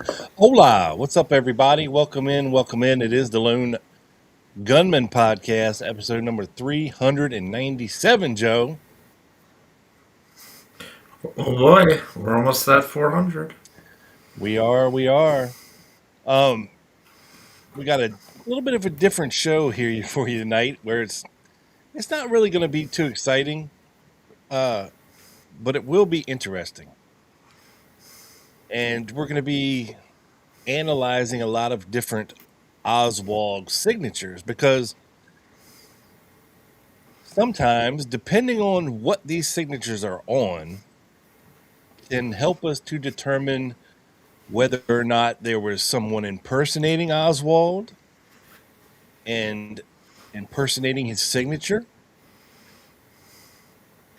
Hola, what's up, everybody? Welcome in, welcome in. It is the Lone Gunman Podcast, episode number 397, Joe. Oh boy, we're almost at 400. We are. Um, we got a little bit of a different show here for you tonight, where it's not really going to be too exciting, uh, but it will be interesting. And we're going to be analyzing a lot of different Oswald signatures because sometimes, depending on what these signatures are on, can help us to determine whether or not there was someone impersonating Oswald and impersonating his signature.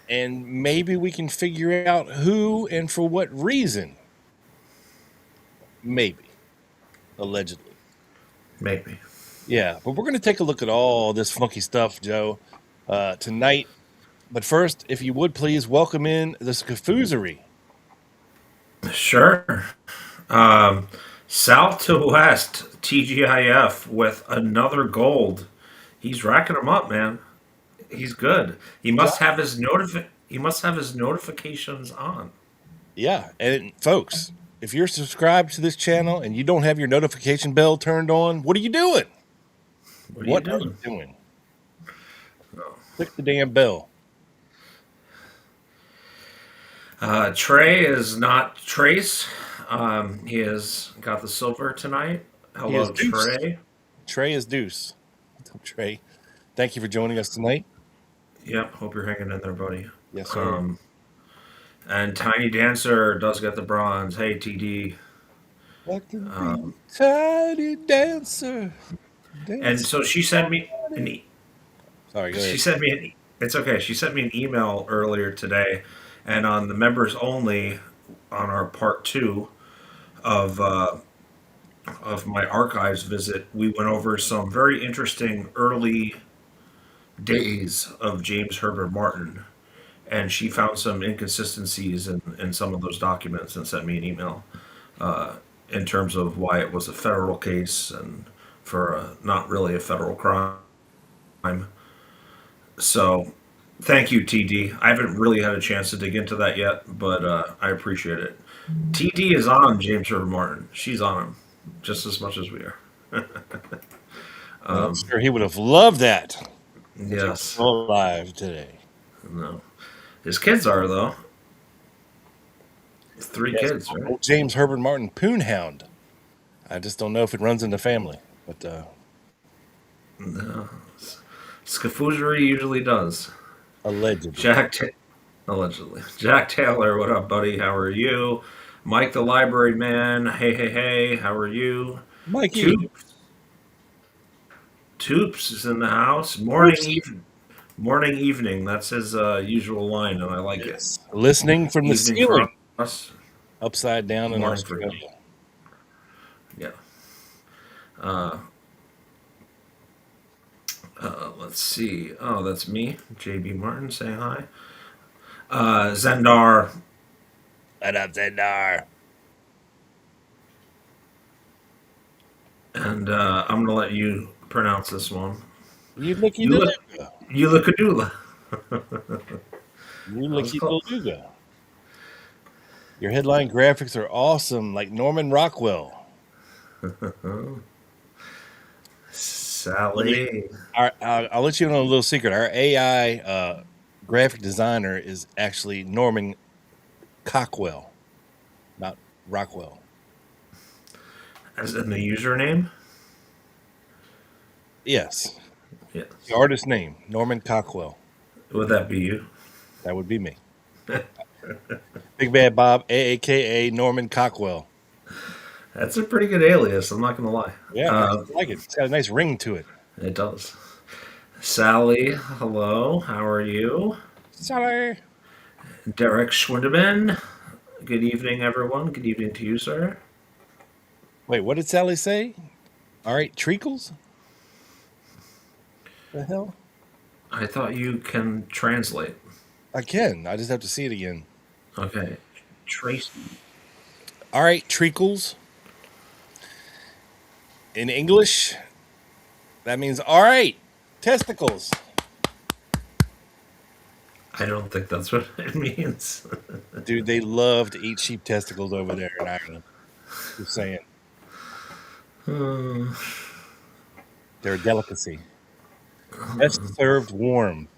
And maybe we can figure out who and for what reason. Maybe, allegedly. Maybe. Yeah, but we're going to take a look at all this funky stuff, Joe, tonight. But first, if you would please welcome in the Scafoozery. Sure. Um, South to West, TGIF with another gold. He's racking them up, man. He's good. He Joe? must have his He must have his notifications on. Yeah, and folks, if you're subscribed to this channel and you don't have your notification bell turned on, what are you doing? What are you What are you doing? doing? Oh. Click the damn bell. Trey is not Trace. He has got the silver tonight. He is Hello, Deuce. Trey. Trey is Deuce. What's up, Trey? Thank you for joining us tonight. Yep. Hope you're hanging in there, buddy. Yes, sir. Um, and Tiny Dancer does get the bronze. Hey, TD. Like to be Um, tiny dancer, and dance. so she sent me an Sorry, go she ahead. sent me an it's okay. She sent me an email earlier today, and on the members only, on our part two of my archives visit, we went over some very interesting early days of James Herbert Martin, and she found some inconsistencies in some of those documents and sent me an email in terms of why it was a federal case and for not really a federal crime. So, thank you, TD. I haven't really had a chance to dig into that yet, but I appreciate it. TD is on James Earl Martin. She's on him just as much as we are. Well, I'm Um, sure he would have loved that if he was yes. still alive today. No. His kids are, though. Three Yes, kids, right? old James Herbert Martin Poonhound. I just don't know if it runs in the family, but No. Scafoogery usually does. allegedly. Jack, Ta- Allegedly. Jack Taylor, what up, buddy? How are you? Mike, the library man. Hey, hey, hey. How are you? Mikey, Two Toops is in the house. oops. Morning, evening. That's his usual line, and I like it. Yes. Listening from the Evening ceiling, for us, upside down in morning for him. Australia. Yeah. Uh, let's see. Oh, that's me, JB Martin, saying hi. Zendar, What up, Zendar? and I'm gonna let you pronounce this one. You licky You look, deluga. you look a doula. You That was licky close. deluga. Your headline graphics are awesome, like Norman Rockwell. Let me. Sally. I'll let you know a little secret. Our AI graphic designer is actually Norman Cockwell, not Rockwell. As in the username? Yes, the Yes. artist name Norman Cockwell. Would that be you? That would be me. Big Bad Bob, AKA Norman Cockwell. That's a pretty good alias, I'm not gonna lie. Yeah, I Uh, just like it. It's got a nice ring to it. it does. Sally, hello. How are you? Sorry. Derek Schwindeman. Good evening, everyone. Good evening to you, sir. Wait, what did Sally say? All right, treacles. The hell? I thought you can translate. I can. I just have to see it again. Okay. Tracy. All right, treacles. In English, that means all right, testicles. I don't think that's what it means. Dude, they love to eat sheep testicles over there in Ireland. Just saying. They're a delicacy. Best served warm.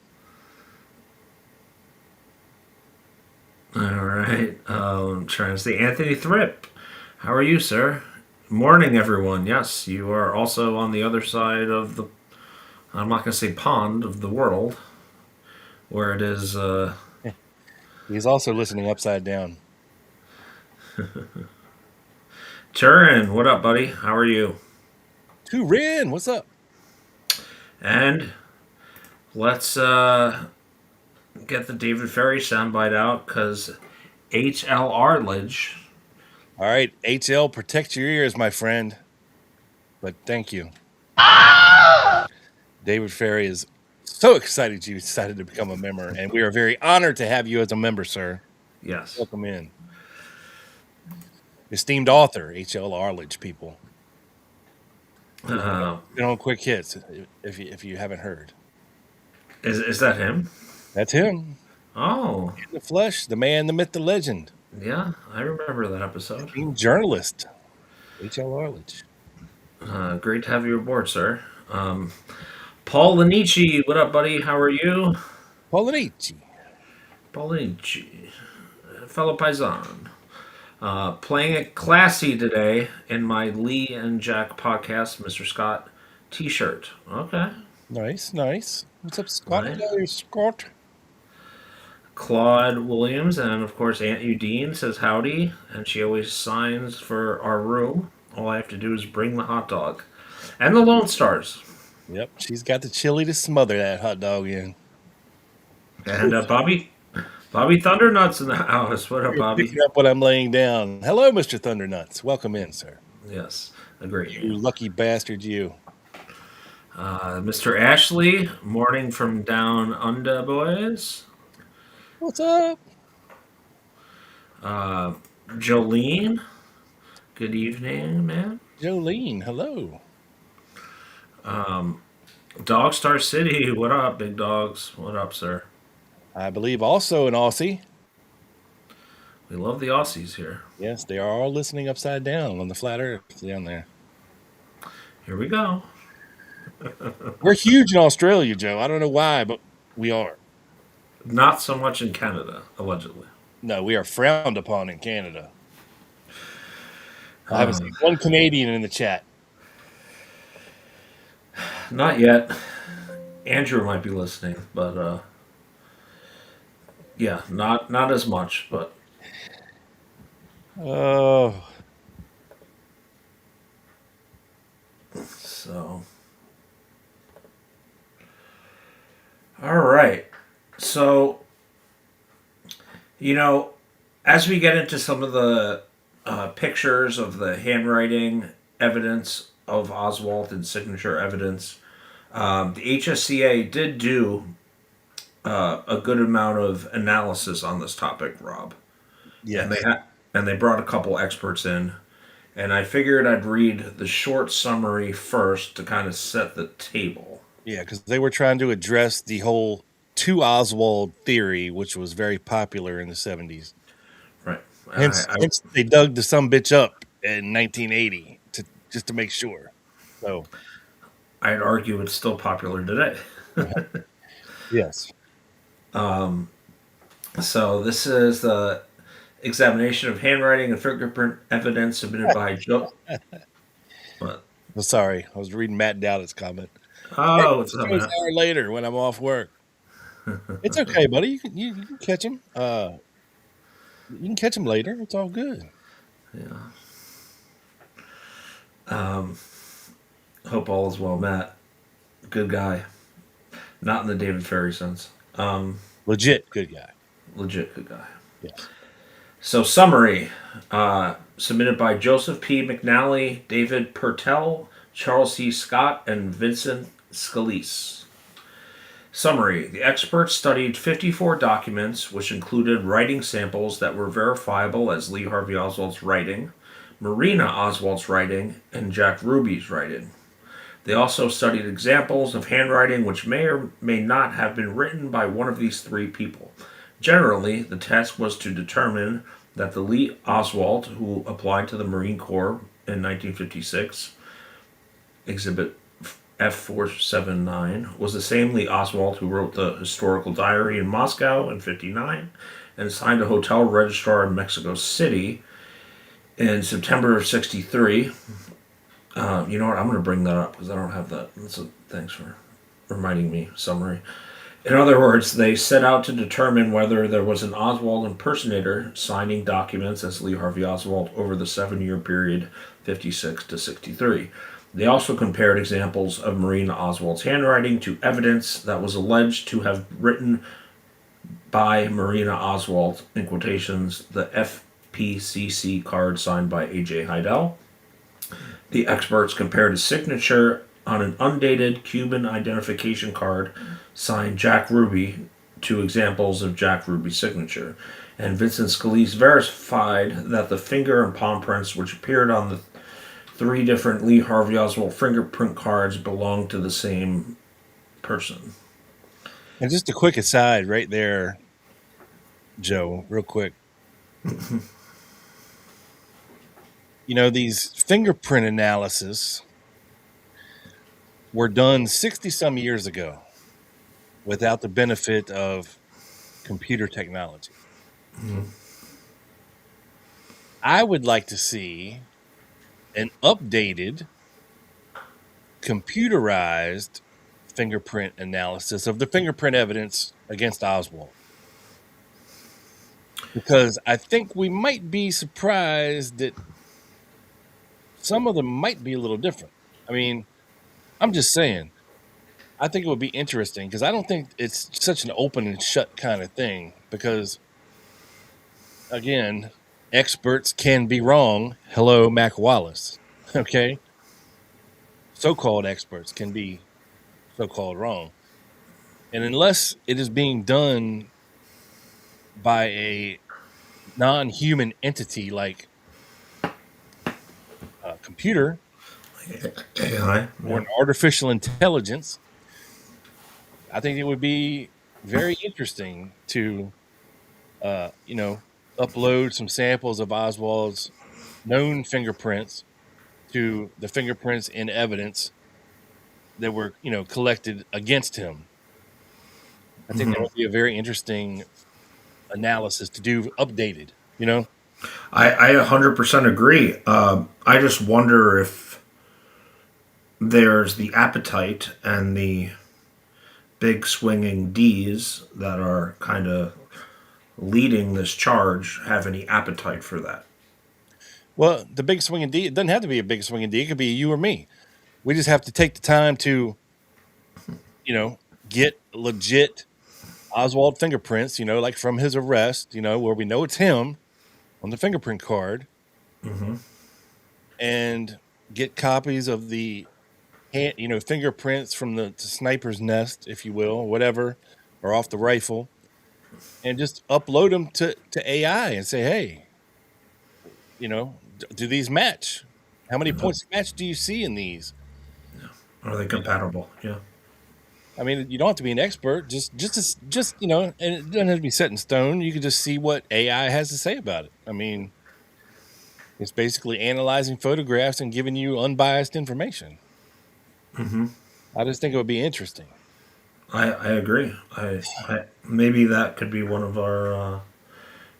All right. I'm trying to see. Anthony Thripp. How are you, sir? Morning, everyone. Yes, you are also on the other side of the, I'm not going to say pond, of the world, where it is. He's also listening upside down. Turin, what up, buddy? How are you? Turin, what's up? And let's get the David Ferry soundbite out because H.L. Arledge. All right, HL, protect your ears, my friend. But thank you. David Ferry is so excited you decided to become a member, and we are very honored to have you as a member, sir. Yes. Welcome in. Esteemed author, H.L. Arledge, people. Been on Quick Hits, if you haven't heard. Is that him? That's him. Oh. In the flesh, the man, the myth, the legend. Yeah, I remember that episode. Esteemed journalist, H.L. Arledge. Great to have you aboard, sir. Paul Lanici, what up, buddy? How are you? Polinici. Paul Lanici, fellow paisan. Playing it classy today in my Lee and Jack podcast, Mr. Scott t-shirt. Okay. Nice, nice. What's up, Scott? Right. Hey, Scott. Claude Williams and, of course, Aunt Udine says howdy, and she always signs for our room. All I have to do is bring the hot dog. And the Lone Stars. Yep, she's got the chili to smother that hot dog in. And Bobby Thundernuts in the house. What up, You're Bobby? picking up what I'm laying down. Hello, Mr. Thundernuts. Welcome in, sir. Yes, a great You name. lucky bastard, you. Mr. Ashley, morning from down under, boys. What's up? Jolene, good evening, man. Jolene, hello. Dogstar City, what up, big dogs? What up, sir? I believe also an Aussie. We love the Aussies here. Yes, they are all listening upside down on the flat earth down there. Here we go. We're huge in Australia, Joe. I don't know why, but we are. Not so much in Canada, allegedly. No, we are frowned upon in Canada. I haven't seen one Canadian in the chat. Not yet. Andrew might be listening, but yeah, not as much, but Oh, so. All right. So, as we get into some of the pictures of the handwriting evidence of Oswald and signature evidence, the HSCA did do a good amount of analysis on this topic, Rob. yes. And they brought a couple experts in, and I figured I'd read the short summary first to kind of set the table. Yeah, because they were trying to address the whole to Oswald theory, which was very popular in the 70s. Right. Hence they dug the sumbitch up in 1980 just to make sure. So, I'd argue it's still popular today. yes. So this is the examination of handwriting and fingerprint evidence submitted by Joe. What? Well, sorry, I was reading Matt Dowd's comment. Oh, what's up, An Matt? hour later when I'm off work. It's okay, buddy. You can catch him. You can catch him later. It's all good. Yeah. Hope all is well, Matt. Good guy. Not in the David Ferry sense. Legit good guy. Legit good guy. Yes. So summary, submitted by Joseph P. McNally, David Pertell, Charles C. Scott, and Vincent Scalise. Summary, the experts studied 54 documents, which included writing samples that were verifiable as Lee Harvey Oswald's writing, Marina Oswald's writing and Jack Ruby's writing. They also studied examples of handwriting which may or may not have been written by one of these three people. Generally, the task was to determine that the Lee Oswald, who applied to the Marine Corps in 1956, Exhibit F479, was the same Lee Oswald who wrote the historical diary in Moscow in 59 and signed a hotel registrar in Mexico City in September of 63. You know what? I'm going to bring that up because I don't have that. Thanks for reminding me. Summary. In other words, they set out to determine whether there was an Oswald impersonator signing documents as Lee Harvey Oswald over the 7-year period 56 to 63. They also compared examples of Marina Oswald's handwriting to evidence that was alleged to have written by Marina Oswald, in quotations, the FPCC card signed by A.J. Heidel. The experts compared his signature on an undated Cuban identification card signed Jack Ruby to examples of Jack Ruby's signature. And Vincent Scalise verified that the finger and palm prints which appeared on the 3 different Lee Harvey Oswald fingerprint cards belonged to the same person. And just a quick aside right there, Joe, real quick. These fingerprint analysis were done 60 some years ago without the benefit of computer technology. I would like to see an updated, computerized fingerprint analysis of the fingerprint evidence against Oswald. Because I think we might be surprised that some of them might be a little different. I mean, I'm just saying, I think it would be interesting because I don't think it's such an open and shut kind of thing because, again, experts can be wrong. Hello, Mac Wallace. Okay? So-called experts can be so-called wrong. And unless it is being done by a non-human entity like a computer AI, or an artificial intelligence, I think it would be very interesting to, upload some samples of Oswald's known fingerprints to the fingerprints in evidence that were, collected against him. I think that would be a very interesting analysis to do updated, I 100% agree. I just wonder if there's the appetite and the big swinging D's that are kind of leading this charge have any appetite for that. Well, the big swinging D, it doesn't have to be a big swinging D. It could be you or me. We just have to take the time to, get legit Oswald fingerprints, like from his arrest, where we know it's him on the fingerprint card, and get copies of the fingerprints from the sniper's nest, if you will, whatever, or off the rifle, and just upload them to AI and say, hey, do these match? How many points match do you see in these? Are they compatible? Yeah. I mean, you don't have to be an expert. Just, and it doesn't have to be set in stone. You can just see what AI has to say about it. I mean, it's basically analyzing photographs and giving you unbiased information. I just think it would be interesting. I agree. I maybe that could be one of our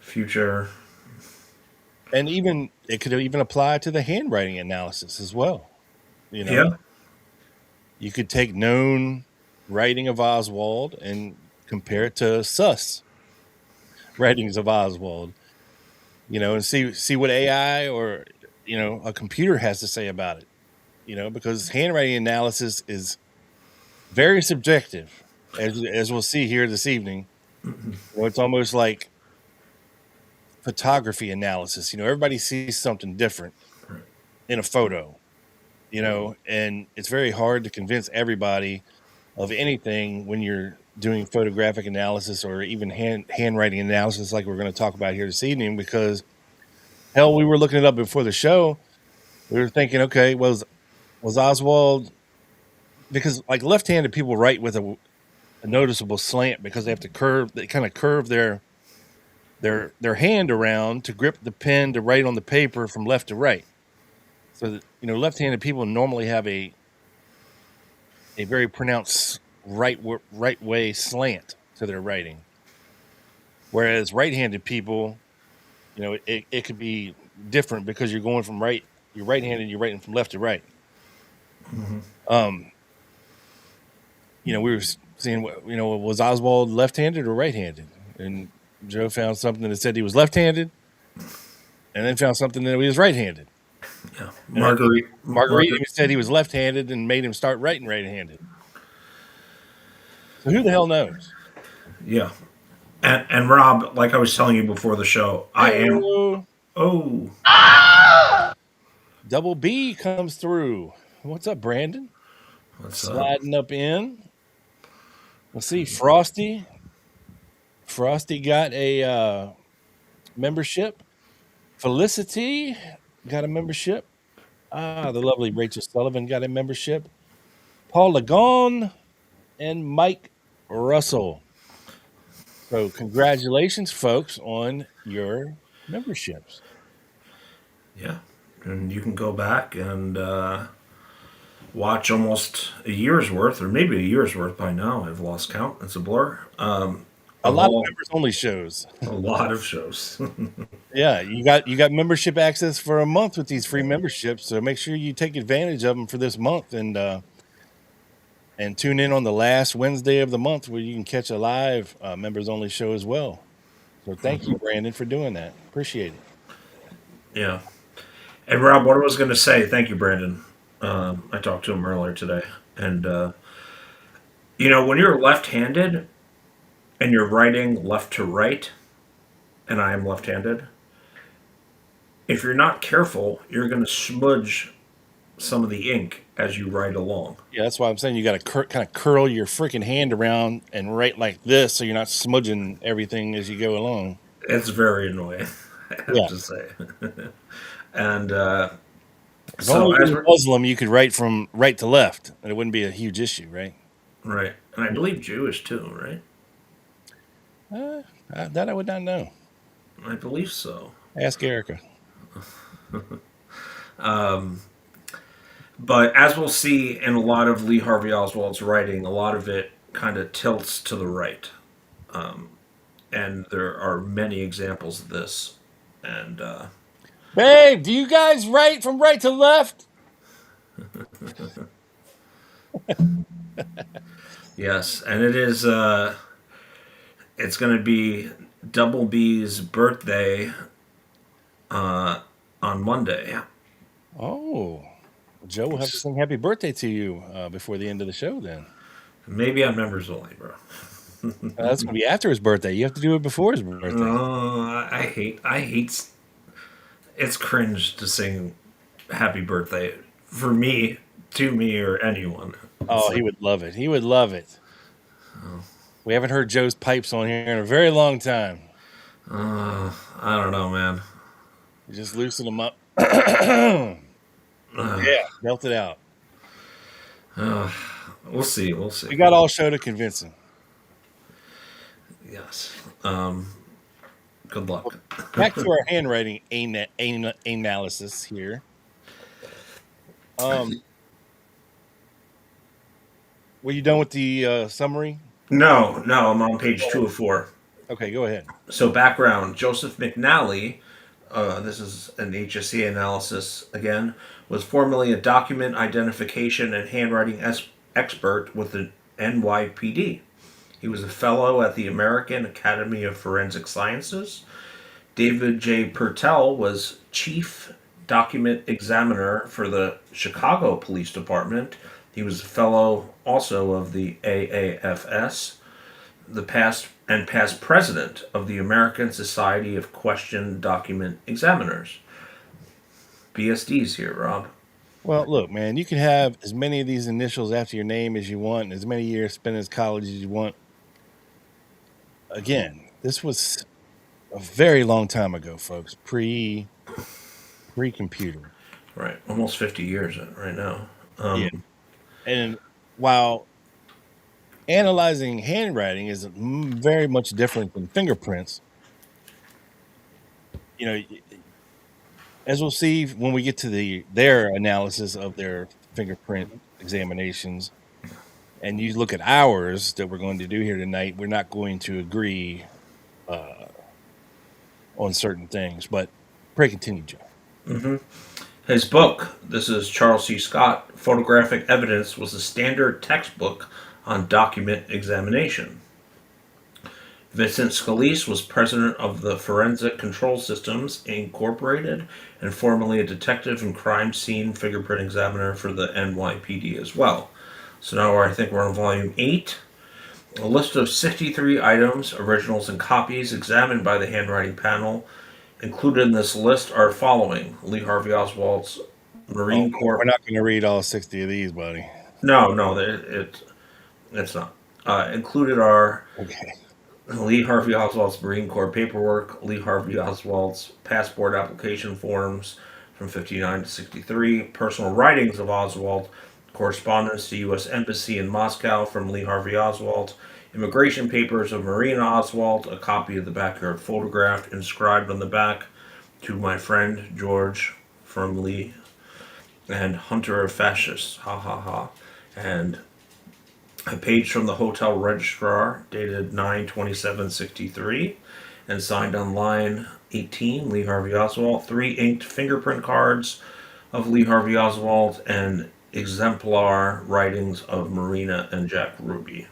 future. And even it could even apply to the handwriting analysis as well. Yeah. You could take known writing of Oswald and compare it to sus writings of Oswald, and see what AI or, a computer has to say about it, because handwriting analysis is very subjective, as we'll see here this evening. It's almost like photography analysis. Everybody sees something different in a photo, and it's very hard to convince everybody of anything when you're doing photographic analysis or even handwriting analysis like we're going to talk about here this evening, because Hell, we were looking it up before the show. We were thinking, okay, was Oswald, because like left-handed people write with a noticeable slant because they have to curve. They kind of curve their hand around to grip the pen to write on the paper from left to right. So that, left-handed people normally have a very pronounced right way slant to their writing, whereas right-handed people, it could be different because you're going from you're right-handed, you're writing from left to right. Um, we were seeing, was Oswald left-handed or right-handed, and Joe found something that said he was left-handed, and then found something that he was right-handed. Yeah, And then Marguerite Margaret. said he was left-handed and made him start writing right-handed. So who the hell knows? Yeah, and Rob, like I was telling you before the show, I am. Hey, Oh, Double B comes through. What's up, Brandon? what's up? Sliding up in. Let's see, Frosty. Frosty got a membership. Felicity got a membership. The lovely Rachel Sullivan got a membership. Paul Lagon and Mike Russell. So congratulations, folks, on your memberships. Yeah, and you can go back and watch almost a year's worth, or maybe a year's worth by now. I've lost count. It's a blur. A Of lot of all members only shows. a lot of shows. Yeah, you got membership access for a month with these free memberships. So make sure you take advantage of them for this month and tune in on the last Wednesday of the month where you can catch a live members only show as well. So thank you, Brandon, for doing that. Appreciate it. Yeah. And Rob, what I was going to say, thank you, Brandon. I talked to him earlier today, and when you're left-handed and you're writing left to right, and I am left-handed, if you're not careful, you're going to smudge some of the ink as you write along. Yeah, that's why I'm saying you got to kind of curl your freaking hand around and write like this so you're not smudging everything as you go along. It's very annoying, I have Yeah. to say. And If so only you as were we're Muslim, you could write from right to left, and it wouldn't be a huge issue, right? right, and I believe Jewish too, right? That I would not know. I believe so. Ask Erica. But as we'll see in a lot of Lee Harvey Oswald's writing, a lot of it kind of tilts to the right. And there are many examples of this. And Babe, do you guys write from right to left? yes, and it's going to be Double B's birthday on Monday. Oh, Joe will have to sing happy birthday to you before the end of the show then. Maybe on members only, bro. That's going to be after his birthday. You have to do it before his birthday. I hate. It's cringe to sing "Happy Birthday" for me, to me, or anyone. Oh, he would love it. He would love it. We haven't heard Joe's pipes on here in a very long time. I don't know, man. You just loosen them up. Yeah, melt it out. We'll see. We'll see. We got all show to convince him. Yes. Good luck. Back to our handwriting analysis here. Were you done with the summary? No, I'm on page 204. Okay, go ahead. So background: Joseph McNally. This is an HSC analysis again. Was formerly a document identification and handwriting expert with the NYPD. He was a fellow at the American Academy of Forensic Sciences. David J. Purtell was chief document examiner for the Chicago Police Department. He was a fellow also of the AAFS, the past president of the American Society of Question Document Examiners. BSDs here, Rob. Well, look, man, you can have as many of these initials after your name as you want, and as many years spent in college as you want. Again, this was a very long time ago, folks. pre-computer. Right, almost 50 years right now. Yeah. And while analyzing handwriting is very much different than fingerprints, you know, as we'll see when we get to their analysis of their fingerprint examinations, and you look at ours that we're going to do here tonight, we're not going to agree uh, on certain things. But pray continue, Joe. His book, this is Charles C. Scott, Photographic Evidence, was a standard textbook on document examination. Vincent Scalise was president of the Forensic Control Systems Incorporated and formerly a detective and crime scene fingerprint examiner for the NYPD as well. So now I think we're on volume 8. A list of 63 items, originals and copies examined by the handwriting panel. Included in this list are following: Lee Harvey Oswald's Oh, Marine we're Corps. not going to read all 60 of these, buddy. No, it's not. Included are Okay. Lee Harvey Oswald's Marine Corps paperwork, Lee Harvey Oswald's passport application forms from 59 to 63, personal writings of Oswald, correspondence to U.S. Embassy in Moscow from Lee Harvey Oswald, immigration papers of Marina Oswald, a copy of the backyard photograph inscribed on the back, to my friend George from Lee, and Hunter of Fascists, ha ha ha, and a page from the hotel registrar dated 9/27/63 and signed on line 18, Lee Harvey Oswald, 3 inked fingerprint cards of Lee Harvey Oswald, and exemplar writings of Marina and Jack Ruby.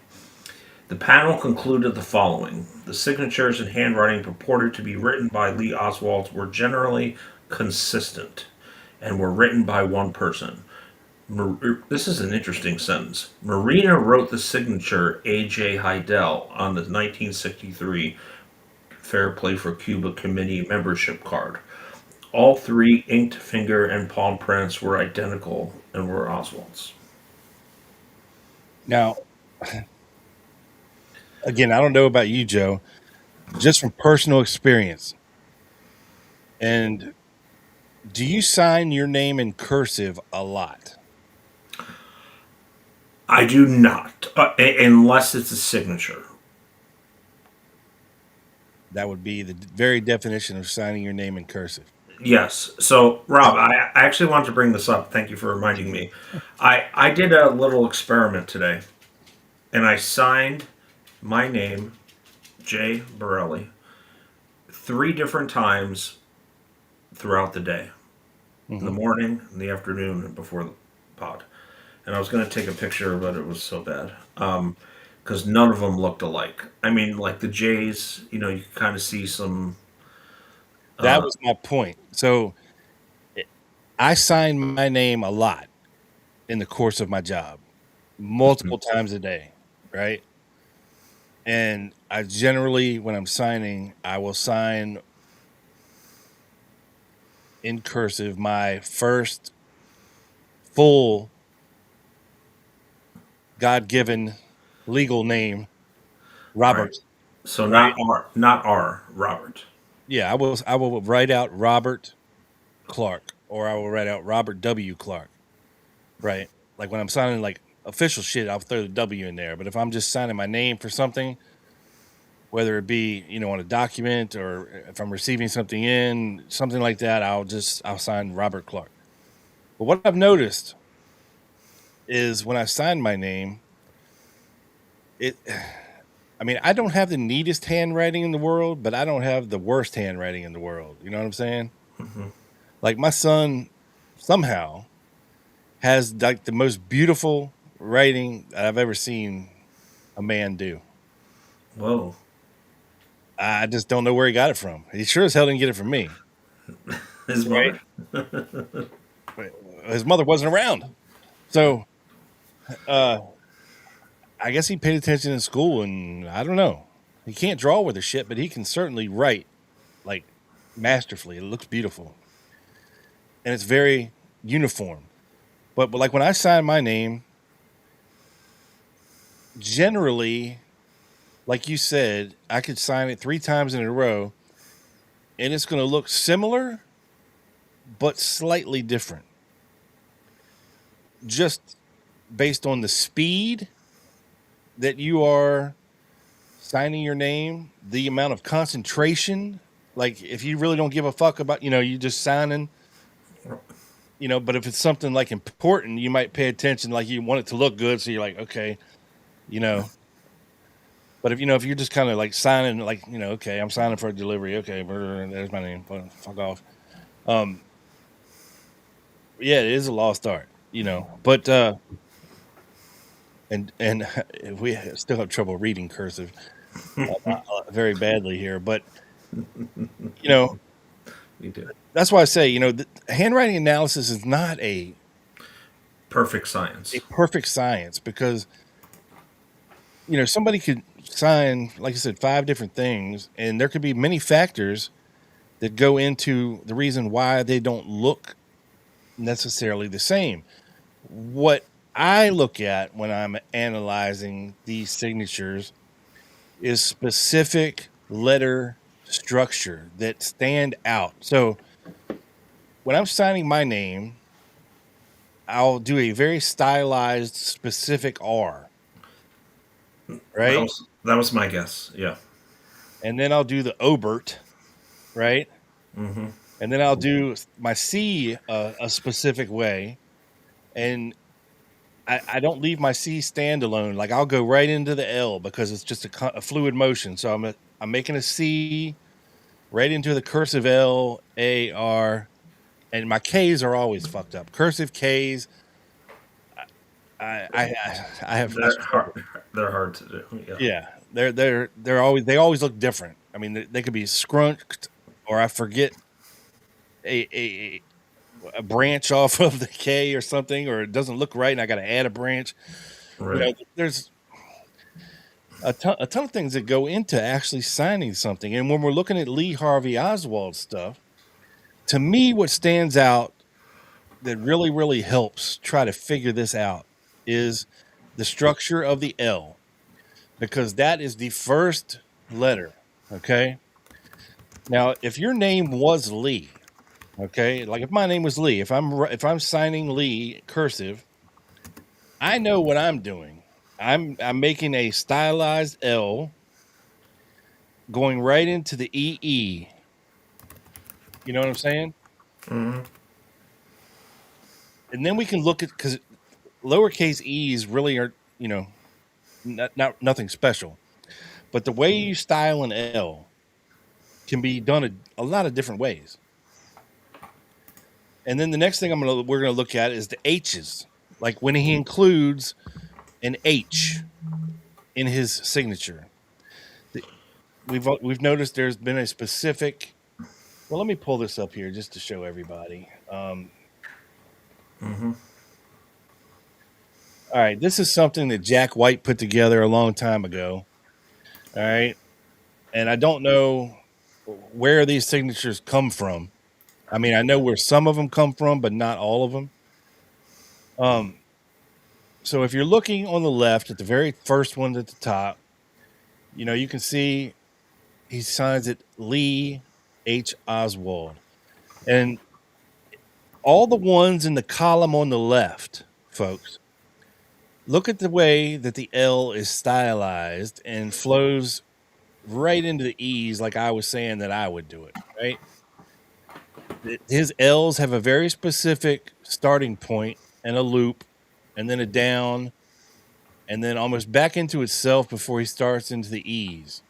The panel concluded the following: the signatures and handwriting purported to be written by Lee Oswald were generally consistent and were written by one person. This is an interesting sentence. Marina wrote the signature A.J. Heidel on the 1963 Fair Play for Cuba Committee membership card. All 3 inked finger and palm prints were identical and were Oswald's. Now, again, I don't know about you, Joe, just from personal experience. And do you sign your name in cursive a lot? I do not, unless it's a signature. That would be the very definition of signing your name in cursive. Yes. So, Rob, I actually wanted to bring this up. Thank you for reminding me. I did a little experiment today, and I signed my name, Jay Borelli, 3 different times throughout the day: in the Mm-hmm. morning, in the afternoon, and before the pod. And I was going to take a picture, but it was so bad. Because none of them looked alike. I mean, like the Jays, you can kind of see some. That Uh, was my point. So I sign my name a lot in the course of my job, multiple times a day, right? And I generally, when I'm signing, I will sign in cursive my first full God-given legal name, right. Robert, So right? not R, Robert. Yeah, I will write out Robert Clark, or I will write out Robert W. Clark, right? Like when I'm signing like official shit, I'll throw the W in there. But if I'm just signing my name for something, whether it be, on a document or if I'm receiving something in, something like that, I'll sign Robert Clark. But what I've noticed is when I sign my name, it I mean, I don't have the neatest handwriting in the world, but I don't have the worst handwriting in the world. You know what I'm saying? Hmm. Like my son somehow has like the most beautiful writing that I've ever seen a man do. Whoa. I just don't know where he got it from. He sure as hell didn't get it from me, His right? mother? But his mother wasn't around. So uh I guess he paid attention in school, and I don't know. He can't draw with a shit, but he can certainly write like masterfully. It looks beautiful. And it's very uniform. But like when I sign my name, generally, like you said, I could sign it 3 times in a row and it's going to look similar, but slightly different. Just based on the speed that you are signing your name, the amount of concentration. Like if you really don't give a fuck about, you just signing, but if it's something like important, you might pay attention, like you want it to look good. So you're like, okay, you know, but if you're just kind of like signing, like, okay, I'm signing for a delivery. Okay. There's my name. Fuck off. Yeah, it is a lost art, but, and we still have trouble reading cursive very badly here, but you know, You do. that's why I say, handwriting analysis is not a Perfect science. perfect science because, somebody could sign, like I said, 5 different things, and there could be many factors that go into the reason why they don't look necessarily the same. What I look at when I'm analyzing these signatures is specific letter structure that stand out. So when I'm signing my name, I'll do a very stylized, specific R, That right? was my guess. Yeah. And then I'll do the Obert, right? Mm-hmm. And then I'll do my C a specific way, and I don't leave my C standalone. Like I'll go right into the L because it's just a fluid motion. So I'm making a C right into the cursive L, A, R, and my K's are always fucked up. Cursive K's, I have They're hard. struggled. They're hard to do. Yeah. Yeah, they always look different. I mean, they could be scrunched, or I forget a branch off of the K or something, or it doesn't look right, and I got to add a branch. Right. There's a ton of things that go into actually signing something. And when we're looking at Lee Harvey Oswald stuff, to me, what stands out that really, really helps try to figure this out is the structure of the L, because that is the first letter. Okay. Now, if your name was Lee, okay, like if my name was Lee, if I'm signing Lee cursive, I know what I'm doing. I'm making a stylized L going right into the EE. You know what I'm saying? Mm-hmm. And then we can look at, because lowercase e's really are, not nothing special. But the way you style an L can be done a lot of different ways. And then the next thing we're gonna look at is the H's, like when he includes an H in his signature. We've noticed there's been a specific. Well, let me pull this up here just to show everybody. Mm-hmm. All right, this is something that Jack White put together a long time ago. All right, and I don't know where these signatures come from. I mean, I know where some of them come from, but not all of them. So if you're looking on the left at the very first one at the top, you can see he signs it Lee H. Oswald. And all the ones in the column on the left, folks, look at the way that the L is stylized and flows right into the E's, like I was saying that I would do it, right? His L's have a very specific starting point and a loop, and then a down, and then almost back into itself before he starts into the E's,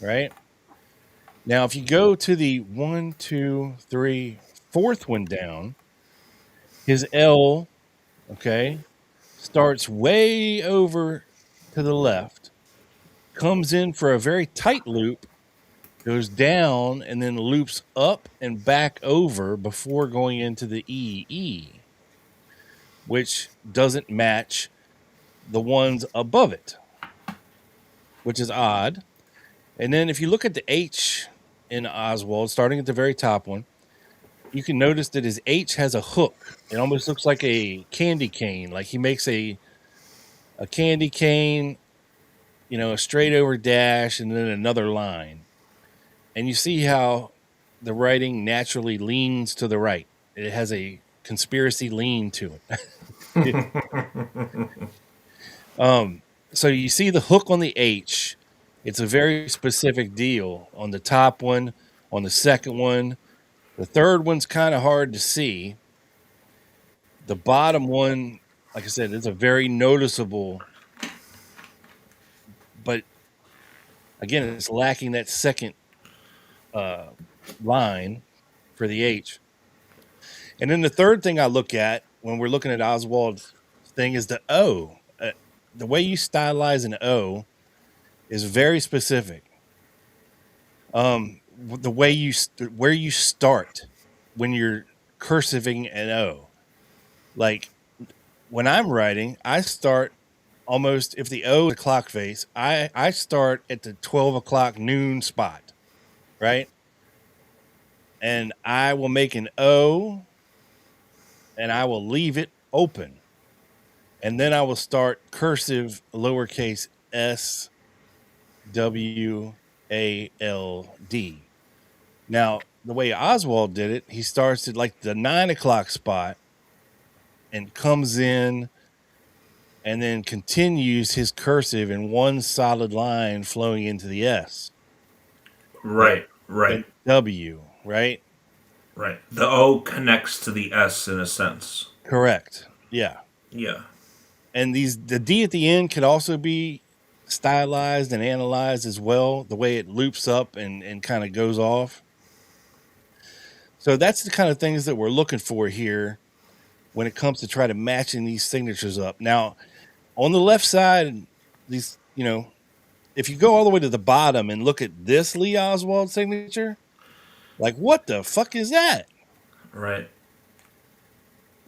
right? Now, if you go to the 1, 2, 3, fourth one down, his L, okay, starts way over to the left, comes in for a very tight loop, goes down, and then loops up and back over before going into the EE, which doesn't match the ones above it, which is odd. And then if you look at the H in Oswald, starting at the very top one, you can notice that his H has a hook. It almost looks like a candy cane. Like he makes a candy cane, a straight over dash, and then another line. And you see how the writing naturally leans to the right. It has a conspiracy lean to it. So you see the hook on the H. It's a very specific deal on the top one, on the second one. The third one's kind of hard to see. The bottom one, like I said, is a very noticeable, but again, it's lacking that second line for the H. And then the third thing I look at when we're looking at Oswald's thing is the O. The way you stylize an O is very specific. The way where you start when you're cursiving an O. Like when I'm writing, I start almost, if the O is a clock face, I start at the 12 o'clock noon spot, right? And I will make an O and I will leave it open. And then I will start cursive lowercase s W A L D. Now, the way Oswald did it, he starts at like the 9 o'clock spot and comes in and then continues his cursive in one solid line flowing into the S. Right, Then right, W, right? right. The O connects to the S in a sense. Correct. Yeah. Yeah. And the D at the end can also be stylized and analyzed as well, the way it loops up and kind of goes off. So that's the kind of things that we're looking for here when it comes to try to matching these signatures up. Now, on the left side, these, if you go all the way to the bottom and look at this Lee Oswald signature, like, what the fuck is that? Right.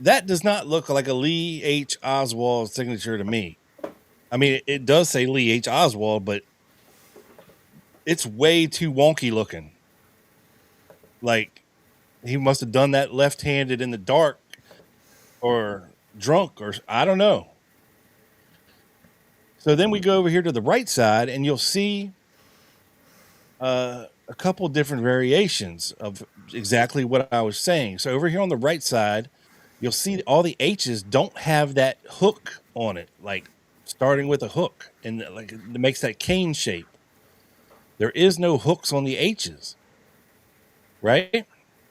That does not look like a Lee H. Oswald signature to me. I mean, it does say Lee H. Oswald, but it's way too wonky looking. Like, he must have done that left-handed in the dark or drunk, or I don't know. So then we go over here to the right side and you'll see a couple different variations of exactly what I was saying. So over here on the right side, you'll see all the H's don't have that hook on it, like starting with a hook, and like it makes that cane shape. There is no hooks on the H's, right?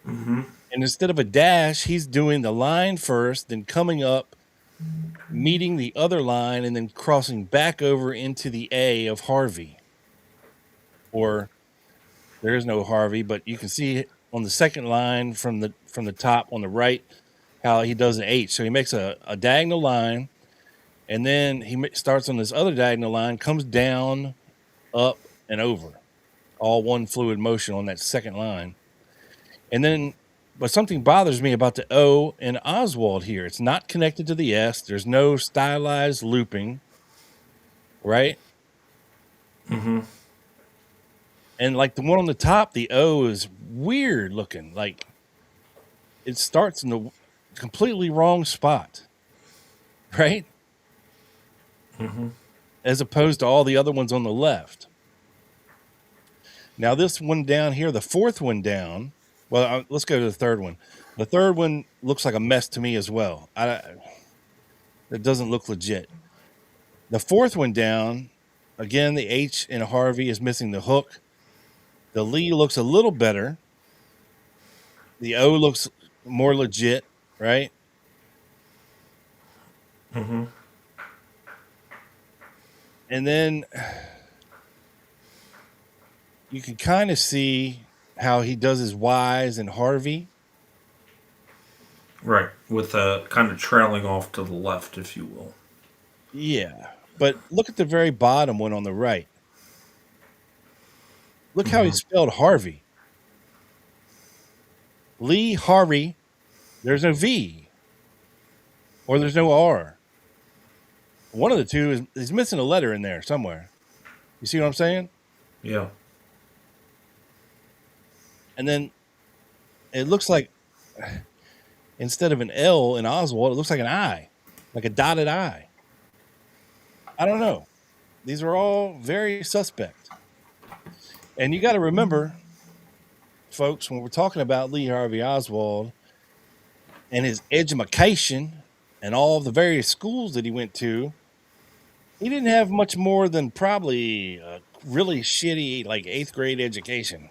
Mm-hmm. And instead of a dash, he's doing the line first, then coming up, meeting the other line, and then crossing back over into the A of Harvey. Or there is no Harvey, but you can see on the second line from the top on the right how he does an H. So he makes a diagonal line, and then he starts on this other diagonal line, comes down, up, and over, all one fluid motion on that second line. And then, but something bothers me about the O in Oswald here. It's not connected to the S. There's no stylized looping, right? Mm-hmm. And like the one on the top, the O is weird looking. Like it starts in the completely wrong spot, right? Mm-hmm. As opposed to all the other ones on the left. Now this one down here, the fourth one down, well, let's go to the third one. The third one looks like a mess to me as well. It doesn't look legit. The fourth one down, again, the H in Harvey is missing the hook. The Lee looks a little better. The O looks more legit, right? Mm-hmm. And then you can kind of see how he does his Y's in Harvey. Right. With kind of trailing off to the left, if you will. Yeah. But look at the very bottom one on the right. Look how he spelled Harvey. Lee Harvey. There's no V. Or there's no R. One of the two is he's missing a letter in there somewhere. You see what I'm saying? Yeah. And then it looks like instead of an L in Oswald, it looks like an I, like a dotted I. I don't know. These are all very suspect. And you got to remember, folks, when we're talking about Lee Harvey Oswald and his education and all of the various schools that he went to, he didn't have much more than probably a really shitty, like, 8th grade education,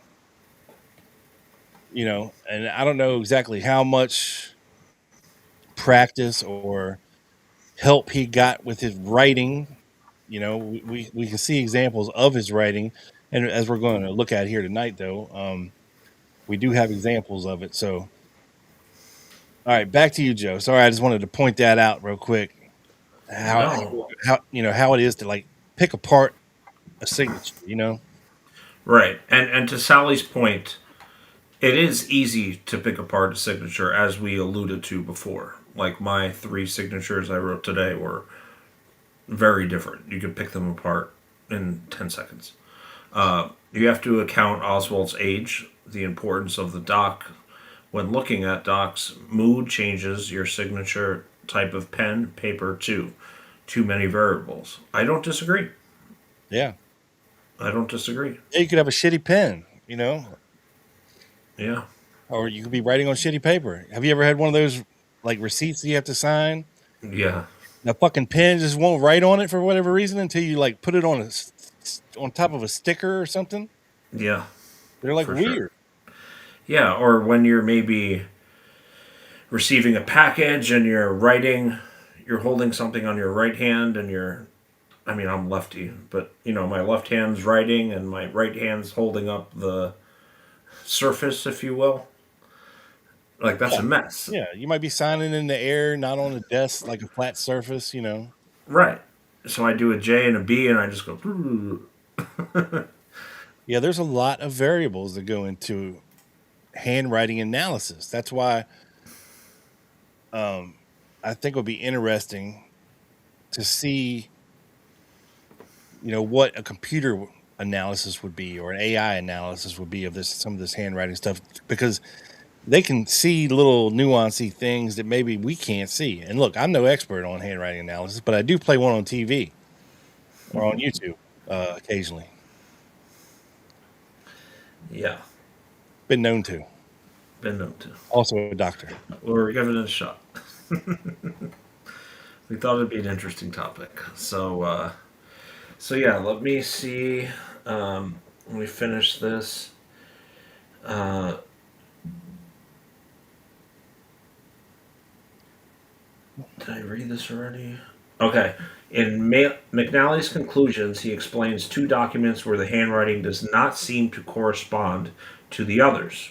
and I don't know exactly how much practice or help he got with his writing. We can see examples of his writing, and as we're going to look at here tonight, though, we do have examples of it. So, all right, back to you, Joe. Sorry, I just wanted to point that out real quick. How No. how it is to like pick apart a signature. Right. And to Sally's point, it is easy to pick apart a signature, as we alluded to before. Like my three signatures I wrote today were very different. You could pick them apart in 10 seconds. You have to account Oswald's age, the importance of the doc. When looking at docs, mood changes your signature, type of pen, paper, too. Too many variables. I don't disagree. Yeah. I don't disagree. Yeah, you could have a shitty pen, Yeah. or you could be writing on shitty paper. Have you ever had one of those like receipts that you have to sign? Yeah. The fucking pen just won't write on it for whatever reason until you like put it on top of a sticker or something. Yeah. They're like For sure. weird. Yeah. Or when you're maybe receiving a package and you're holding something on your right hand and I mean, I'm lefty, but my left hand's writing and my right hand's holding up the surface, if you will. Like, that's Yeah. a mess. Yeah, you might be signing in the air, not on a desk like a flat surface. Right. So I do a J and a B and I just go, "Ooh." Yeah, there's a lot of variables that go into handwriting analysis. That's why I think it would be interesting to see, what a computer analysis would be or an AI analysis would be of some of this handwriting stuff because they can see little nuancy things that maybe we can't see. And look, I'm no expert on handwriting analysis, but I do play one on TV or on YouTube occasionally. Yeah. Been known to. Been known to. Also a doctor. We're giving it a shot. We thought it'd be an interesting topic. So yeah, let me see. Let me finish this. Uh, did I read this already? Okay. In McNally's conclusions, he explains two documents where the handwriting does not seem to correspond to the others.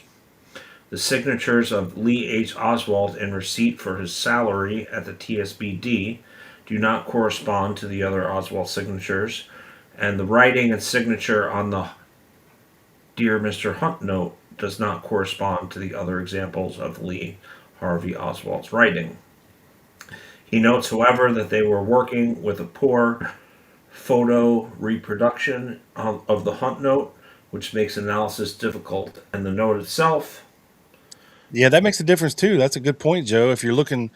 The signatures of Lee H. Oswald in receipt for his salary at the TSBD do not correspond to the other Oswald signatures, and the writing and signature on the Dear Mr. Hunt note does not correspond to the other examples of Lee Harvey Oswald's writing. He notes, however, that they were working with a poor photo reproduction of the Hunt note, which makes analysis difficult, and the note itself. Yeah, that makes a difference too. That's a good point, Joe. If you're looking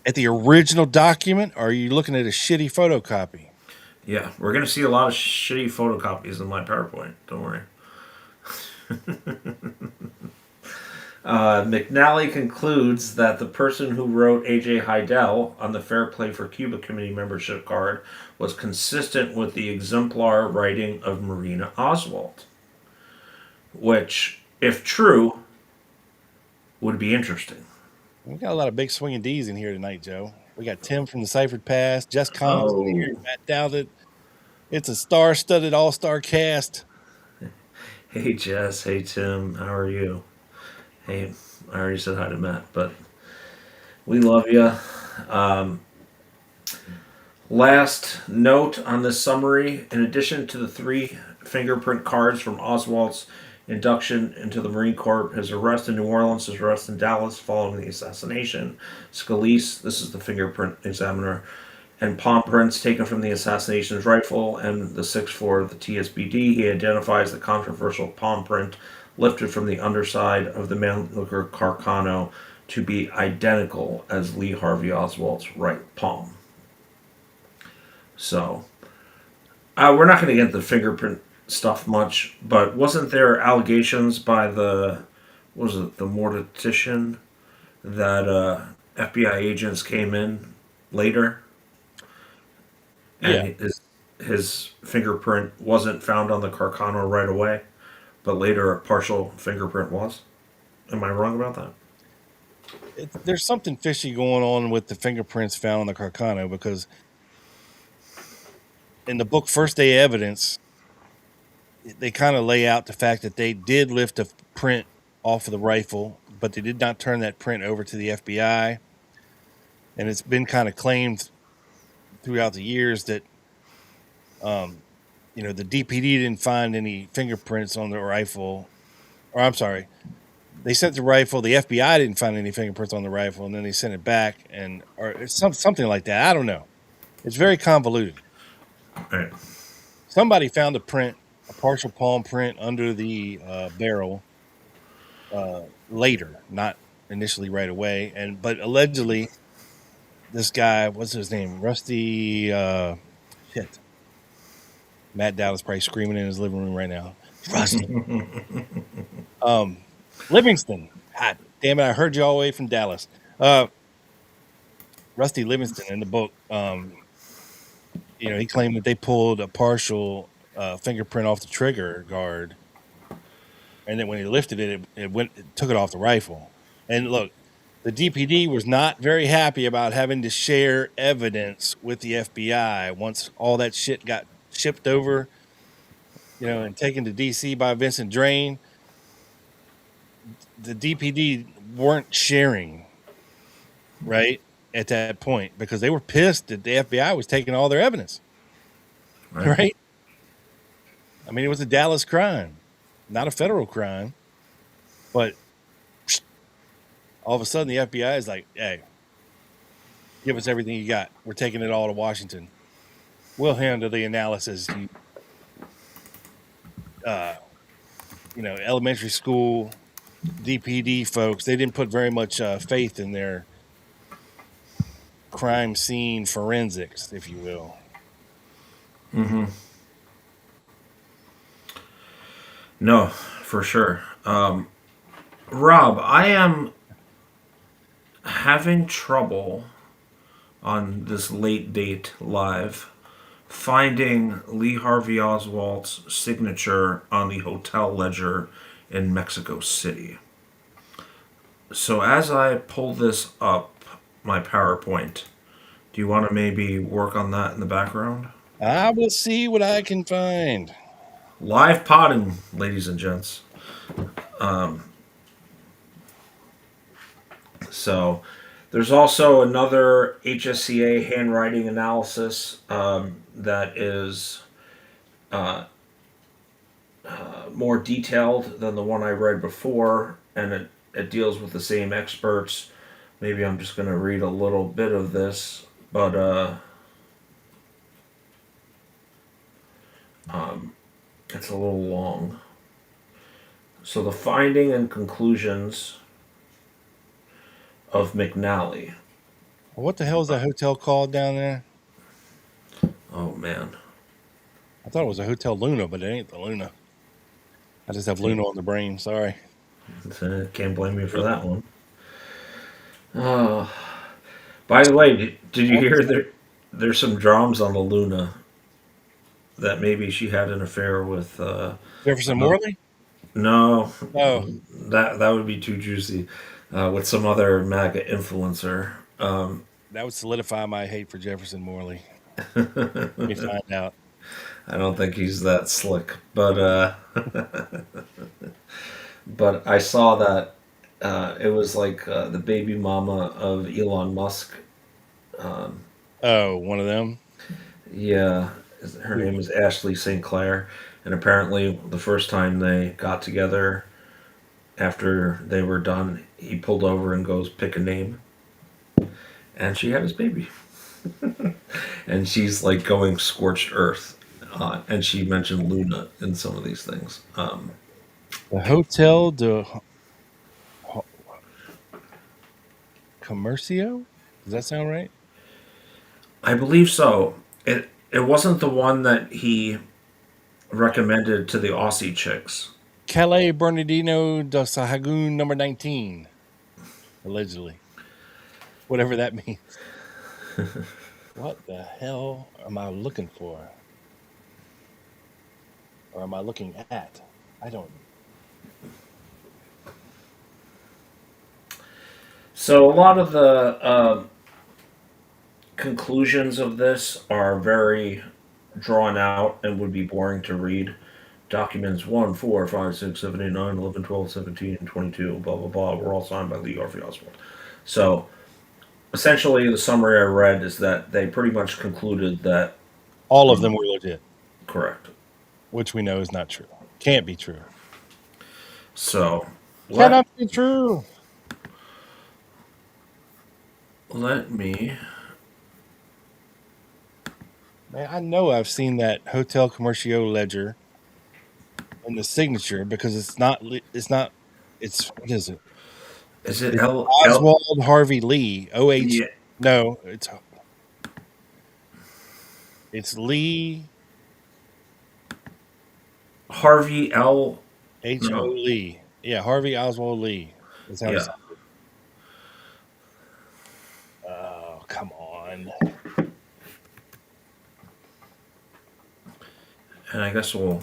at the original document, or are you looking at a shitty photocopy? Yeah, we're going to see a lot of shitty photocopies in my PowerPoint. Don't worry. McNally concludes that the person who wrote A.J. Heidel on the Fair Play for Cuba Committee membership card was consistent with the exemplar writing of Marina Oswald, which, if true, would be interesting. We got a lot of big swinging D's in here tonight, Joe. We got Tim from the Ciphered Past, Jess Collins in here, Oh, Matt Dowdett. It's a star-studded all-star cast. hey Jess, hey Tim, how are you? Hey, I already said hi to Matt, but we love you. Um, Last note on this summary: in addition to the three fingerprint cards from Oswald's induction into the Marine Corps, his arrest in New Orleans, his arrest in Dallas following the assassination, Scalise, this is the fingerprint examiner, and palm prints taken from the assassination's rifle, and the 6-4 of the TSBD, he identifies the controversial palm print lifted from the underside of the Mannlicher Carcano to be identical as Lee Harvey Oswald's right palm. So, we're not going to get the fingerprint stuff much, but wasn't there allegations by what was it, the mortician, that FBI agents came in later Yeah, and his fingerprint wasn't found on the Carcano right away, but later a partial fingerprint was? Am I wrong about that? there's something fishy going on with the fingerprints found on the Carcano because in the book First Day Evidence, they kind of lay out the fact that they did lift a print off of the rifle, but they did not turn that print over to the FBI. And it's been kind of claimed throughout the years that, um, the DPD didn't find any fingerprints on the rifle. Or I'm sorry, they sent the rifle. The FBI didn't find any fingerprints on the rifle, and then they sent it back, or it's something like that. I don't know. It's very convoluted. Right. Somebody found a partial palm print under the barrel later, not initially right away. But allegedly, this guy, what's his name, Rusty? Shit, Matt Dowd's probably screaming in his living room right now. Rusty, um, Livingston. God damn it! I heard you all the way from Dallas. Rusty Livingston in the book. He claimed that they pulled a partial fingerprint off the trigger guard, and then when he lifted it, it took it off the rifle. And look, the DPD was not very happy about having to share evidence with the FBI once all that shit got shipped over, and taken to DC by Vincent Drain. The DPD weren't sharing, right, at that point because they were pissed that the FBI was taking all their evidence, Right. right? I mean, it was a Dallas crime, not a federal crime, but all of a sudden the FBI is like, hey, give us everything you got. We're taking it all to Washington. We'll handle the analysis. Uh, Elementary school DPD folks, they didn't put very much faith in their crime scene forensics, if you will. Mm-hmm. No, for sure. Rob, I am having trouble on this late date live finding Lee Harvey Oswald's signature on the hotel ledger in Mexico City. So as I pull this up, my PowerPoint, do you want to maybe work on that in the background? I will see what I can find. Live potting, ladies and gents. So there's also another HSCA handwriting analysis that is more detailed than the one I read before, and it deals with the same experts. Maybe I'm just going to read a little bit of this, but it's a little long. So the finding and conclusions of McNally. What the hell is that hotel called down there? Oh man, I thought it was a Hotel Luna, but it ain't the Luna. I just have Luna on the brain. Sorry. can't blame you for that one. Oh, by the way, did you hear there's some drums on the Luna that maybe she had an affair with? Jefferson Another, Morley? no, Oh, that would be too juicy. With some other MAGA influencer. that would solidify my hate for Jefferson Morley. Let me find out. I don't think he's that slick, but I saw that it was like the baby mama of Elon Musk. Um, Oh, one of them. yeah, her name is Ashley St. Clair, and apparently the first time they got together after they were done, he pulled over and goes, "Pick a name," and she had his baby. And she's like going scorched earth, and she mentioned Luna in some of these things. The Hotel de Comercio? Does that sound right? I believe so. It wasn't the one that he recommended to the Aussie chicks. Calais Bernardino do Sahagún number 19, allegedly. Whatever that means. What the hell am I looking for? Or am I looking at? I don't. So a lot of the conclusions of this are very drawn out and would be boring to read. Documents 1, 4, 5, 6, 7, 8, 9, 11, 12, 17, 22, blah, blah, blah, were all signed by Lee Harvey Oswald. So essentially, the summary I read is that they pretty much concluded that. All of them were legit, Correct. which we know is not true. Can't be true. So let Cannot be true. let me. Man, I know I've seen that Hotel Commercial ledger and the signature because it's not. It's not. It's what is it? Is it It's L? Oswald Harvey Lee. OH. Yeah, No, it's Lee Harvey L. H.O. No, Lee. Yeah, Harvey Oswald Lee. That's how it's. yeah. Oh, come on. And I guess we'll.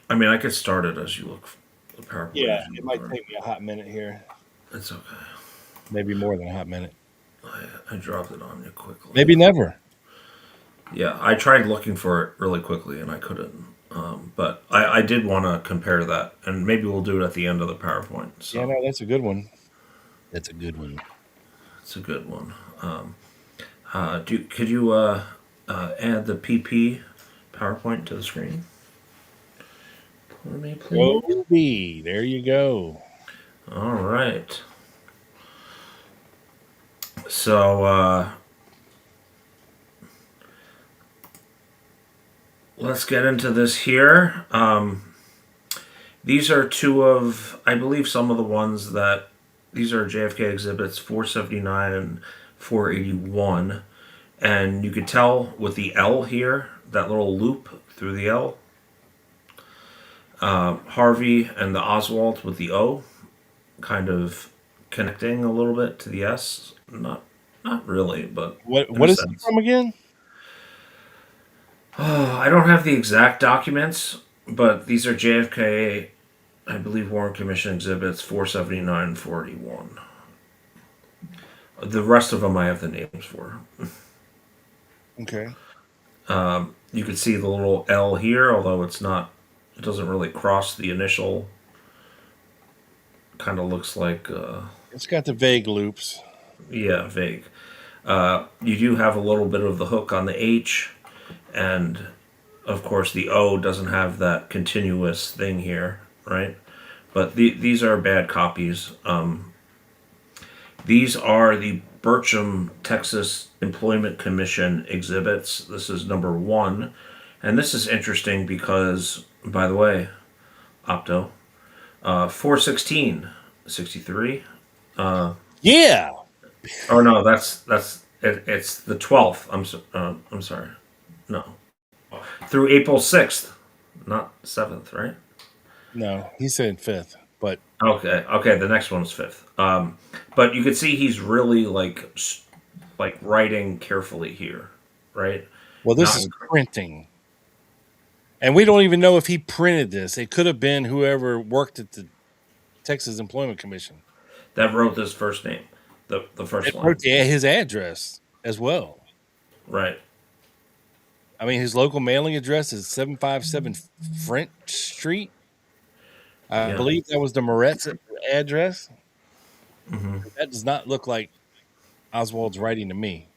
I mean, I could start it as you look. The PowerPoint Yeah, as you it look might for it. take me a hot minute here. It's okay. Maybe more than a hot minute. I dropped it on you quickly. Maybe never. Yeah, I tried looking for it really quickly and I couldn't. But I did want to compare that, and maybe we'll do it at the end of the PowerPoint. Yeah, So no, that's a good one. That's a good one. it's a good one. Could you add the PP PowerPoint to the screen for me, please? Go B. There you go. All right. So let's get into this here. These are two of, I believe, some of the ones that these are JFK exhibits 479 and 481. And you could tell with the L here, that little loop through the L, Harvey and the Oswald with the O, kind of connecting a little bit to the S. Not really, but in What a is it sense. from again? I don't have the exact documents, but these are JFK, I believe, Warren Commission exhibits 479 and 481. The rest of them I have the names for. Okay. You can see the little L here, although it's not, it doesn't really cross the initial. Kind of looks like, It's got the vague loops. yeah, vague. You do have a little bit of the hook on the H, and of course the O doesn't have that continuous thing here, right? But these are bad copies. These are the Bircham, Texas Employment Commission exhibits. This is number 1. And this is interesting because, by the way, Opto, 416, 63. Yeah. Oh no, it's the 12th. I'm sorry. No, through April 6th, not 7th, right? No, he said fifth, but Okay. The next one's 5th. But you can see he's really like writing carefully here, right? well, this Not is printing. And we don't even know if he printed this. It could have been whoever worked at the Texas Employment Commission. that wrote this first name, the It first wrote line, his address as well. right? I mean, his local mailing address is 757 French Street. I Yeah. believe that was the Moretz address. hmm That does not look like Oswald's writing to me.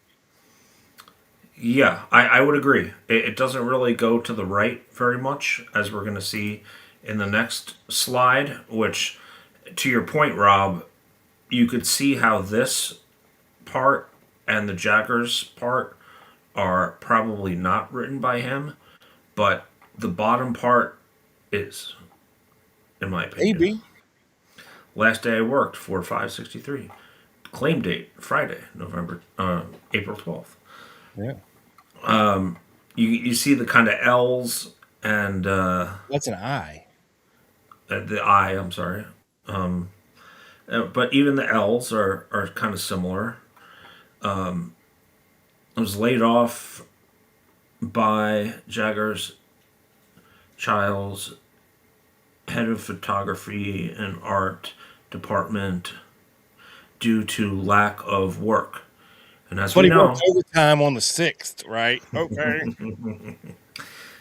Yeah, I would agree. It doesn't really go to the right very much, as we're going to see in the next slide, which, to your point, Rob, you could see how this part and the Jaggers part are probably not written by him, but the bottom part is, in my opinion. Maybe. Last day I worked, 4/5/63. Claim date, Friday, April 12th. Yeah. You see the kind of L's and What's an I? the I. I'm sorry, but even the L's are kind of similar. I was laid off by Jagger's Child's head of photography and art department due to lack of work. And as But we he worked know, overtime on the 6th, right? Okay.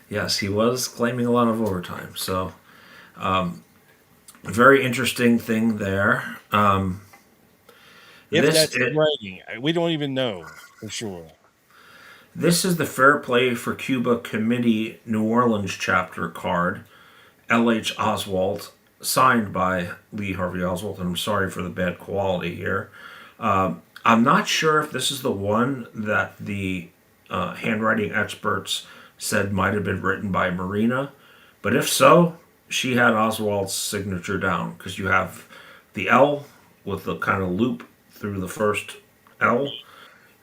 yes, he was claiming a lot of overtime. So, very interesting thing there. If This that's his it, writing, we don't even know for sure. this is the Fair Play for Cuba Committee New Orleans chapter card, L.H. Oswald, signed by Lee Harvey Oswald. And I'm sorry for the bad quality here. I'm not sure if this is the one that the handwriting experts said might have been written by Marina, but if so, she had Oswald's signature down because you have the L with the kind of loop through the first L,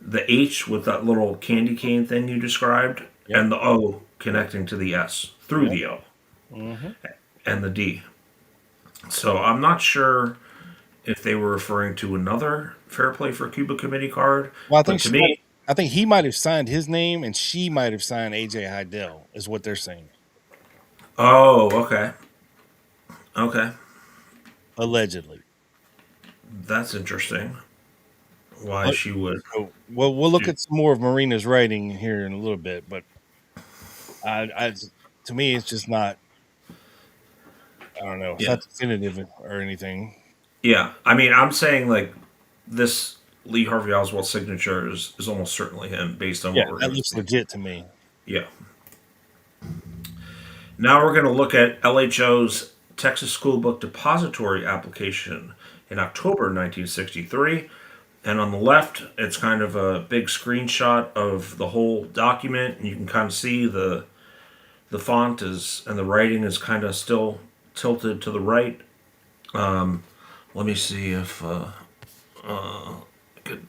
the H with that little candy cane thing you described, Yep. and the O connecting to the S through Yep. the O Hmm. and the D. So I'm not sure if they were referring to another Fair Play for Cuba Committee card, Well, but to me, I think he might have signed his name, and she might have signed AJ Heidel, is what they're saying, oh, okay, okay, allegedly. that's interesting. Why But she would so, well, we'll look do? at some more of Marina's writing here in a little bit. But I to me, it's just not. I don't know. It's Yeah, not definitive or anything. yeah. I mean, I'm saying like this Lee Harvey Oswald signature is almost certainly him based on Yeah, what we're that going to looks see. legit to me. Yeah. Now we're going to look at LHO's Texas School Book Depository application in October 1963. And on the left, it's kind of a big screenshot of the whole document, and you can kind of see the font is and the writing is kind of still tilted to the right. Let me see if I could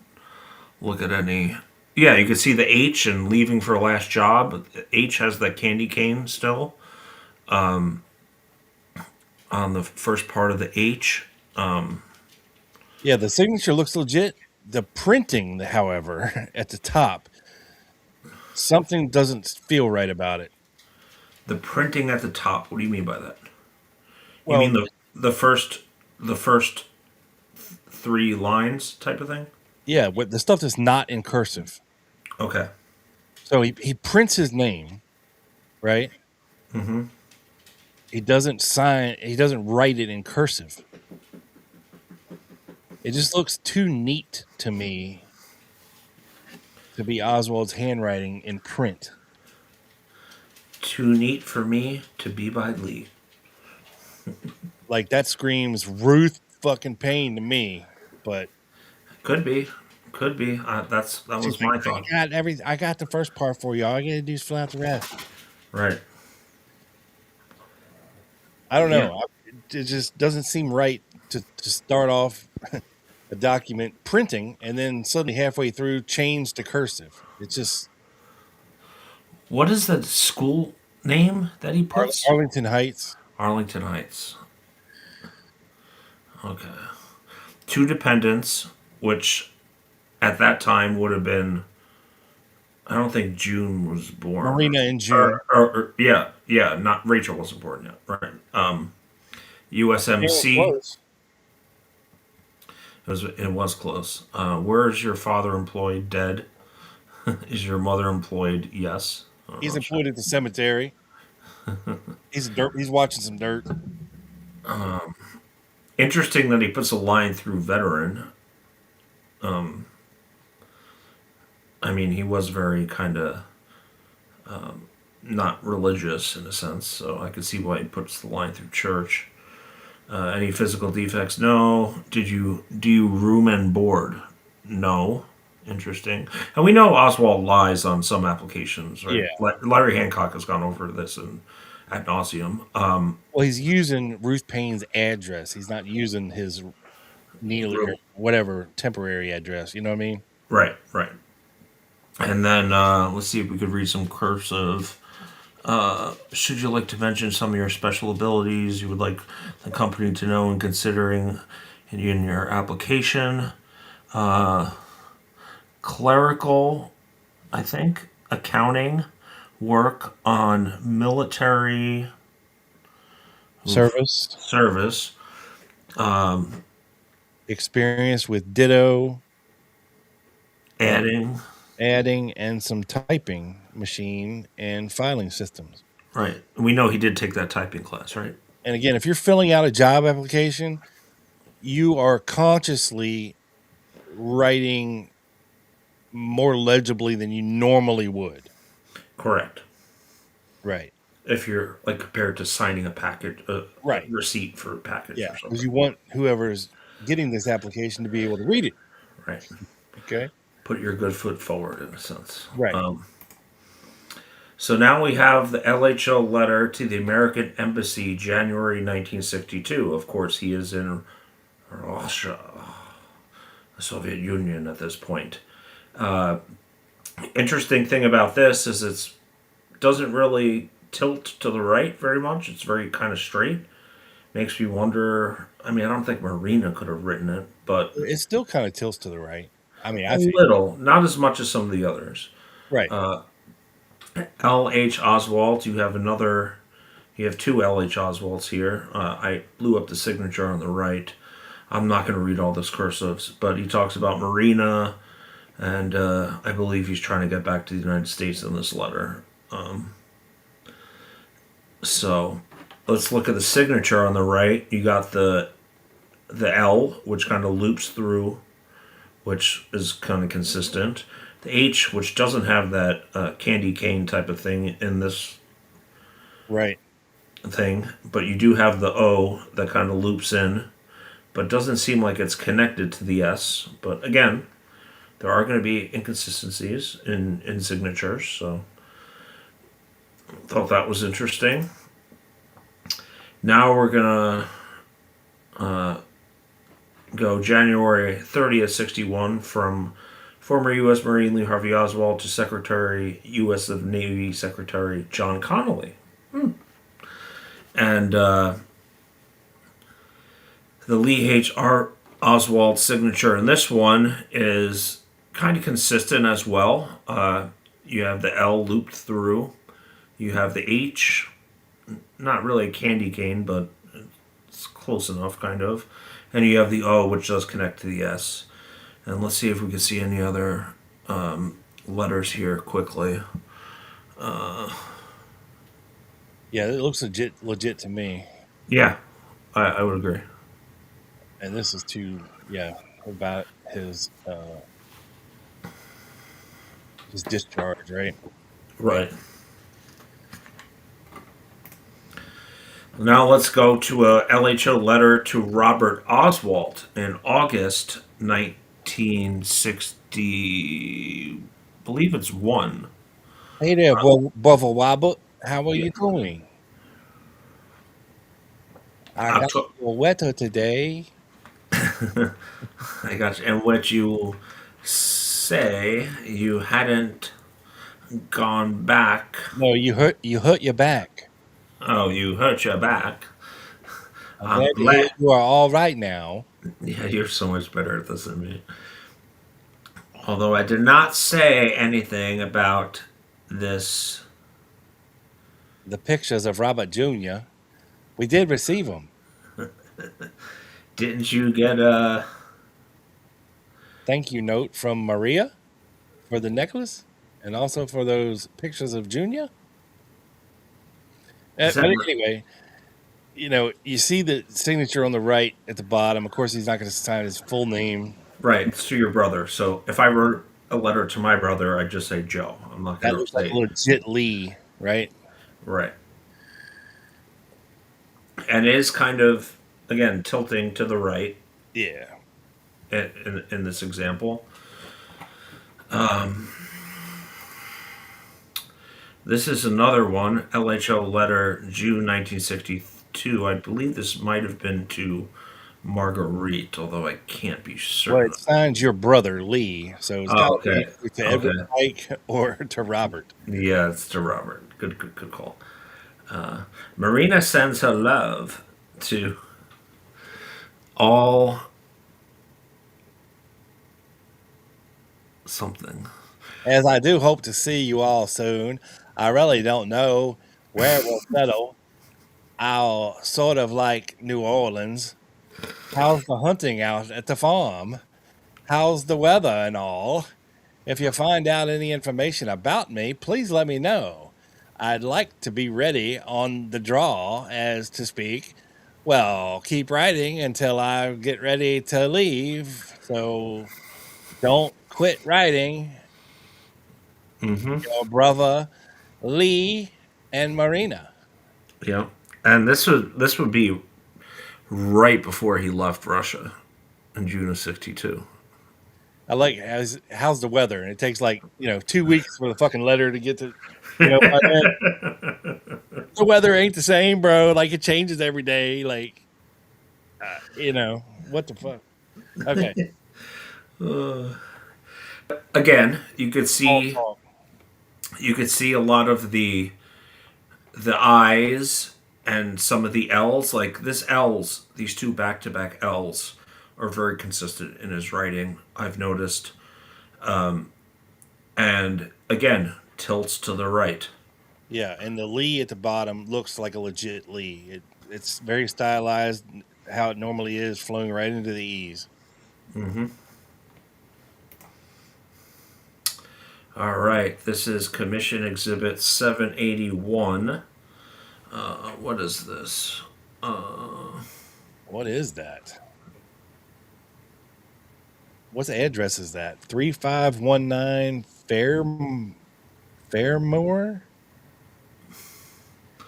look at any. Yeah, you can see the H and leaving for last job. H has the candy cane still on the first part of the H. Yeah, the signature looks legit. The printing, however, at the top, something doesn't feel right about it. The printing at the top. What do you mean by that? You mean Well, the first three lines type of thing? yeah, with the stuff that's not in cursive. Okay. So he prints his name, right? He doesn't sign. He doesn't write it in cursive. It just looks too neat to me to be Oswald's handwriting in print. Too neat for me to be by Lee. Like that screams Ruth fucking Payne to me. But Could be. Could be. That she's was like, my thought. I got the first part for you. All I gotta do is fill out the rest. Right. I don't Yeah. know. It just doesn't seem right to start off a document printing and then suddenly halfway through change to cursive. It's just What is the school name that he puts? Arlington Heights. Arlington Heights. Okay. Two dependents, which at that time would have been. I don't think June was born. Marina in June. Yeah, yeah. Not Rachel wasn't born yet. Right. They were USMC. close. It was close. Where is your father employed? Dead. Is your mother employed? Yes. He's employed at the cemetery. He's watching some dirt. Interesting that he puts a line through veteran. I mean, he was very kind of not religious in a sense, so I could see why he puts the line through church. Any physical defects? No. Do you room and board? No. Interesting. And we know Oswald lies on some applications, right? Yeah. Larry Hancock has gone over this and ad nauseum. Well, he's using Ruth Payne's address. He's not using his Neely or whatever temporary address. You know what I mean? Right, right. And then let's see if we could read some cursive. Should you like to mention some of your special abilities you would like the company to know in considering in your application? Clerical, I think, accounting, work on military Service, service, experience with ditto, and adding, adding, and some typing machine and filing systems. right. We know he did take that typing class, right? And again, if you're filling out a job application, you are consciously writing more legibly than you normally would. Correct. Right. If you're like compared to signing a package, a Right. receipt for a package Yeah. or Because something. you want whoever's getting this application to be able to read it. Right. Okay. Put your good foot forward in a sense. Right. So now we have the LHO letter to the American Embassy, January 1962. Of course, he is in Russia, the Soviet Union at this point. Interesting thing about this is it doesn't really tilt to the right very much. It's very kind of straight. Makes me wonder. I mean, I don't think Marina could have written it, but It still kind of tilts to the right. I mean, a I think. little, not as much as some of the others. Right. L.H. Oswald, you have another. You have two L.H. Oswalds here. I blew up the signature on the right. I'm not going to read all this cursives, but he talks about Marina, and I believe he's trying to get back to the United States in this letter. So let's look at the signature on the right. You got the L, which kind of loops through, which is kind of consistent. The H, which doesn't have that candy cane type of thing in this Right. thing, but you do have the O that kind of loops in, but doesn't seem like it's connected to the S. But again, there are going to be inconsistencies in signatures, so thought that was interesting. Now we're going to go January 30th, 61, from former U.S. Marine Lee Harvey Oswald to Secretary U.S. of Navy Secretary John Connally. And the Lee H.R. Oswald signature in this one is kind of consistent as well. You have the L looped through. You have the H, not really a candy cane, but it's close enough, kind of. And you have the O, which does connect to the S. And let's see if we can see any other letters here quickly. Yeah, it looks legit to me. Yeah, I would agree. And this is about his discharge, right? Right. Now let's go to a LHO letter to Robert Oswald in August 1960. Believe it's one. Hey there, brother Robert. How are Yeah. you doing? I got Octo- a letter today. I got you. In which you say you hadn't gone back. No, you hurt your back. Oh, you hurt your back. I'm I'm glad to hear glad. you are all right now. Yeah, you're so much better at this than me. Although I did not say anything about this. The pictures of Robert Jr. We did receive them. Didn't you get a? Thank you note from Maria for the necklace and also for those pictures of Junior. Is But that anyway, you see the signature on the right at the bottom. Of course, he's not going to sign his full name. right? It's to your brother. So if I wrote a letter to my brother, I'd just say Joe. I'm not That going to looks like say legit Lee, right? right. And it is kind of again tilting to the right Yeah. in this example. This is another one, LHO letter, June 1962. I believe this might have been to Marguerite, although I can't be Well, certain. it signs your brother Lee, so it's got Oh, to be okay. to Edward Okay. Pike or to Robert. Yeah, it's to Robert. Good call. Marina sends her love to all something. As I do hope to see you all soon, I really don't know where we'll settle. I'll sort of like New Orleans. How's the hunting out at the farm? How's the weather and all? If you find out any information about me, please let me know. I'd like to be ready on the draw, as to speak. Well, keep writing until I get ready to leave. So don't quit writing. Mm-hmm. Your brother Lee and Marina. Yeah. And this would be right before he left Russia in June of '62. I like how's the weather, and it takes like 2 weeks for the fucking letter to get to by then the weather ain't the same, bro. Like it changes every day. Like what the fuck. Okay, Again, Paul talk. you could see a lot of the I's and some of the L's. Like this L's, these two back to back L's are very consistent in his writing. I've noticed, and again, tilts to the right. Yeah, and the Lee at the bottom looks like a legit Lee. It's very stylized, how it normally is, flowing right into the E's. All right, this is Commission Exhibit 781. What is this? What is that? What address is that? 3519 Fairmore?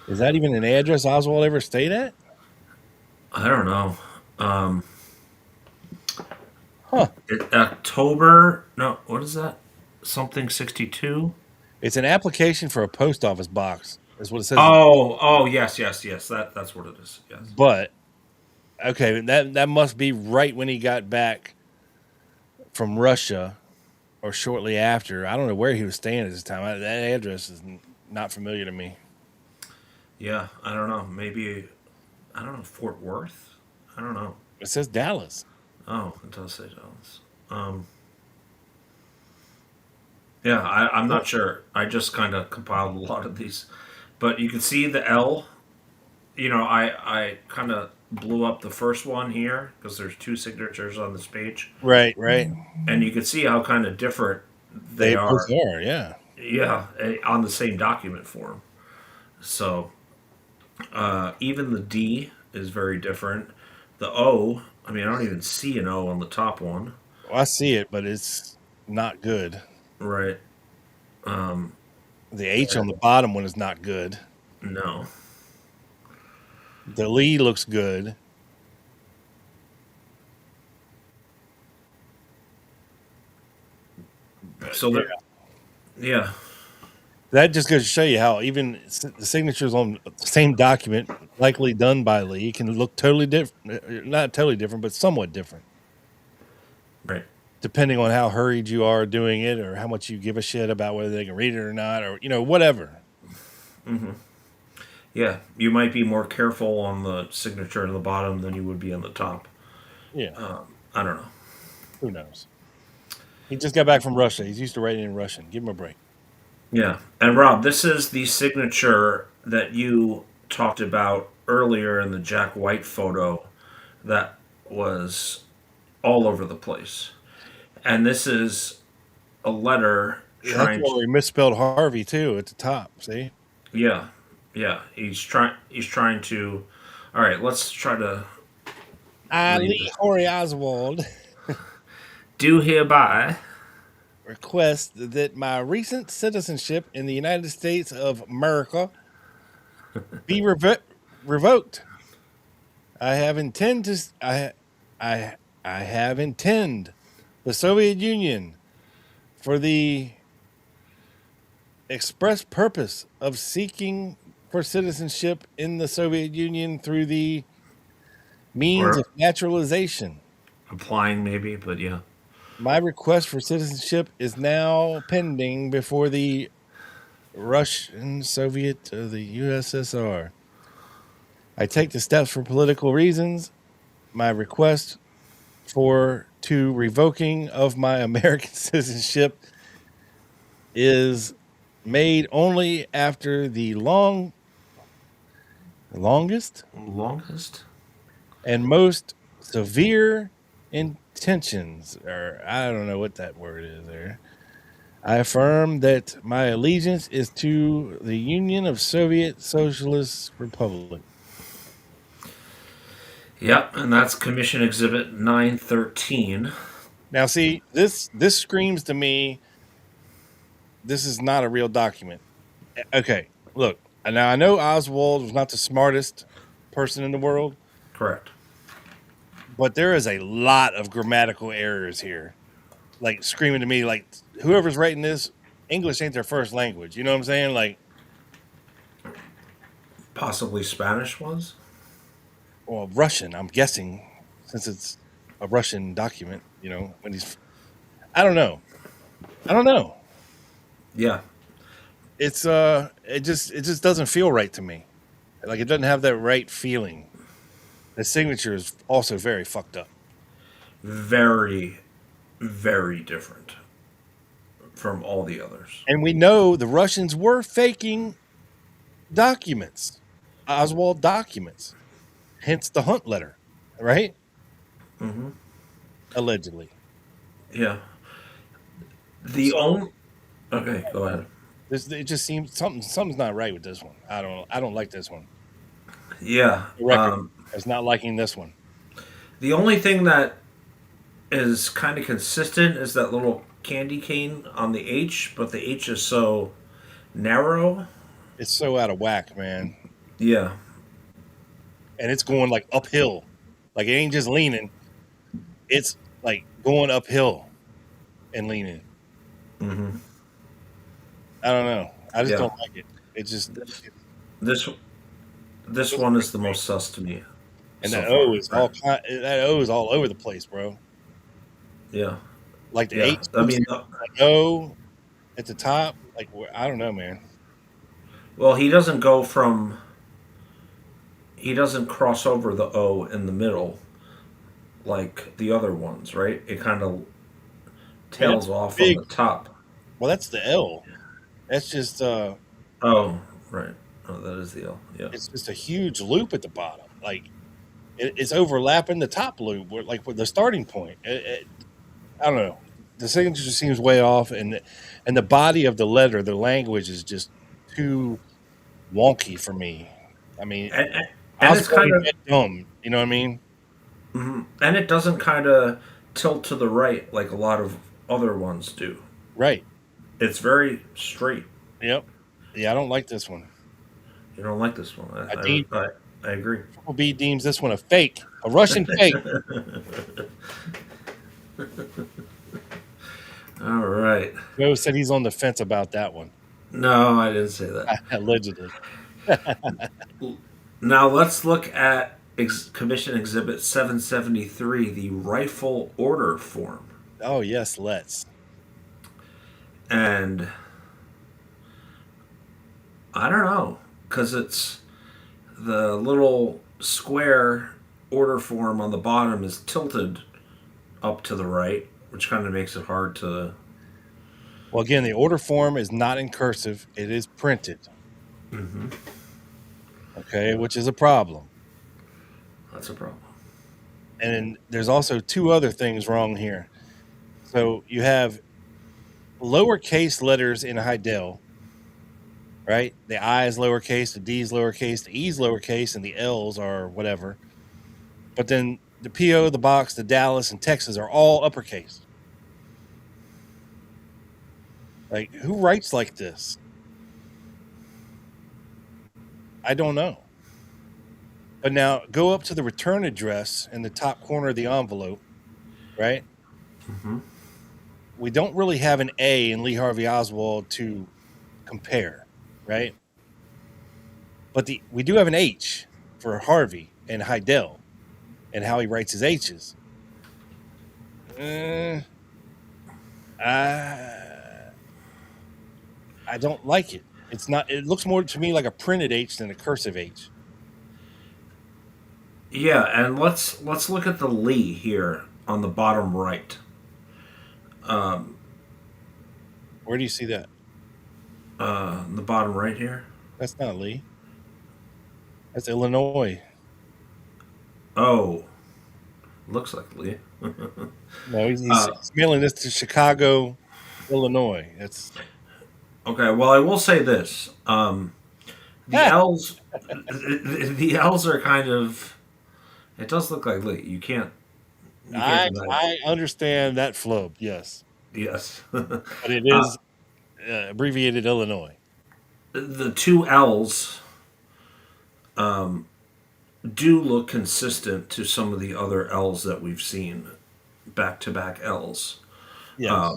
Is that even an address Oswald ever stayed at? I don't know. Um, Huh. October? No, what is that? Something 62? It's an application for a post office box. That's what it says. Oh, yes. That's what it is. Yes. But okay, that must be right when he got back from Russia or shortly after. I don't know where he was staying at this time. That address is not familiar to me. Yeah, I don't know. Maybe I don't know Fort Worth. I don't know. It says Dallas. Oh, it does say Dallas. Yeah, I'm What? not sure. I just kind of compiled a lot of these, but you can see the L. I kind of blew up the first one here because there's two signatures on this page, Right, right. and you can see how kind of different they They both are. are, yeah. Yeah, on the same document form. So even the D is very different. The O, I mean, I don't even see an O on the top one. Well, I see it, but it's not good. Right. The H on the bottom one is not good. No. The Lee looks good. But So yeah. that, yeah. That just goes to show you how even the signatures on the same document, likely done by Lee, can look totally different. Not totally different, but somewhat different, Right. depending on how hurried you are doing it or how much you give a shit about whether they can read it or not, or whatever. Yeah. You might be more careful on the signature on the bottom than you would be on the top. Yeah, I don't know. who knows? He just got back from Russia. He's used to writing in Russian. Give him a break. Yeah. And Rob, this is the signature that you talked about earlier in the Jack White photo that was all over the place. And this is a letter Yeah, that's trying to, where we misspelled Harvey too at the top. See, yeah, yeah. He's trying to, all right, let's try to I read Lee this. Horry Oswald Do hereby request that my recent citizenship in the United States of America be revoked. I have intend to I I have intend the Soviet Union for the express purpose of seeking for citizenship in the Soviet Union through the Means of Or naturalization. applying, maybe, but yeah. My request for citizenship is now pending before the Russian Soviet the USSR. I take the steps for political reasons. My request for to revoking of my American citizenship is made only after the longest Longest? and most severe intentions, or I don't know what that word is there. I affirm that my allegiance is to the Union of Soviet Socialist Republic. Yep, and that's Commission Exhibit 913. Now, see, this screams to me this is not a real document. Okay, look, now I know Oswald was not the smartest person in the world, Correct. but there is a lot of grammatical errors here. Like screaming to me, like whoever's writing this, English ain't their first language. You know what I'm saying? Like, Possibly Spanish was? well, Russian, I'm guessing, since it's a Russian document. You know, when he's, I don't know, I don't know. Yeah. It just doesn't feel right to me. Like it doesn't have that right feeling. The signature is also very fucked up. Very, very different from all the others. And we know the Russians were faking documents, Oswald documents, hence the Hunt letter, right? Hmm. Allegedly. Yeah. The So only. Okay, go ahead. it just seems something's not right with this one. I don't like this one. Yeah. The record is not liking this one. The only thing that is kind of consistent is that little candy cane on the H, but the H is so narrow. It's so out of whack, man. Yeah. And it's going like uphill. Like it ain't just leaning. It's like going uphill and leaning. Hmm. I don't know. I just Yeah. don't like it. It just This this one is the most sus to me and so that O far. is Right. all over the place, bro. Yeah. Like the Yeah. H I looks mean, like O at the top. Like I don't know, man. well, he doesn't cross over the O in the middle like the other ones, right? It kind of I mean, that's tails off on big. the top. Well, that's the L. That's just Oh, right. Oh, that is the L. Yeah. it's just a huge loop at the bottom. Like it's overlapping the top loop, like with the starting point. I don't know. The signature just seems way off, and the body of the letter, the language is just too wonky for me. I mean, And, and it's Oswald kind ain't of that dumb. You know what I mean? mhm. And it doesn't kind of tilt to the right like a lot of other ones do. Right. It's very straight. Yep. Yeah, I don't like this one. You don't like this one. I deem I agree. Triple B deems this one a fake, a Russian fake. All right. Joe said he's on the fence about that one, No, I didn't say that. allegedly. Now let's look at Commission Exhibit 773, the rifle order form. Oh yes, let's. And I don't know, because it's the little square order form on the bottom is tilted up to the right, which kind of makes it hard to. Well, again, the order form is not in cursive; it is printed. Mm-hmm. Okay, Yeah, which is a problem. that's a problem. And then there's also two other things wrong here. So you have lowercase letters in Heidel, right? The I is lowercase, the D is lowercase, the E is lowercase, and the L's are whatever. But then the PO, the box, the Dallas, and Texas are all uppercase. Like, who writes like this? I don't know. But now go up to the return address in the top corner of the envelope, right? Mm-hmm. We don't really have an A in Lee Harvey Oswald to compare, right? But we do have an H for Harvey and Heidel. and how he writes his H's. Uh, I I don't like it. It's not. It looks more to me like a printed H than a cursive H. Yeah, and let's look at the Lee here on the bottom right. Where do you see that? The bottom right here. That's not Lee. That's Illinois. Oh, looks like Lee. No, Uh, he's mailing this to Chicago, Illinois. That's okay, well, I will say this: the L's, the L's are kind of. It does look like Lee. You can't deny that. I understand that flub. Yes, Yes. but it is abbreviated Illinois. The two L's do look consistent to some of the other L's that we've seen, back to back L's. Yes.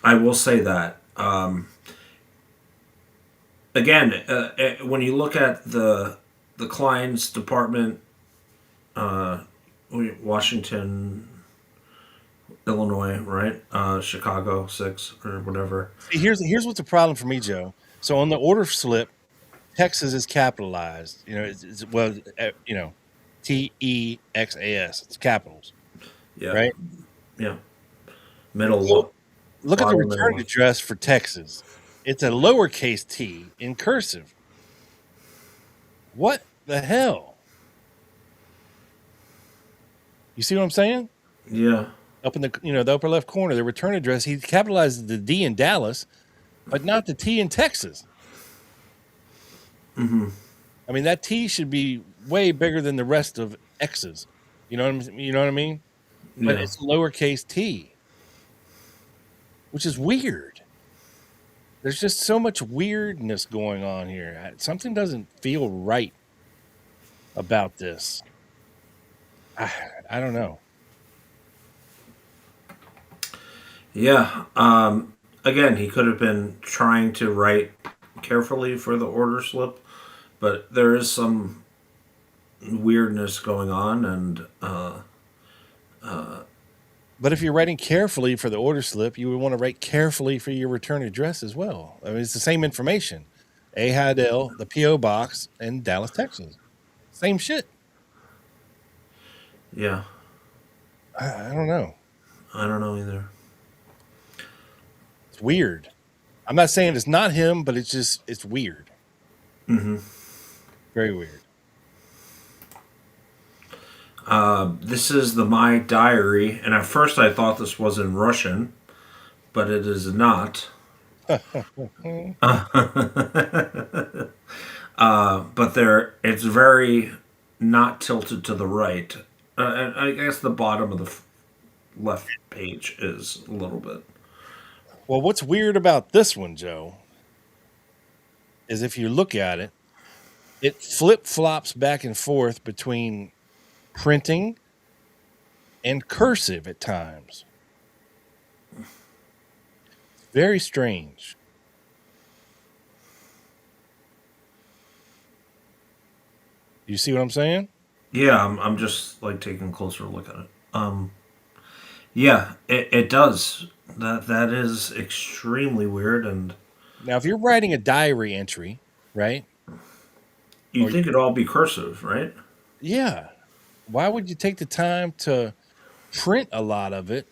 I will say that. Again, when you look at the Klein's department, Washington, Illinois, right? Chicago 6 or whatever. See, here's what's the problem for me, Joe. So on the order slip, Texas is capitalized. Texas. It's capitals, Yeah, right? yeah. Middle So one, look at the bottom middle return one. address for Texas. It's a lowercase t in cursive. What the hell? You see what I'm saying? Yeah, Up in the upper left corner, the return address, he capitalizes the D in Dallas, but not the T in Texas. I mean, that T should be way bigger than the rest of X's. You know what I mean? But yeah, it's lowercase t, which is weird. There's just so much weirdness going on here. Something doesn't feel right about this. I don't know. yeah. Again, he could have been trying to write carefully for the order slip, but there is some weirdness going on, and But if you're writing carefully for the order slip, you would want to write carefully for your return address as well. I mean, it's the same information. A Hadel, the P.O. Box, in Dallas, Texas. Same shit. yeah, I don't know. I don't know either. It's weird. I'm not saying it's not him, but it's weird. Very weird. This is the My Diary, and at first I thought this was in Russian, but it is not. But it's very not tilted to the right. And I guess the bottom of the left page is a little bit. Well, what's weird about this one, Joe, is if you look at it, it flip flops back and forth between printing and cursive at times. Very strange. You see what I'm saying? Yeah, I'm just like taking a closer look at it. Yeah, it does. That is extremely weird, and Now, if you're writing a diary entry, right? you'd Or think it'd all be cursive, right? yeah, why would you take the time to print a lot of it?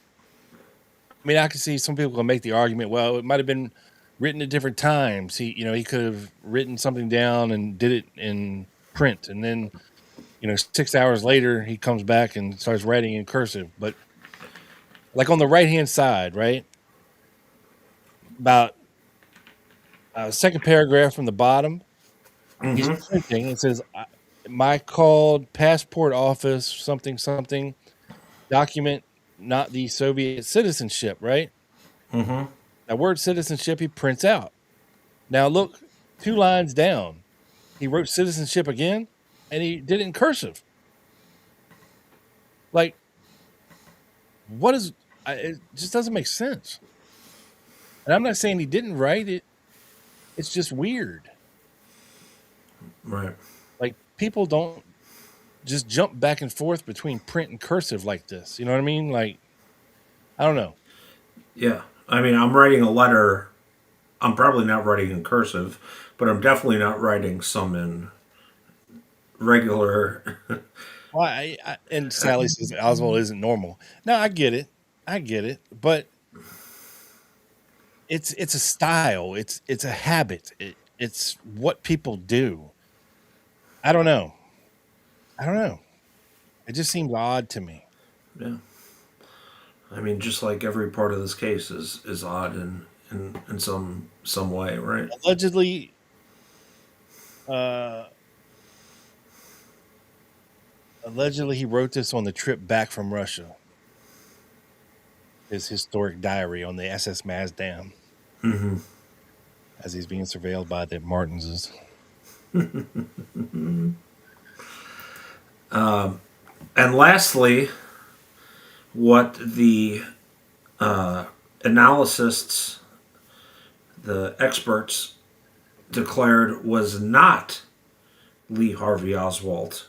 I mean, I can see some people can make the argument, well, it might have been written at different times. He could have written something down and did it in print, and then 6 hours later he comes back and starts writing in cursive. But like on the right hand side, right, about second paragraph from the bottom, he's Mm-hmm. printing. It says, "My called passport office something something document not the Soviet citizenship." Right. Mm-hmm. That word citizenship he prints out. Now look, 2 lines down, he wrote citizenship again, and he did it in cursive. Like, what is? It just doesn't make sense. And I'm not saying he didn't write it. It's just weird. Right. Like people don't just jump back and forth between print and cursive like this. You know what I mean? Like, I don't know. Yeah. I mean, I'm writing a letter. I'm probably not writing in cursive, but I'm definitely not writing some in regular. Well, and Sally says Oswald isn't normal. No, I get it. I get it. But it's a style. It's a habit. It's what people do. I don't know. I don't know. It just seems odd to me. Yeah. I mean, just like every part of this case is odd in some way, right? Allegedly, uh, allegedly he wrote this on the trip back from Russia. His historic diary on the SS Mazdam Mm-hmm. as he's being surveilled by the Martinses. And lastly, what the analysts, the experts, declared was not Lee Harvey Oswald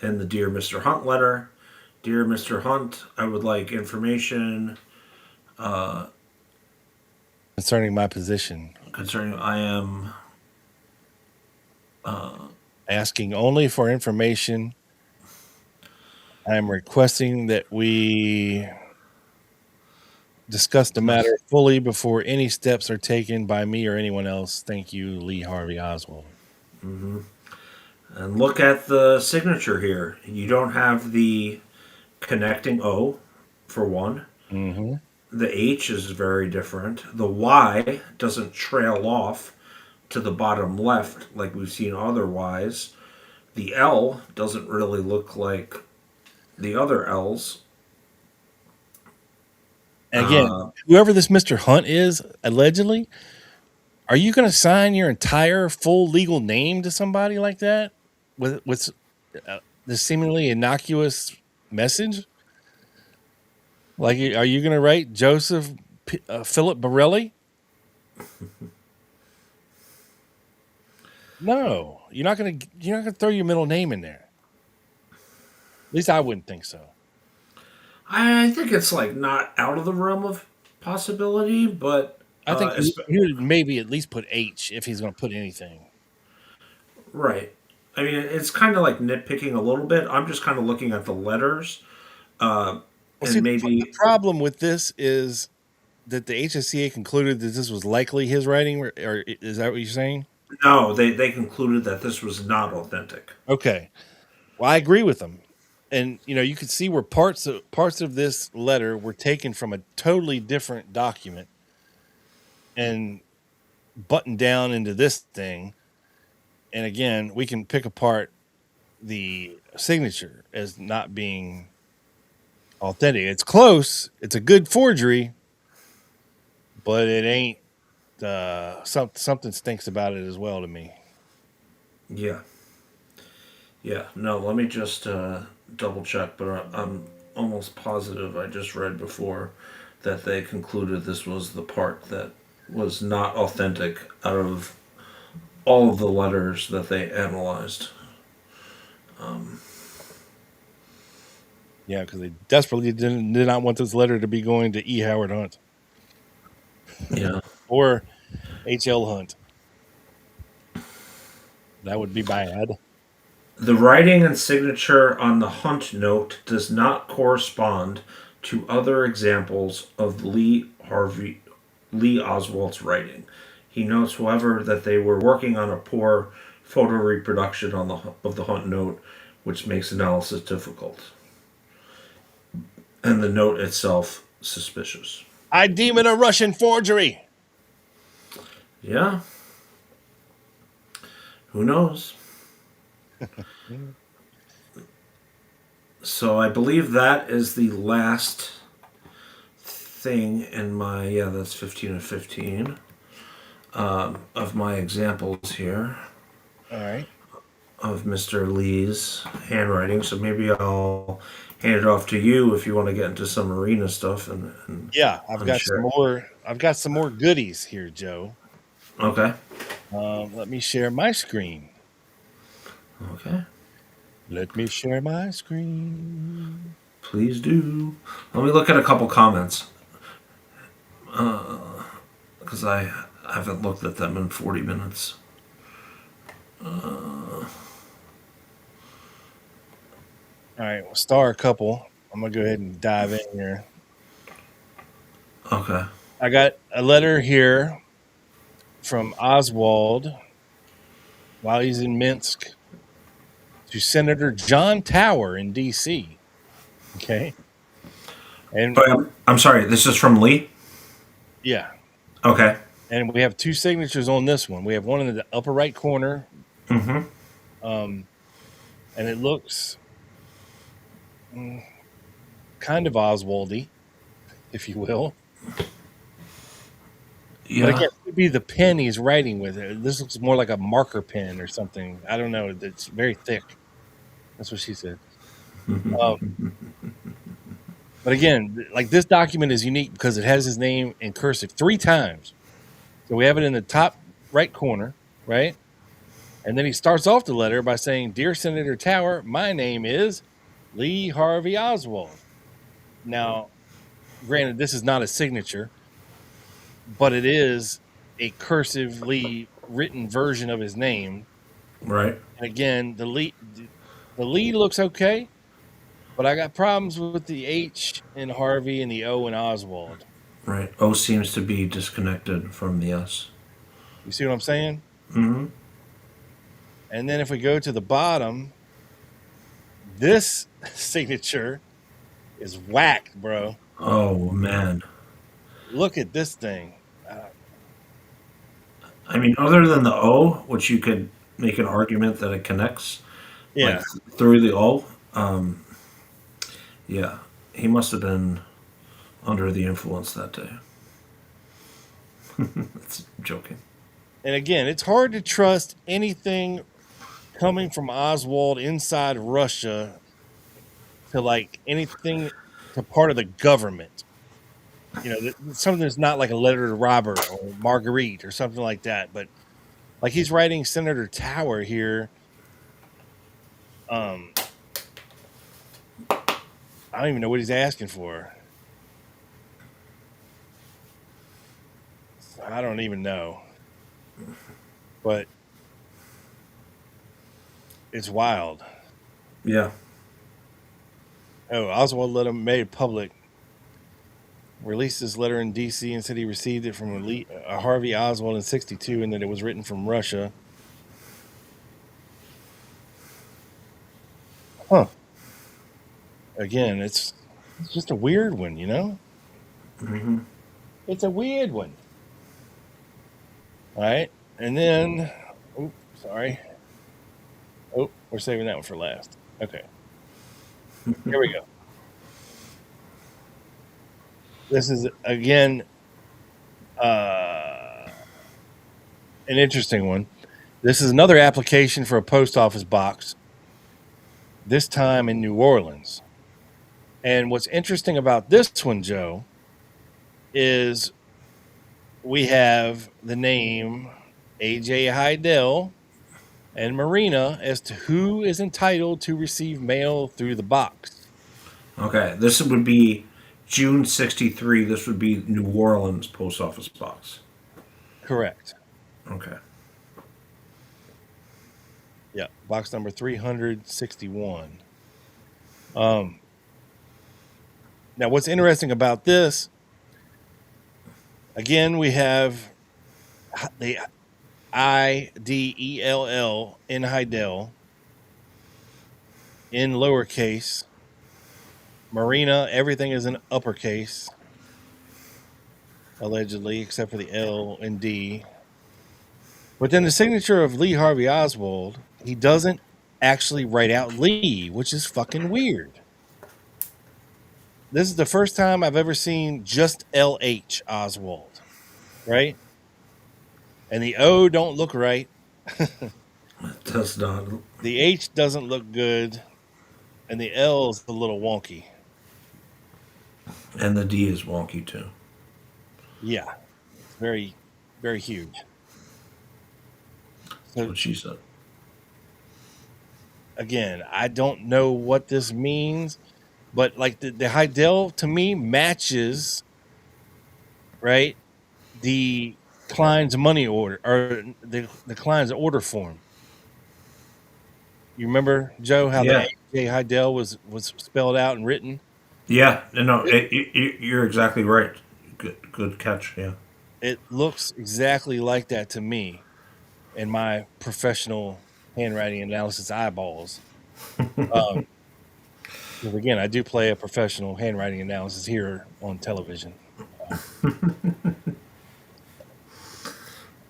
in the Dear Mr. Hunt letter. Dear Mr. Hunt, I would like information Concerning my position, concerning I am asking only for information. I'm requesting that we discuss the matter fully before any steps are taken by me or anyone else. Thank you, Lee Harvey Oswald. and look at the signature here. You don't have the connecting O for one. Mm-hmm. The H is very different. The Y doesn't trail off to the bottom left like we've seen otherwise. The L doesn't really look like the other L's. And again, whoever this Mr. Hunt is, allegedly, are you going to sign your entire full legal name to somebody like that with this seemingly innocuous message? Like, are you going to write Joseph Philip Borelli? No, you're not going to throw your middle name in there. At least I wouldn't think so. I think it's like not out of the realm of possibility, but I think he would maybe at least put H if he's going to put anything. right. I mean, it's kind of like nitpicking a little bit. I'm just kind of looking at the letters, Well, and see, maybe the problem with this is that the HSCA concluded that this was likely his writing, or is that what you're saying? no, they concluded that this was not authentic. Okay. Well, I agree with them. And you could see where parts of this letter were taken from a totally different document and buttoned down into this thing. And again, we can pick apart the signature as not being authentic. It's close. It's a good forgery, but it ain't. Something stinks about it as well to me. Yeah, yeah. No, let me just double check, but I'm almost positive I just read before that they concluded this was the part that was not authentic out of all of the letters that they analyzed. Yeah, because they desperately did not want this letter to be going to E. Howard Hunt Yeah. or H.L. Hunt. That would be bad. The writing and signature on the Hunt note does not correspond to other examples of Lee Oswald's writing. He notes, however, that they were working on a poor photo reproduction of the Hunt note, which makes analysis difficult. And the note itself suspicious. I deem it a Russian forgery. Yeah. Who knows? So I believe that is the last thing in my that's 15 and 15 of my examples here All right. of Mr. Lee's handwriting. So maybe I'll hand it off to you if you want to get into some arena stuff and Yeah, I've got share. some more. I've got some more goodies here, Joe. Okay. Let me share my screen. Okay. Let me share my screen. Please do. Let me look at a couple comments because I haven't looked at them in 40 minutes. All right, we'll star a couple. I'm gonna go ahead and dive in here. Okay. I got a letter here from Oswald while he's in Minsk to Senator John Tower in D.C. Okay, and But I'm sorry, this is from Lee? yeah, Okay. and we have two signatures on this one. We have one in the upper right corner, Mm-hmm. and it looks kind of Oswaldy, if you will. But Yeah. again, it could be the pen he's writing with. This looks more like a marker pen or something. I don't know. It's very thick. That's what she said. Um, but again, like this document is unique because it has his name in cursive 3 times. So we have it in the top right corner, right? And then he starts off the letter by saying, "Dear Senator Tower, my name is Lee Harvey Oswald." Now, granted, this is not a signature, but it is a cursively written version of his name. Right. And again, the Lee looks okay, but I got problems with the H in Harvey and the O in Oswald. Right. O seems to be disconnected from the S. You see what I'm saying? Mm-hmm. And then if we go to the bottom, this signature is whacked, bro. Oh, man. Look at this thing. I mean, other than the O, which you could make an argument that it connects, like Yeah. through the O, yeah, he must have been under the influence that day. That's joking. And again, it's hard to trust anything coming from Oswald inside Russia to like anything to part of the government. You know, something that's not like a letter to Robert or Marguerite or something like that. But like he's writing Senator Tower here. Um, I don't even know what he's asking for. I don't even know. But it's wild. Yeah. Oh, Oswald let him made it public. Released this letter in D.C. and said he received it from Harvey Oswald in '62 and that it was written from Russia. Huh. Again, it's just a weird one, you know? Mm-hmm. It's a weird one. All right. And then, oh, sorry. Oh, we're saving that one for last. Okay. Here we go. This is, again, uh, an interesting one. This is another application for a post office box, this time in New Orleans. And what's interesting about this one, Joe, is we have the name AJ Heidel and Marina as to who is entitled to receive mail through the box. Okay. This would be June 63. This would be New Orleans post office box. Correct. Okay. Yeah, box number 361. Um, Now, what's interesting about this, again, we have the IDELL in Heidel in lowercase. Marina, everything is in uppercase, allegedly, except for the L and D. But then the signature of Lee Harvey Oswald, he doesn't actually write out Lee, which is fucking weird. This is the first time I've ever seen just LH Oswald, right? And the O don't look right. It does not. The H doesn't look good, and the L is a little wonky. And the D is wonky too. Yeah, it's very, very huge. That's So what she said. again, I don't know what this means, but like the Heidel to me matches, right, the Klein's money order or the Klein's order form. You remember, Joe, how the Yeah, A.J. Heidel was spelled out and written? yeah. No, It, you're exactly right. Good catch. Yeah. it looks exactly like that to me in my professional handwriting analysis eyeballs. Um, because again, I do play a professional handwriting analysis here on television.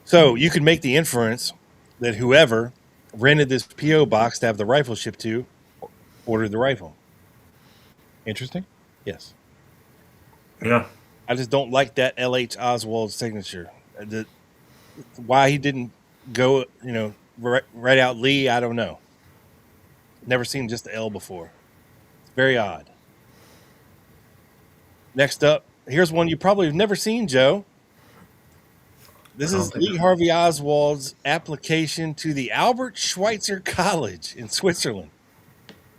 So you can make the inference that whoever rented this PO box to have the rifle shipped to ordered the rifle. Interesting? Yes. Yeah. I just don't like that LH Oswald signature. Why he didn't go, write out Lee, I don't know. Never seen just the L before. It's very odd. Next up, here's one you probably have never seen, Joe. This I don't is think. Lee Harvey Oswald's application to the Albert Schweitzer College in Switzerland.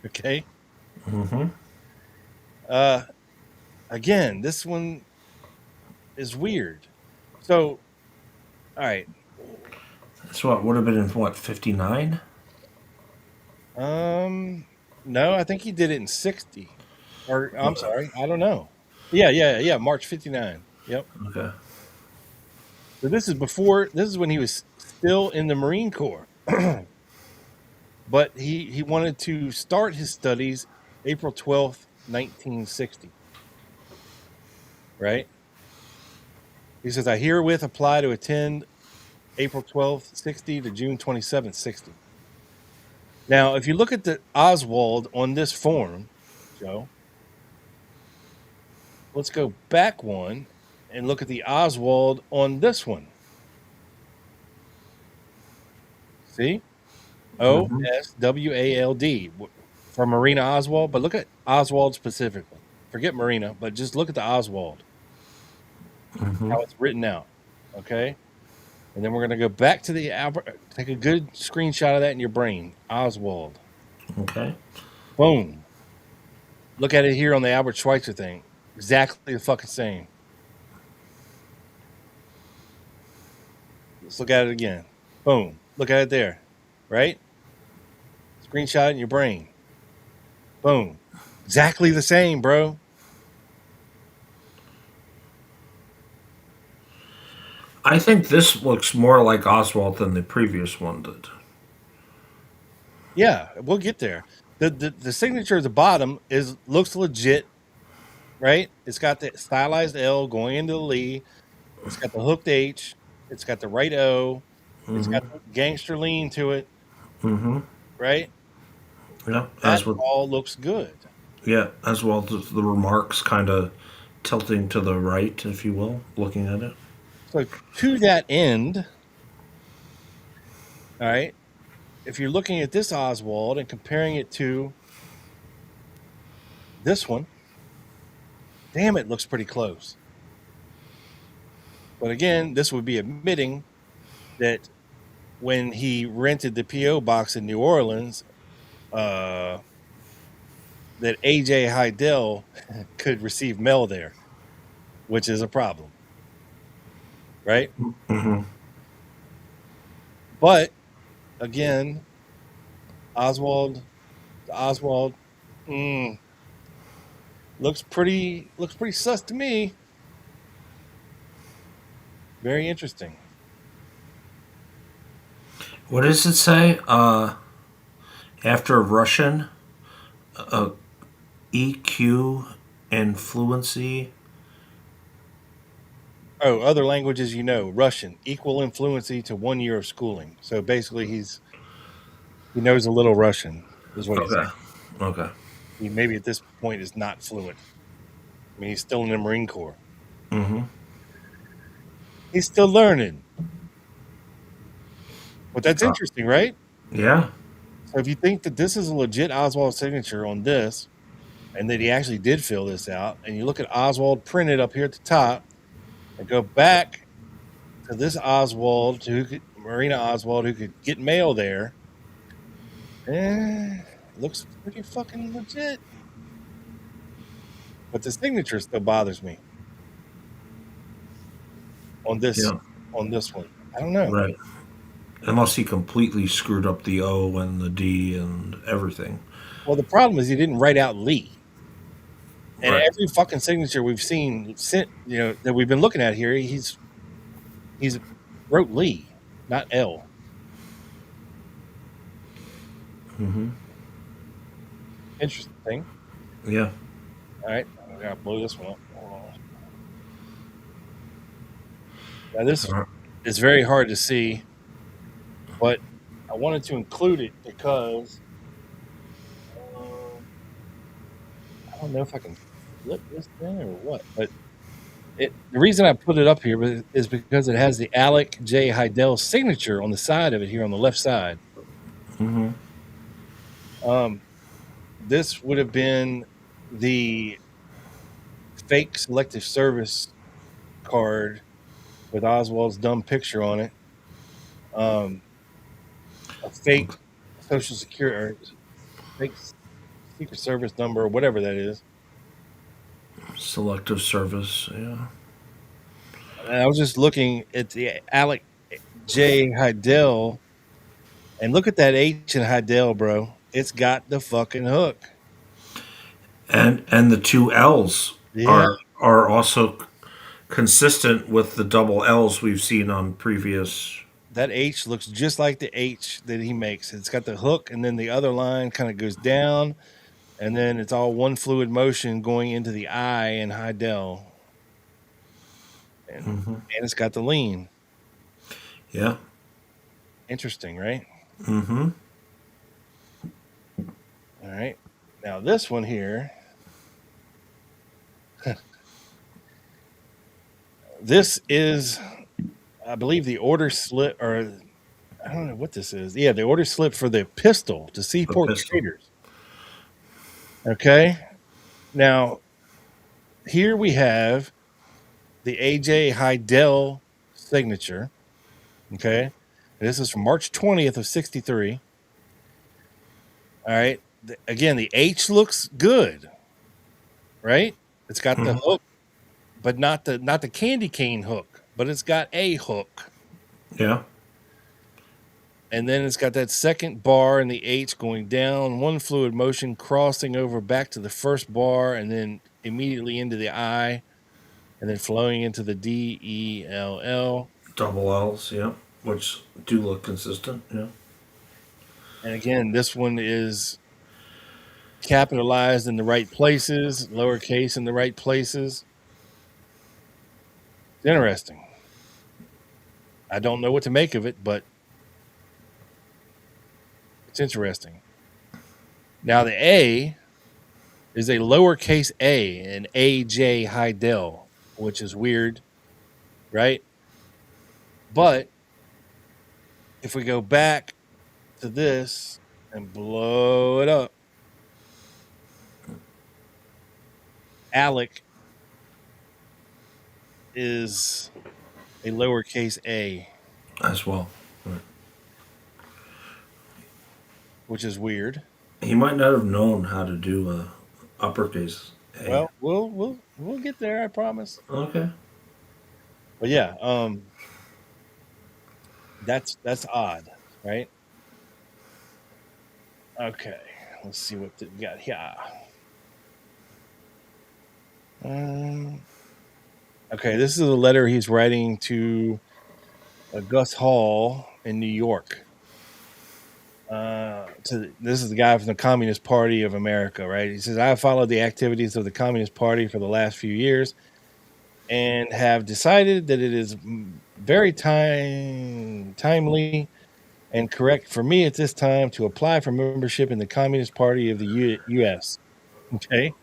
Okay. Mm-hmm. Uh, Again, this one is weird. So, all right. So what would have been in what 59? No, I think he did it in 60. Or I'm sorry, I don't know. Yeah, March 59. Yep. Okay. So this is when he was still in the Marine Corps. But he wanted to start his studies April 12th, 1960. Right? He says, I herewith apply to attend April 12th, 60 to June 27th, 60. Now, if you look at the Oswald on this form, Joe, let's go back one and look at the Oswald on this one. See? Mm-hmm. Oswald for Marina Oswald, but look at Oswald specifically. Forget Marina, but just look at the Oswald, Mm-hmm. how it's written out. Okay? And then we're going to go back to the Albert, take a good screenshot of that in your brain. Oswald. Okay. Boom. Look at it here on the Albert Schweitzer thing. Exactly the fucking same. Let's look at it again. Boom. Look at it there. Right? Screenshot it in your brain. Boom. Exactly the same, bro. I think this looks more like Oswald than the previous one did. Yeah, we'll get there. The signature at the bottom looks legit, right? It's got the stylized L going into the Lee. It's got the hooked H. It's got the right O. It's Mm-hmm. got the gangster lean to it, Mm-hmm. right? Yeah. That all looks good. As well as the remarks kind of tilting to the right, if you will, looking at it. So to that end, all right, if you're looking at this Oswald and comparing it to this one, damn, it looks pretty close. But again, this would be admitting that when he rented the PO box in New Orleans, that AJ Heidel could receive mail there, which is a problem, right? Mm-hmm. But again, Oswald, looks pretty sus to me. Very interesting. What does it say? After Russian, EQ and fluency. Oh, other languages, Russian, equal influency to 1 year of schooling. So basically, he knows a little Russian, is what he's Okay. saying. Okay. He maybe at this point is not fluent. I mean, he's still in the Marine Corps. Mm-hmm. He's still learning. But that's interesting, right? Yeah. So if you think that this is a legit Oswald signature on this, and that he actually did fill this out, and you look at Oswald printed up here at the top, and go back to this Oswald, Marina Oswald, who could get mail there, Looks pretty fucking legit. But the signature still bothers me on this Yeah, on this one. I don't know. right. Unless he completely screwed up the O and the D and everything. Well, the problem is he didn't write out Lee. And Right. every fucking signature we've seen, that we've been looking at here, he's wrote Lee, not L. Hmm. Interesting. Yeah. All right, I gotta blow this one up. Hold on. Now this Uh, is very hard to see, but I wanted to include it because I don't know if I can flip this thing or what, but the reason I put it up here is because it has the Alec J. Heidel signature on the side of it here on the left side. hmm. Um, this would have been the fake Selective Service card with Oswald's dumb picture on it. A fake Social Security or fake Secret Service number or whatever that is. Selective service. Yeah. And I was just looking at the Alec J. Heidel, and look at that H in Heidel, bro. It's got the fucking hook. And the two L's Yeah, are also consistent with the double L's we've seen on previous. that H looks just like the H that he makes. It's got the hook, and then the other line kind of goes down, and then it's all one fluid motion going into the I in Heidel, and Hmm. it's got the lean. Yeah. Interesting, right? Hmm. All right. Now this one here, this is, I believe, the order slip, or I don't know what this is. Yeah, the order slip for the pistol to The Seaport pistol. Traders. Okay. Now here we have the AJ Heidel signature. Okay. This is from March 20th of 63. All right. Again, the H looks good, right? It's got the Hmm. hook, but not the candy cane hook, but it's got a hook. Yeah. And then it's got that second bar in the H going down, one fluid motion crossing over back to the first bar, and then immediately into the I, and then flowing into the DELL. Double L's. Yeah. Which do look consistent. Yeah. And again, this one is capitalized in the right places, lowercase in the right places. It's interesting. I don't know what to make of it, but it's interesting. Now, the A is a lowercase a, an AJ Heidel, which is weird, right? But if we go back to this and blow it up, Alec is a lowercase a, As well. Right. which is weird. He might not have known how to do a uppercase A. Well, we'll get there, I promise. Okay. But yeah, that's odd, right? Okay, let's see what we got here. Um, okay, this is a letter he's writing to Gus Hall in New York. This is the guy from the Communist Party of America, right? He says, I have followed the activities of the Communist Party for the last few years and have decided that it is very timely and correct for me at this time to apply for membership in the Communist Party of the U.S. Okay.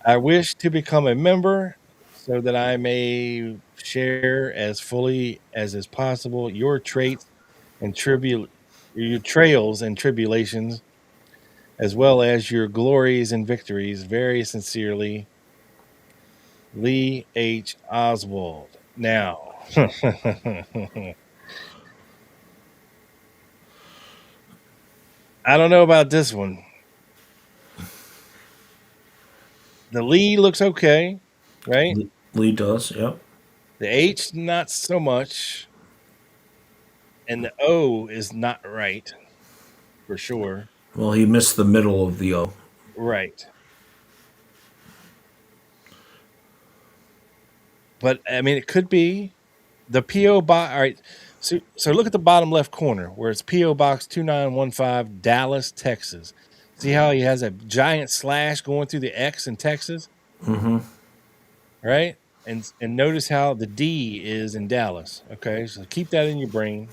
I wish to become a member so that I may share as fully as is possible your traits and your trails and tribulations, as well as your glories and victories. Very sincerely, Lee H. Oswald. Now, I don't know about this one. The Lee looks okay, right? Lee does, yep. The H, not so much. And the O is not right for sure. Well, he missed the middle of the O. Right. But I mean, it could be the PO box. All right. So look at the bottom left corner where it's PO Box 2915, Dallas, Texas. See how he has a giant slash going through the X in Texas? Mm-hmm. Right? And notice how the D is in Dallas. Okay, so keep that in your brain.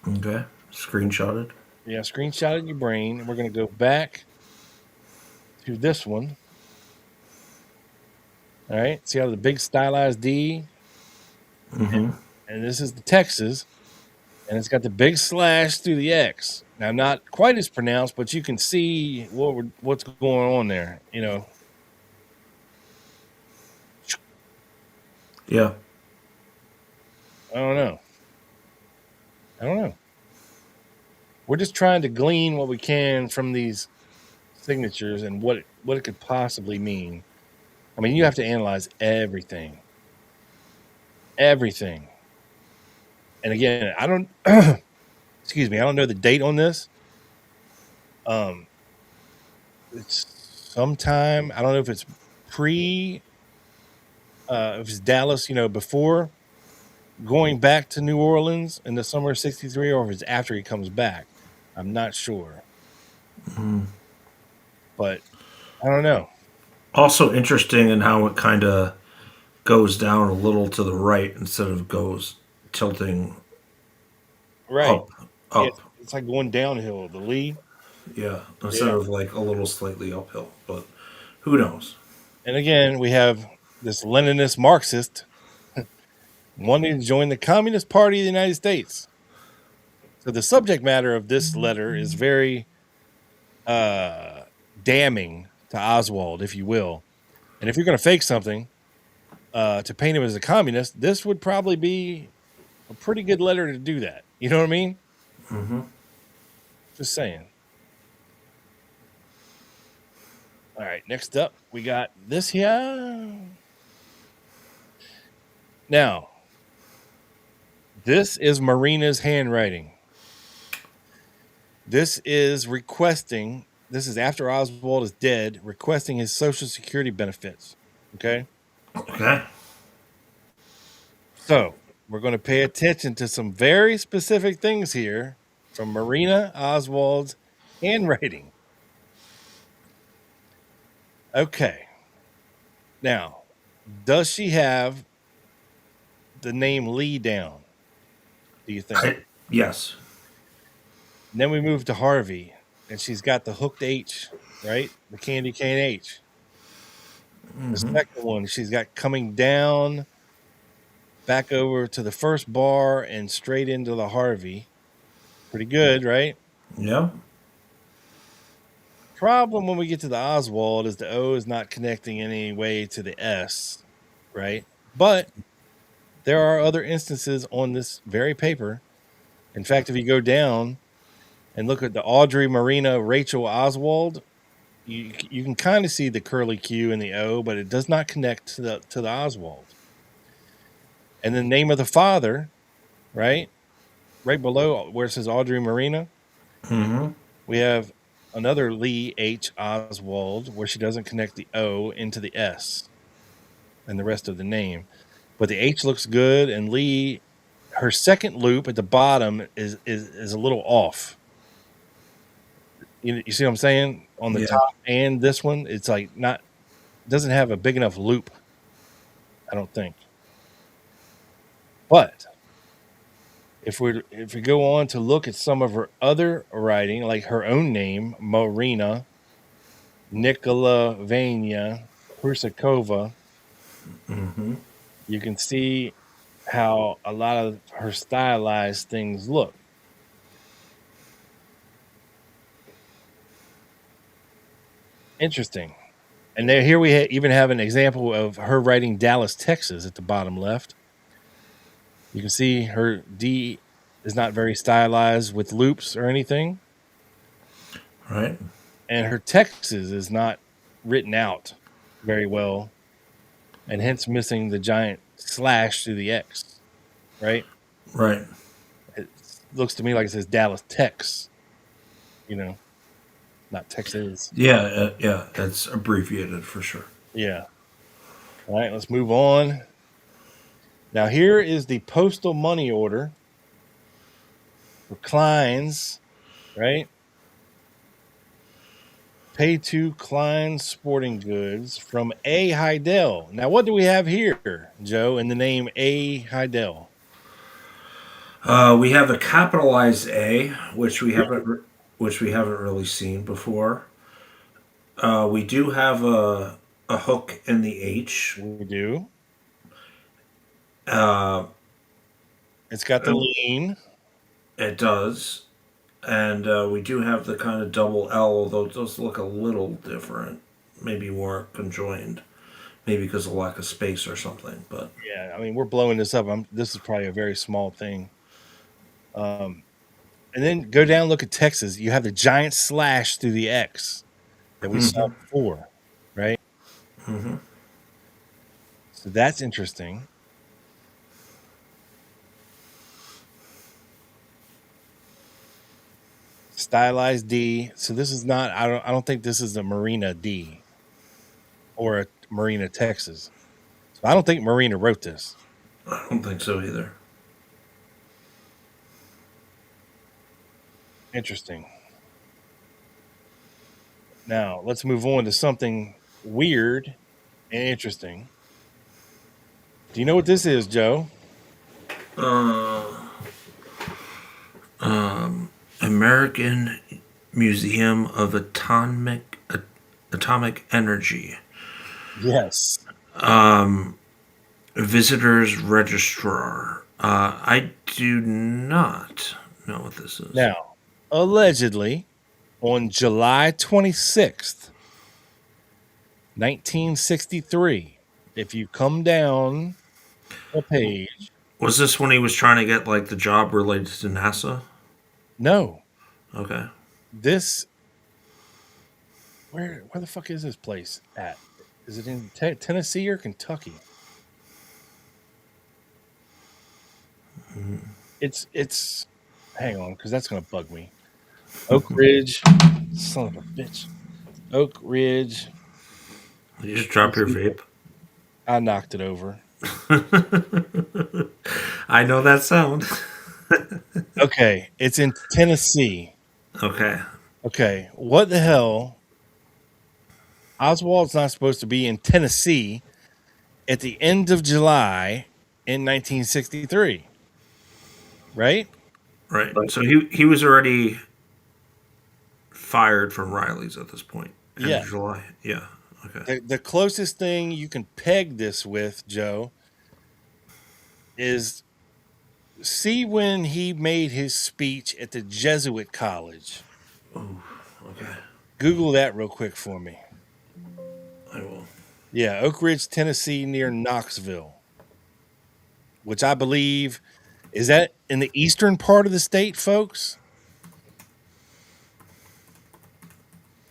Okay. Screenshotted. Yeah, screenshot it in your brain. And we're gonna go back to this one. All right. See how the big stylized D? Mm-hmm. And this is the Texas. And it's got the big slash through the X. Now, not quite as pronounced, but you can see what's going on there. You know, Yeah. I don't know. I don't know. We're just trying to glean what we can from these signatures and what it could possibly mean. I mean, you have to analyze everything, everything. And again, I don't. Excuse me, I don't know the date on this. Um, it's sometime. I don't know if it's pre. If it's Dallas, before going back to New Orleans in the summer of '63, or if it's after he comes back. I'm not sure, but I don't know. Also interesting in how it kind of goes down a little to the right instead of goes tilting Right? up, Yeah, up. it's like going downhill. The Lee, Yeah, instead yeah. of like a little slightly uphill. But who knows? And again, we have this Leninist Marxist wanting to join the Communist Party of the United States. So the subject matter of this letter is very damning to Oswald, if you will. And if you're going to fake something to paint him as a communist, this would probably be a pretty good letter to do that. You know what I mean? Mm-hmm. Just saying. All right, next up, we got this here. Now, this is Marina's handwriting. This is requesting, this is after Oswald is dead, requesting his Social Security benefits. Okay? Okay. So, we're going to pay attention to some very specific things here from Marina Oswald's handwriting. Okay. Now, does she have the name Lee down? Do you think? Yes. And then we move to Harvey, and she's got the hooked H, right? The candy cane H. The Mm-hmm. second one, she's got coming down back over to the first bar and straight into the Harvey. Pretty good, right? Yeah. Problem when we get to the Oswald is the O is not connecting any way to the S, right? But there are other instances on this very paper. In fact, if you go down and look at the Audrey, Marina, Rachel, Oswald, you can kind of see the curly Q and the O, but it does not connect to the Oswald. And the name of the father, right below where it says Audrey Marina, Mm-hmm. we have another Lee H. Oswald where she doesn't connect the O into the S and the rest of the name. But the H looks good, and Lee, her second loop at the bottom is a little off. You see what I'm saying? On the Yeah. top and this one, it's like not doesn't have a big enough loop, I don't think. But if we go on to look at some of her other writing, like her own name, Marina Nikolavania Prusakova, Mm-hmm. you can see how a lot of her stylized things look. Interesting. And there, here we even have an example of her writing Dallas, Texas at the bottom left. You can see her D is not very stylized with loops or anything. Right. and her Texas is not written out very well, and hence missing the giant slash through the X. Right? Right. It looks to me like it says Dallas, Tex. You know, not Texas. Yeah. Yeah. It's abbreviated for sure. Yeah. All right, let's move on. Now here is the postal money order for Klein's. Right? Pay to Klein Sporting Goods from A. Heidel. Now, what do we have here, Joe, in the name A. Heidel? We have a capitalized A, Really? which we haven't really seen before. We do have a hook in the H. We do. Uh, It's got the lean. it does, and we do have the kind of double L, although it does look a little different, maybe more conjoined, maybe because of lack of space or something. But Yeah, I mean, we're blowing this up. This is probably a very small thing. Um, and then go down, look at Texas. You have the giant slash through the X that we saw before, right? So that's interesting. Stylized D. So this is not. I don't think this is a Marina D or a Marina Texas. So I don't think Marina wrote this. I don't think so either. Interesting. Now let's move on to something weird and interesting. Do you know what this is, Joe? Uh, American Museum of Atomic Energy. Yes. Visitors Registrar. I do not know what this is. Now, allegedly, on July 26th, 1963, if you come down the page, Was this when he was trying to get like the job related to NASA? no, Okay. this where the fuck is this place at? Is it in Tennessee or Kentucky? It's hang on, because that's gonna bug me. Oak Ridge, son of a bitch. Oak Ridge. You just drop your vape. I knocked it over. I know that sound. Okay, it's in Tennessee. Okay. Okay, what the hell? Oswald's not supposed to be in Tennessee at the end of July in 1963, right? Right. So he was already fired from Riley's at this point. End Yeah. of July. Yeah. Okay. The closest thing you can peg this with, Joe, is see when he made his speech at the Jesuit College. Oh. Okay. Google that real quick for me. I will. Yeah, Oak Ridge, Tennessee, near Knoxville, which I believe is that in the eastern part of the state, folks.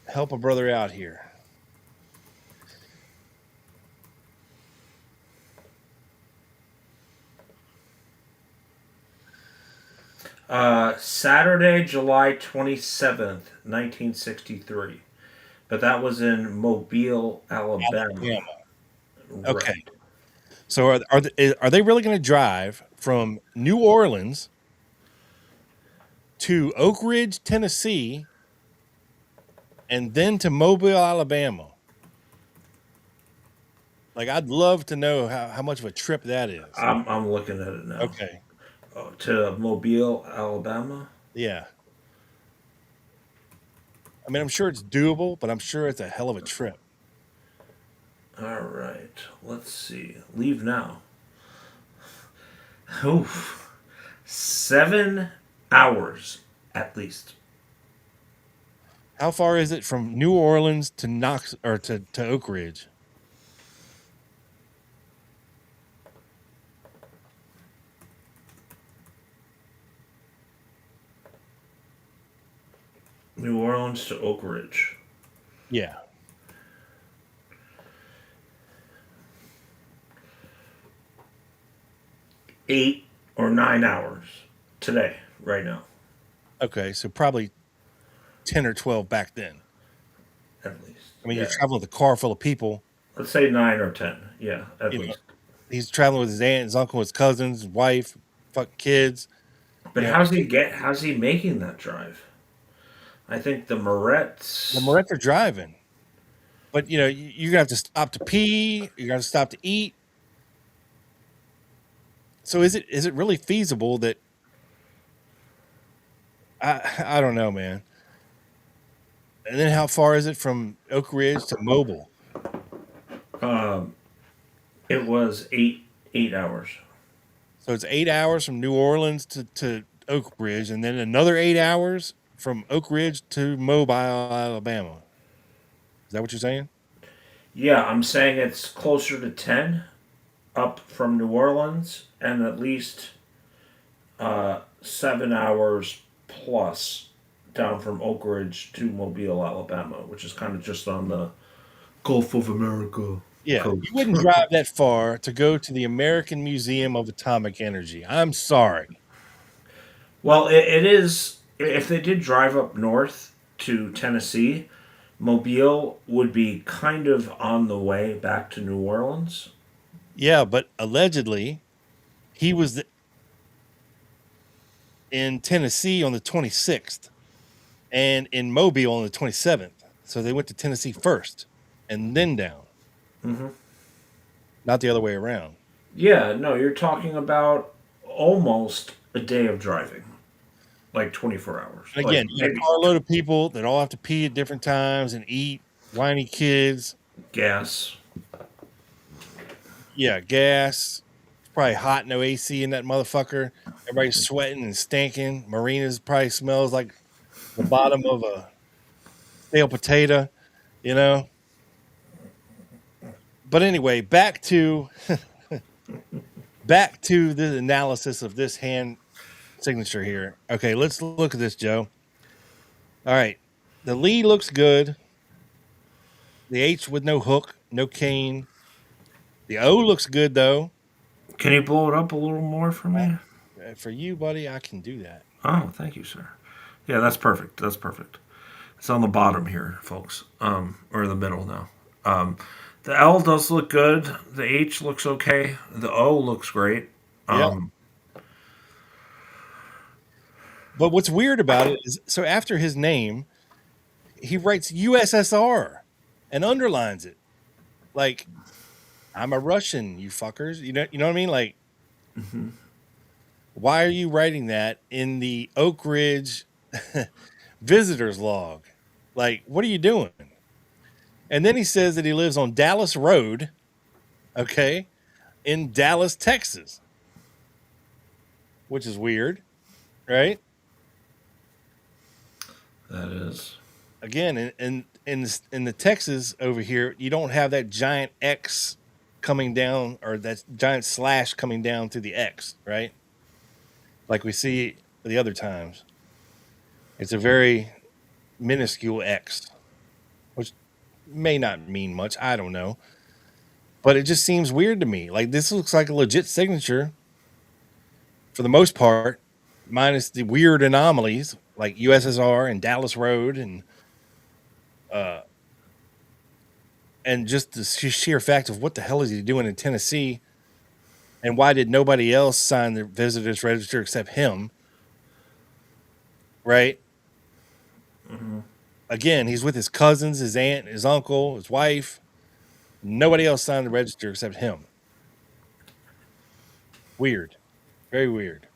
Help a brother out here. Saturday, July 27th, 1963. But that was in Mobile, Alabama. Alabama. Right. Okay. So are they really going to drive from New Orleans to Oak Ridge, Tennessee, and then to Mobile, Alabama? Like, I'd love to know how much of a trip that is. I'm looking at it now. Okay. To Mobile, Alabama. Yeah. I mean, I'm sure it's doable, but I'm sure it's a hell of a trip. All right. Let's see. Leave now. Oof. 7 hours at least. How far is it from New Orleans to Knox or to Oak Ridge? New Orleans to Oak Ridge. Yeah. 8 or 9 hours today, right now, Okay, so probably 10 or 12 back then. at least. I mean, you're Yeah. traveling with a car full of people. Let's say 9 or 10. Yeah, at You know, least. he's traveling with his aunt, his uncle, his cousins, his wife, fucking kids. But how's he making that drive? I think the The Moretz. Moretti are driving, but you're gonna have to stop to pee. You're gonna stop to eat. So is it really feasible that I don't know, man. And then how far is it from Oak Ridge to Mobile? Um, it was 8 hours. So it's 8 hours from New Orleans to Oak Ridge, and then another 8 hours from Oak Ridge to Mobile, Alabama. Is that what you're saying? Yeah, I'm saying it's closer to 10 up from New Orleans, and at least 7 hours plus down from Oak Ridge to Mobile, Alabama, which is kind of just on the Gulf of America Yeah, you coast. wouldn't drive that far to go to the American Museum of Atomic Energy. I'm sorry. Well, it is. If they did drive up north to Tennessee, Mobile would be kind of on the way back to New Orleans. Yeah, but allegedly he was in Tennessee on the 26th and in Mobile on the 27th. So they went to Tennessee first and then down, Hmm. not the other way around. Yeah, no, you're talking about almost a day of driving, like 24 hours, And like again, you got a maybe carload of people that all have to pee at different times and eat, whiny kids. gas. Yeah, gas. It's probably hot, no AC in that motherfucker. Everybody's sweating and stinking. Marinas probably smells like the bottom of a stale potato, you know. But anyway, back to the analysis of this hand signature here. Okay, let's look at this, Joe. All right. The Lee looks good. The H with no hook, no cane. The O looks good though. Can you blow it up a little more for me? For you, buddy, I can do that. Oh, thank you, sir. Yeah, that's perfect. That's perfect. It's on the bottom here, folks, or in the middle now. The L does look good. The H looks okay. The O looks great. Yeah. Um, But what's weird about it is so after his name, he writes USSR and underlines it. Like, I'm a Russian, you fuckers. You know what I mean? Like, why are you writing that in the Oak Ridge visitors log? Like, what are you doing? And then he says that he lives on Dallas Road, okay, in Dallas, Texas, which is weird, right? that is. Again, in the Texas over here, you don't have that giant X coming down or that giant slash coming down to the X, right? Like we see the other times. It's a very minuscule X, which may not mean much. I don't know. But it just seems weird to me. Like this looks like a legit signature for the most part, minus the weird anomalies like USSR and Dallas Road uh and just the sheer fact of what the hell is he doing in Tennessee and why did nobody else sign the visitors register except him, right? Again, he's with his cousins, his aunt, his uncle, his wife. Nobody else signed the register except him. Weird. Very weird.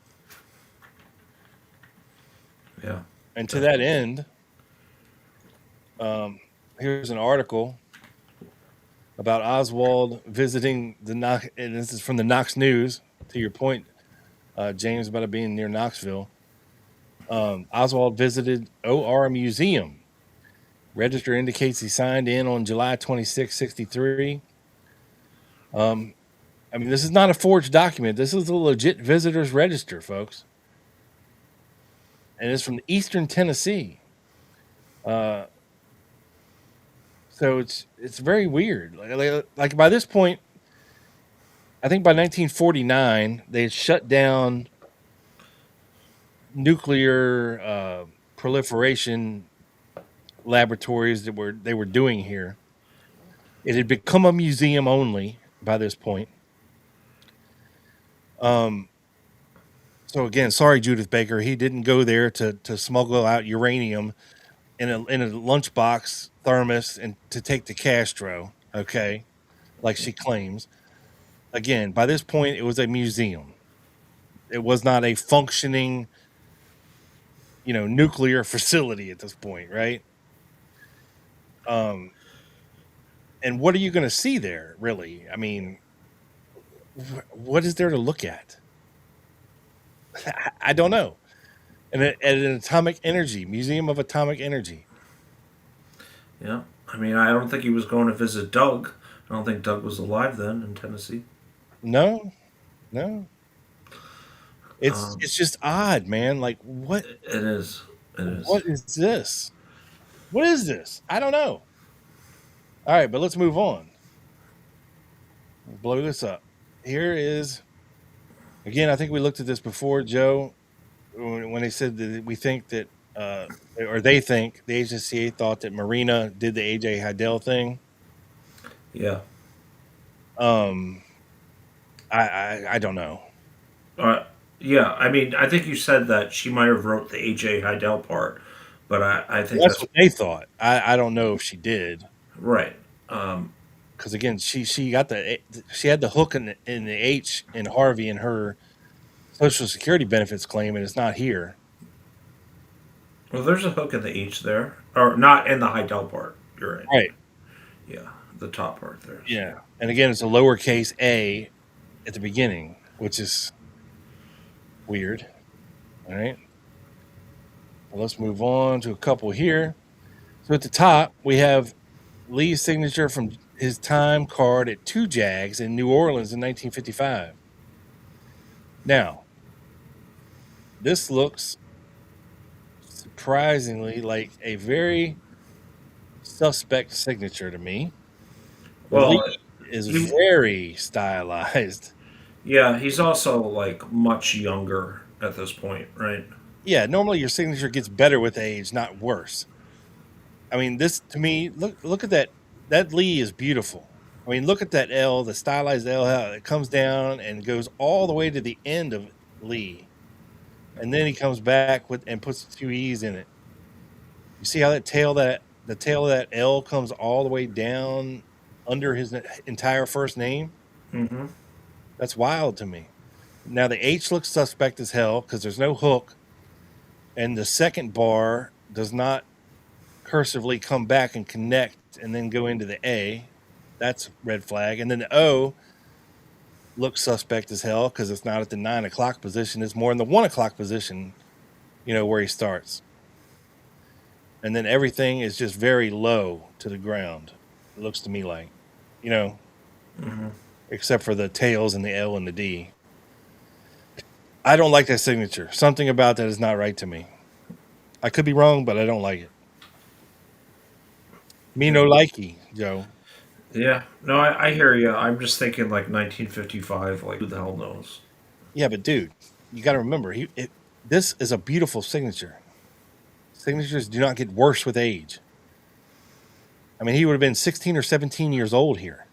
Yeah. And to that end, here's an article about Oswald visiting the Knox, and this is from the Knox News. To your point, James, about it being near Knoxville. Oswald visited OR Museum. Register indicates he signed in on July 26, 63. I mean, this is not a forged document. This is a legit visitor's register, folks. And it's from Eastern Tennessee. Uh, so it's very weird. Like by this point, I think by 1949 they had shut down nuclear proliferation laboratories that they were doing here. It had become a museum only by this point. So again, sorry, Judith Baker, he didn't go there to smuggle out uranium in a lunchbox thermos and to take to Castro. Okay, like she claims. Again, by this point, it was a museum. It was not a functioning, nuclear facility at this point, right? And what are you going to see there, really? I mean, what is there to look at? I don't know. And at an atomic energy museum of atomic energy. Yeah. I mean, I don't think he was going to visit Doug. I don't think Doug was alive then in Tennessee. No, no. It's Um, it's just odd, man. Like what it is. It is. what is this? What is this? I don't know. All right, but let's move on. Blow this up. Here is again. I think we looked at this before, Joe, when they said that we think that, or they think the agency thought that Marina did the AJ Heidel thing. Yeah. Um, I don't know. Uh, yeah. I mean, I think you said that she might have wrote the AJ Heidel part, but I think That's that's what they thought. I don't know if she did right. because again, she had the hook in the H in Harvey in her Social Security benefits claim, and it's not here. Well, there's a hook in the H there, or not in the Heidel part. You're right. Right. Yeah, the top part there. Yeah. And again, it's a lowercase a at the beginning, which is weird. All right. Well, let's move on to a couple here. So at the top, we have Lee's signature from his time card at 2 Jags in New Orleans in 1955. Now, this looks surprisingly like a very suspect signature to me. But Well, Lee is he, very stylized. yeah, he's also like much younger at this point, right? Yeah, normally your signature gets better with age, not worse. I mean, this to me, look at that. That Lee is beautiful. I mean, look at that L, the stylized L, how it comes down and goes all the way to the end of Lee, and then he comes back with and puts 2 E's in it. You see how the tail of that L comes all the way down under his entire first name? Mm-hmm. That's wild to me. Now the H looks suspect as hell because there's no hook, and the second bar does not cursively come back and connect and then go into the A. That's red flag. And then the O looks suspect as hell because it's not at the 9 o'clock position. It's more in the 1 o'clock position, where he starts. And then everything is just very low to the ground. It looks to me like, you know, Mm-hmm. except for the tails and the L and the D. I don't like that signature. Something about that is not right to me. I could be wrong, but I don't like it. Me Yeah. no likey, Joe. Yeah. No, I hear you. I'm just thinking like 1955. Like, who the hell knows? Yeah, but dude, you got to remember, this is a beautiful signature. Signatures do not get worse with age. I mean, he would have been 16 or 17 years old here.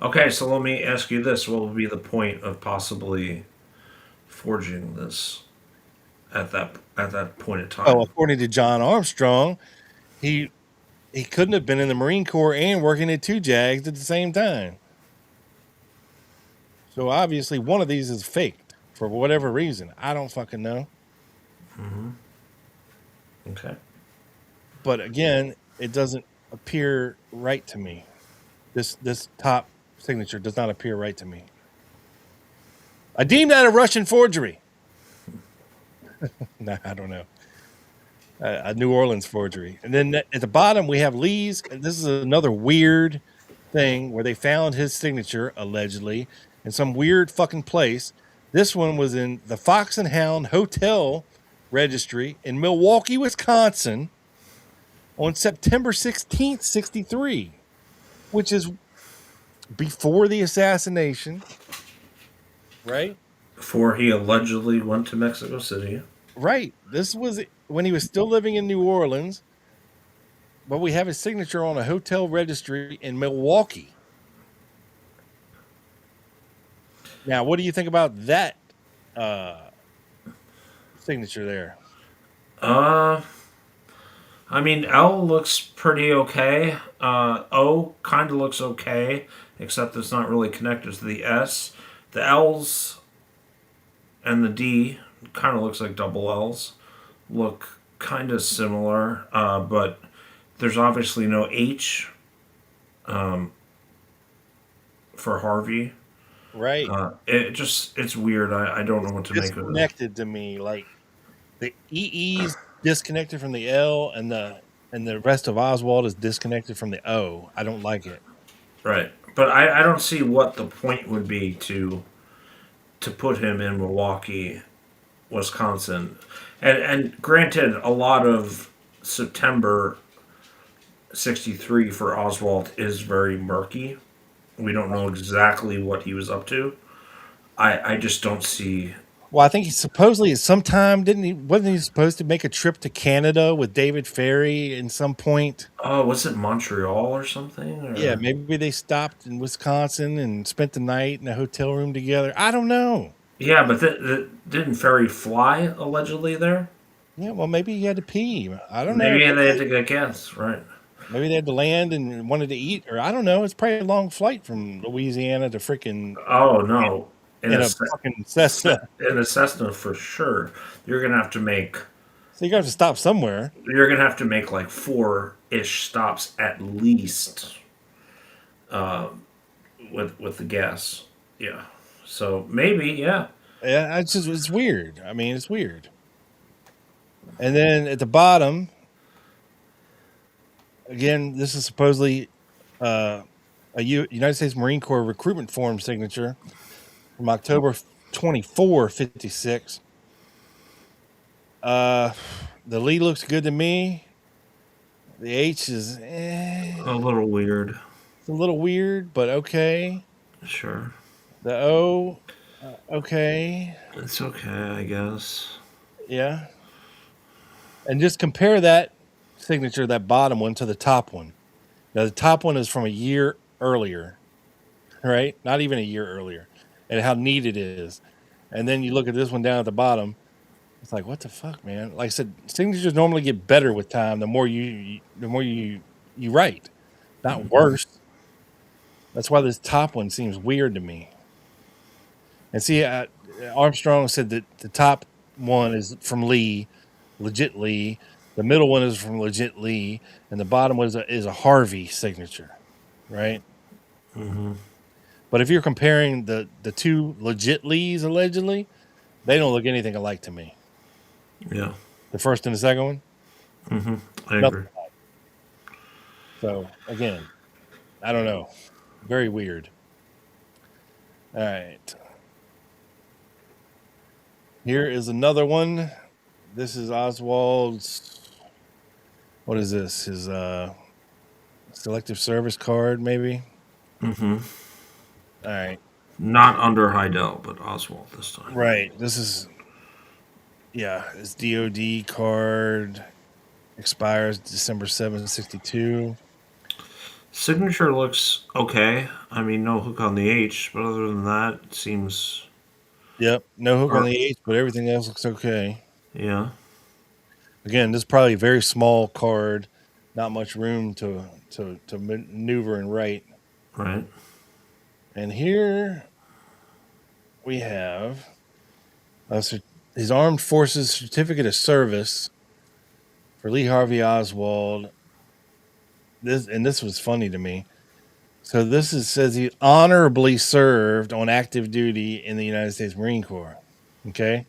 Okay, so let me ask you this: what would be the point of possibly forging this at that point in Well, time? according to John Armstrong, he he couldn't have been in the Marine Corps and working at 2 Jags at the same time. So obviously, one of these is faked for whatever reason. I don't fucking know. Mm-hmm. Okay. But again, it doesn't appear right to me. This top signature does not appear right to me. I deem that a Russian forgery. Nah, I don't know. A New Orleans forgery. And then at the bottom, we have Lee's. This is another weird thing where they found his signature, allegedly, in some weird fucking place. This one was in the Fox and Hound Hotel registry in Milwaukee, Wisconsin. on September 16th, 63, which is before the assassination, right? Before he allegedly went to Mexico City. Right. This was when he was still living in New Orleans, but we have his signature on a hotel registry in Milwaukee. Now, what do you think about that uh, signature there? Uh, I mean, L looks pretty okay. O kind of looks okay, except it's not really connected to the S. The L's and the D kind of looks like double L's. Look kind of similar, but there's obviously no H for Harvey. Right. It's weird. I don't know It's what to make of it. disconnected to me. Like the EE's disconnected from the L, and the rest of Oswald is disconnected from the O. I don't like it. Right, but I don't see what the point would be to put him in Milwaukee, Wisconsin, and granted, a lot of September '63 for Oswald is very murky. We don't know exactly what he was up to. I just don't see. Well, I think he supposedly at some time wasn't he supposed to make a trip to Canada with David Ferry in some point? Oh, was it Montreal or something? Yeah, Or maybe they stopped in Wisconsin and spent the night in a hotel room together. I don't know. yeah, but didn't Ferry fly allegedly there? Yeah, well, maybe he had to pee. I don't know. Maybe they had to get gas, right? Maybe they had to land and wanted to eat, or I don't know. It's probably a long flight from Louisiana to freaking Oh no, in in a a fucking Cessna. in a Cessna for sure. You're gonna have to make So you got to stop somewhere. you're gonna have to make like four ish stops at least with the gas. Yeah. So maybe yeah. Yeah, it's weird. I mean, it's weird. And then at the bottom, again, this is supposedly uh, United States Marine Corps recruitment form signature from October 24, 56. The Lee looks good to me. The H is A little weird. it's a little weird, but okay. Sure. The O, okay. It's okay, I guess. Yeah. And just compare that signature, that bottom one, to the top one. Now, the top one is from a year earlier, right? Not even a year earlier, and how neat it is. And then you look at this one down at the bottom. It's like, what the fuck, man? Like I said, signatures normally get better with time. The more you write, not worse. That's why this top one seems weird to me. And see, Armstrong said that the top one is from Lee, legit Lee. The middle one is from legit Lee, and the bottom one is a Harvey signature, right? But if you're comparing the two legit Lees allegedly, they don't look anything alike to me. Yeah. The first and the second one, I nothing agree. alike. So again, I don't know, very weird. All right, here is another one. This is Oswald's. What is this? His selective service card, maybe. All right, Not under Heidel, but Oswald this time. right. This is his DOD card expires December 7th, 62. Signature looks okay. I mean, no hook on the H, but other than that, it seems. Yep, no hook on Or, the H, but everything else looks okay. yeah. Again, this is probably a very small card, not much room to maneuver and write. Right. And here we have his Armed Forces Certificate of Service for Lee Harvey Oswald. This was funny to me. So says he honorably served on active duty in the United States Marine Corps. Okay.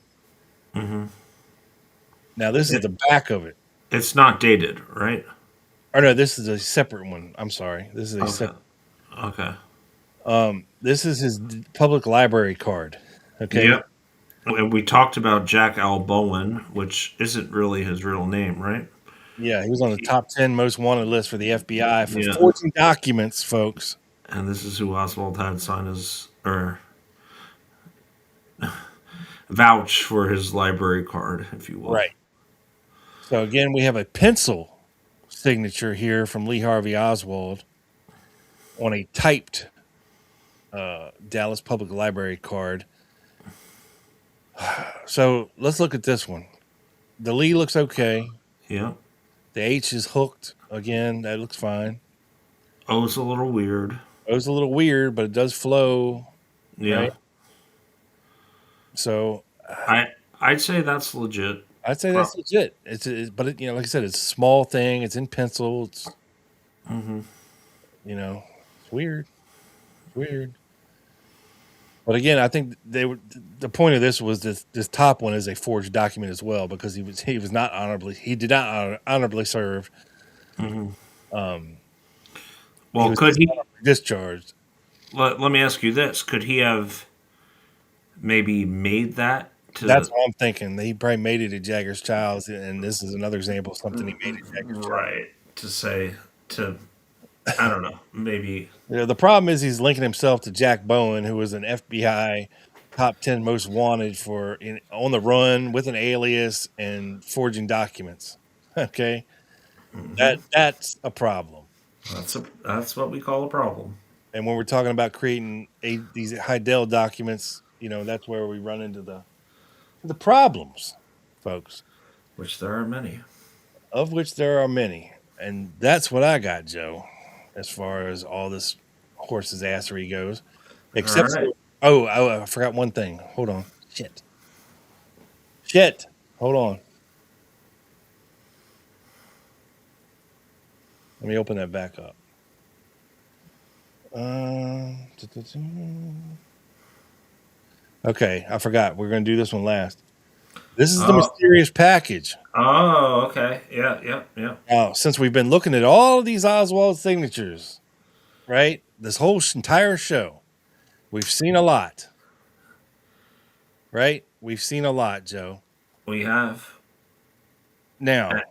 Now this is It, the back of it. it's not dated, right? Or no, this is a separate one. I'm sorry. This is a Okay. separate. Okay. This is his public library card. Okay. Yep. And we talked about Jack L. Bowen, which isn't really his real name, right? Yeah, he was on the top 10 most wanted list for the FBI for Yeah, forging documents, folks. and this is who Oswald had sign his or vouch for his library card, if you will. Right. So again, we have a pencil signature here from Lee Harvey Oswald on a typed Dallas Public Library card. So let's look at this one. The Lee looks okay. Yeah. The H is hooked again. That looks fine. Oh, it's a little weird. It was a little weird, but it does flow, Yeah. right? So I I'd say that's legit. I'd say Pro- that's legit. But like I said, it's a small thing. It's in pencil. It's mm-hmm. it's weird. It's weird. But again, I think the point of this was this top one is a forged document as well because he was not honorably he did not honorably serve. Mm-hmm. Um, he Well, was could he? dishonorably discharged. Let me ask you this: could he have maybe made that That's to what I'm thinking. He probably made it at Jagger's Child's, and this is another example of something he made at Jagger's Child. right to say to I don't know maybe The problem is he's linking himself to Jack Bowen, who was an FBI top 10 most wanted on the run with an alias and forging documents. Okay, mhm. that's a problem. That's what we call a problem, And when we're talking about creating these Heidel documents, that's where we run into the problems, folks, which there are many. of which there are many. And that's what I got, Joe, as far as all this horse's assery goes. All Except right. for, I forgot one thing. Hold on. Shit. Hold on. Let me open that back up. Okay, I forgot. We're going to do this one last. This is the Oh, mysterious package. oh, okay. Yeah, yeah, yeah. Now, since we've been looking at all of these Oswald signatures, right? This whole entire show, we've seen a lot, right? We've seen a lot, Joe. We have. Now,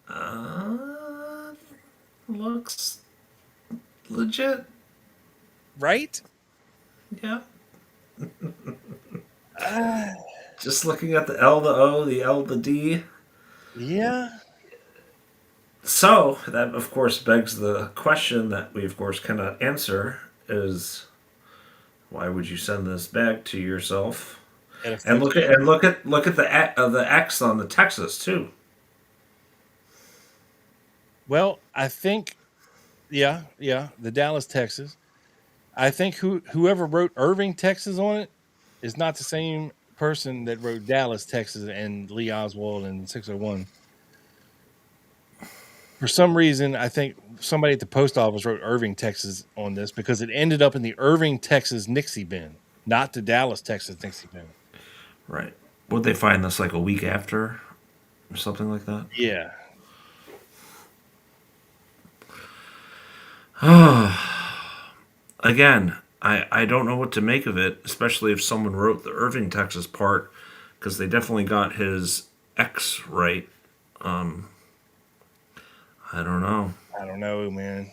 Uh, looks legit. right? Yeah. Uh, Just looking at the L, the O, the L, the D. yeah. So that, of course, begs the question that we, of course, cannot answer: is why would you send this back to yourself? And And affixed. look at the X on the Texas too. Well, I think, yeah, the Dallas, Texas. I think whoever wrote Irving, Texas on it is not the same person that wrote Dallas, Texas, and Lee Oswald and 601. For some reason, I think somebody at the post office wrote Irving, Texas on this because it ended up in the Irving, Texas Nixie bin, not the Dallas, Texas Nixie bin. Right. Would they find this like a week after, or something like that? Yeah. Again, I don't know what to make of it, especially if someone wrote the Irving, Texas part, because they definitely got his X right. Um, I don't know. I don't know, man.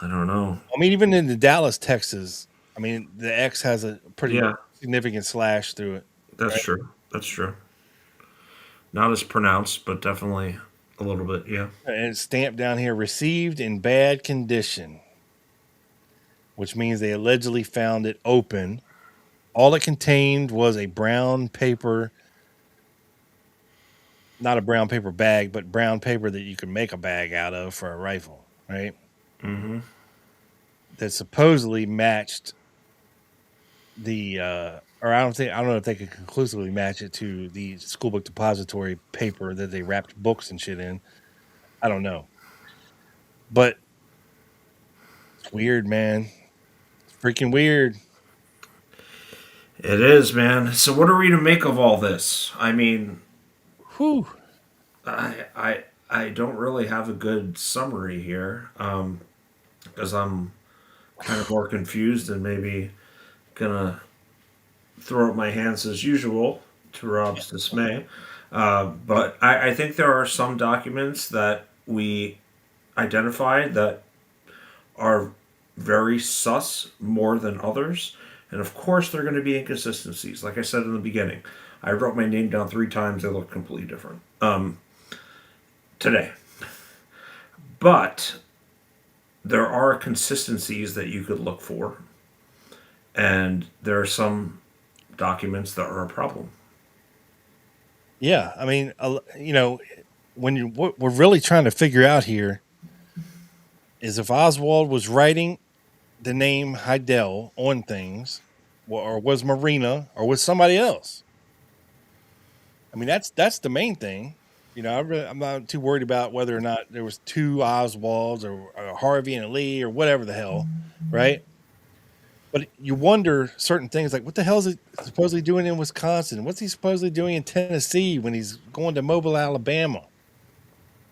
I don't know. I mean, even in the Dallas, Texas, I mean, the X has a pretty Yeah, significant slash through it, that's right? true. That's true. Not as pronounced, but definitely a little bit. Yeah. And it's stamped down here, received in bad condition, which means they allegedly found it open. All it contained was a brown paper, not a brown paper bag, but brown paper that you can make a bag out of for a rifle, right? Mm-hmm. That supposedly matched or I don't know if they could conclusively match it to the school book depository paper that they wrapped books and shit in. I don't know. But it's weird, man. It's freaking weird. It is, man. So, what are we to make of all this? I mean, Whew. I don't really have a good summary here, because I'm kind of more confused and maybe gonna throw up my hands as usual to Rob's dismay. But I think there are some documents that we identified that are very sus more than others. And of course, there are going to be inconsistencies. Like I said in the beginning, I wrote my name down 3 times. They look completely different today. But there are consistencies that you could look for. And there are some documents that are a problem. Yeah, I mean, when what we're really trying to figure out here is if Oswald was writing the name Heidel on things, or was Marina, or was somebody else. I mean, that's the main thing. I'm not too worried about whether or not there was two Oswalds or Harvey and Lee or whatever the hell, right? But you wonder certain things like what the hell is he supposedly doing in Wisconsin? What's he supposedly doing in Tennessee when he's going to Mobile, Alabama?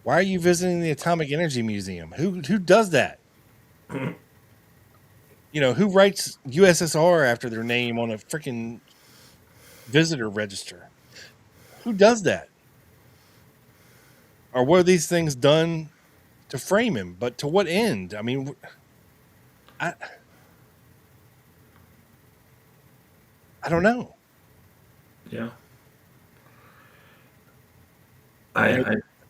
Why are you visiting the Atomic Energy Museum? Who does that? Who writes USSR after their name on a freaking visitor register? Who does that? Or were these things done to frame him? But to what end? I mean, I I don't know. Yeah. You know, I, I, I the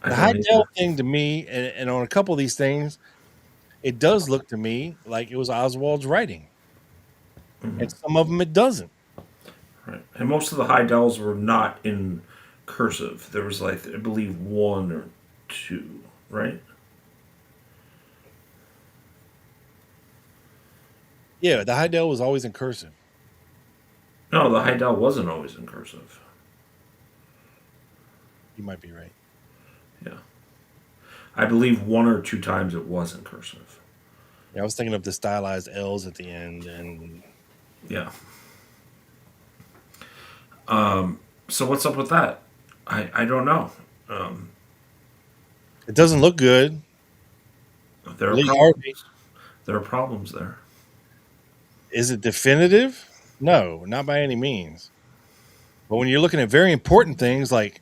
don't Heidel either. thing to me, and on a couple of these things, it does look to me like it was Oswald's writing, and some of them it doesn't. Right. And most of the high dells were not in cursive. There was like I believe one or two, right? Yeah, the Heidel was always in cursive. No, the high dell wasn't always in cursive. You might be right. Yeah. I believe 1 or 2 times it was in cursive. Yeah, I was thinking of the stylized L's at the end, and Yeah. So what's up with that? I don't know. Um, it doesn't look good. there are Lee Harvey, problems. There are problems there. is it definitive? No, not by any means. But when you're looking at very important things like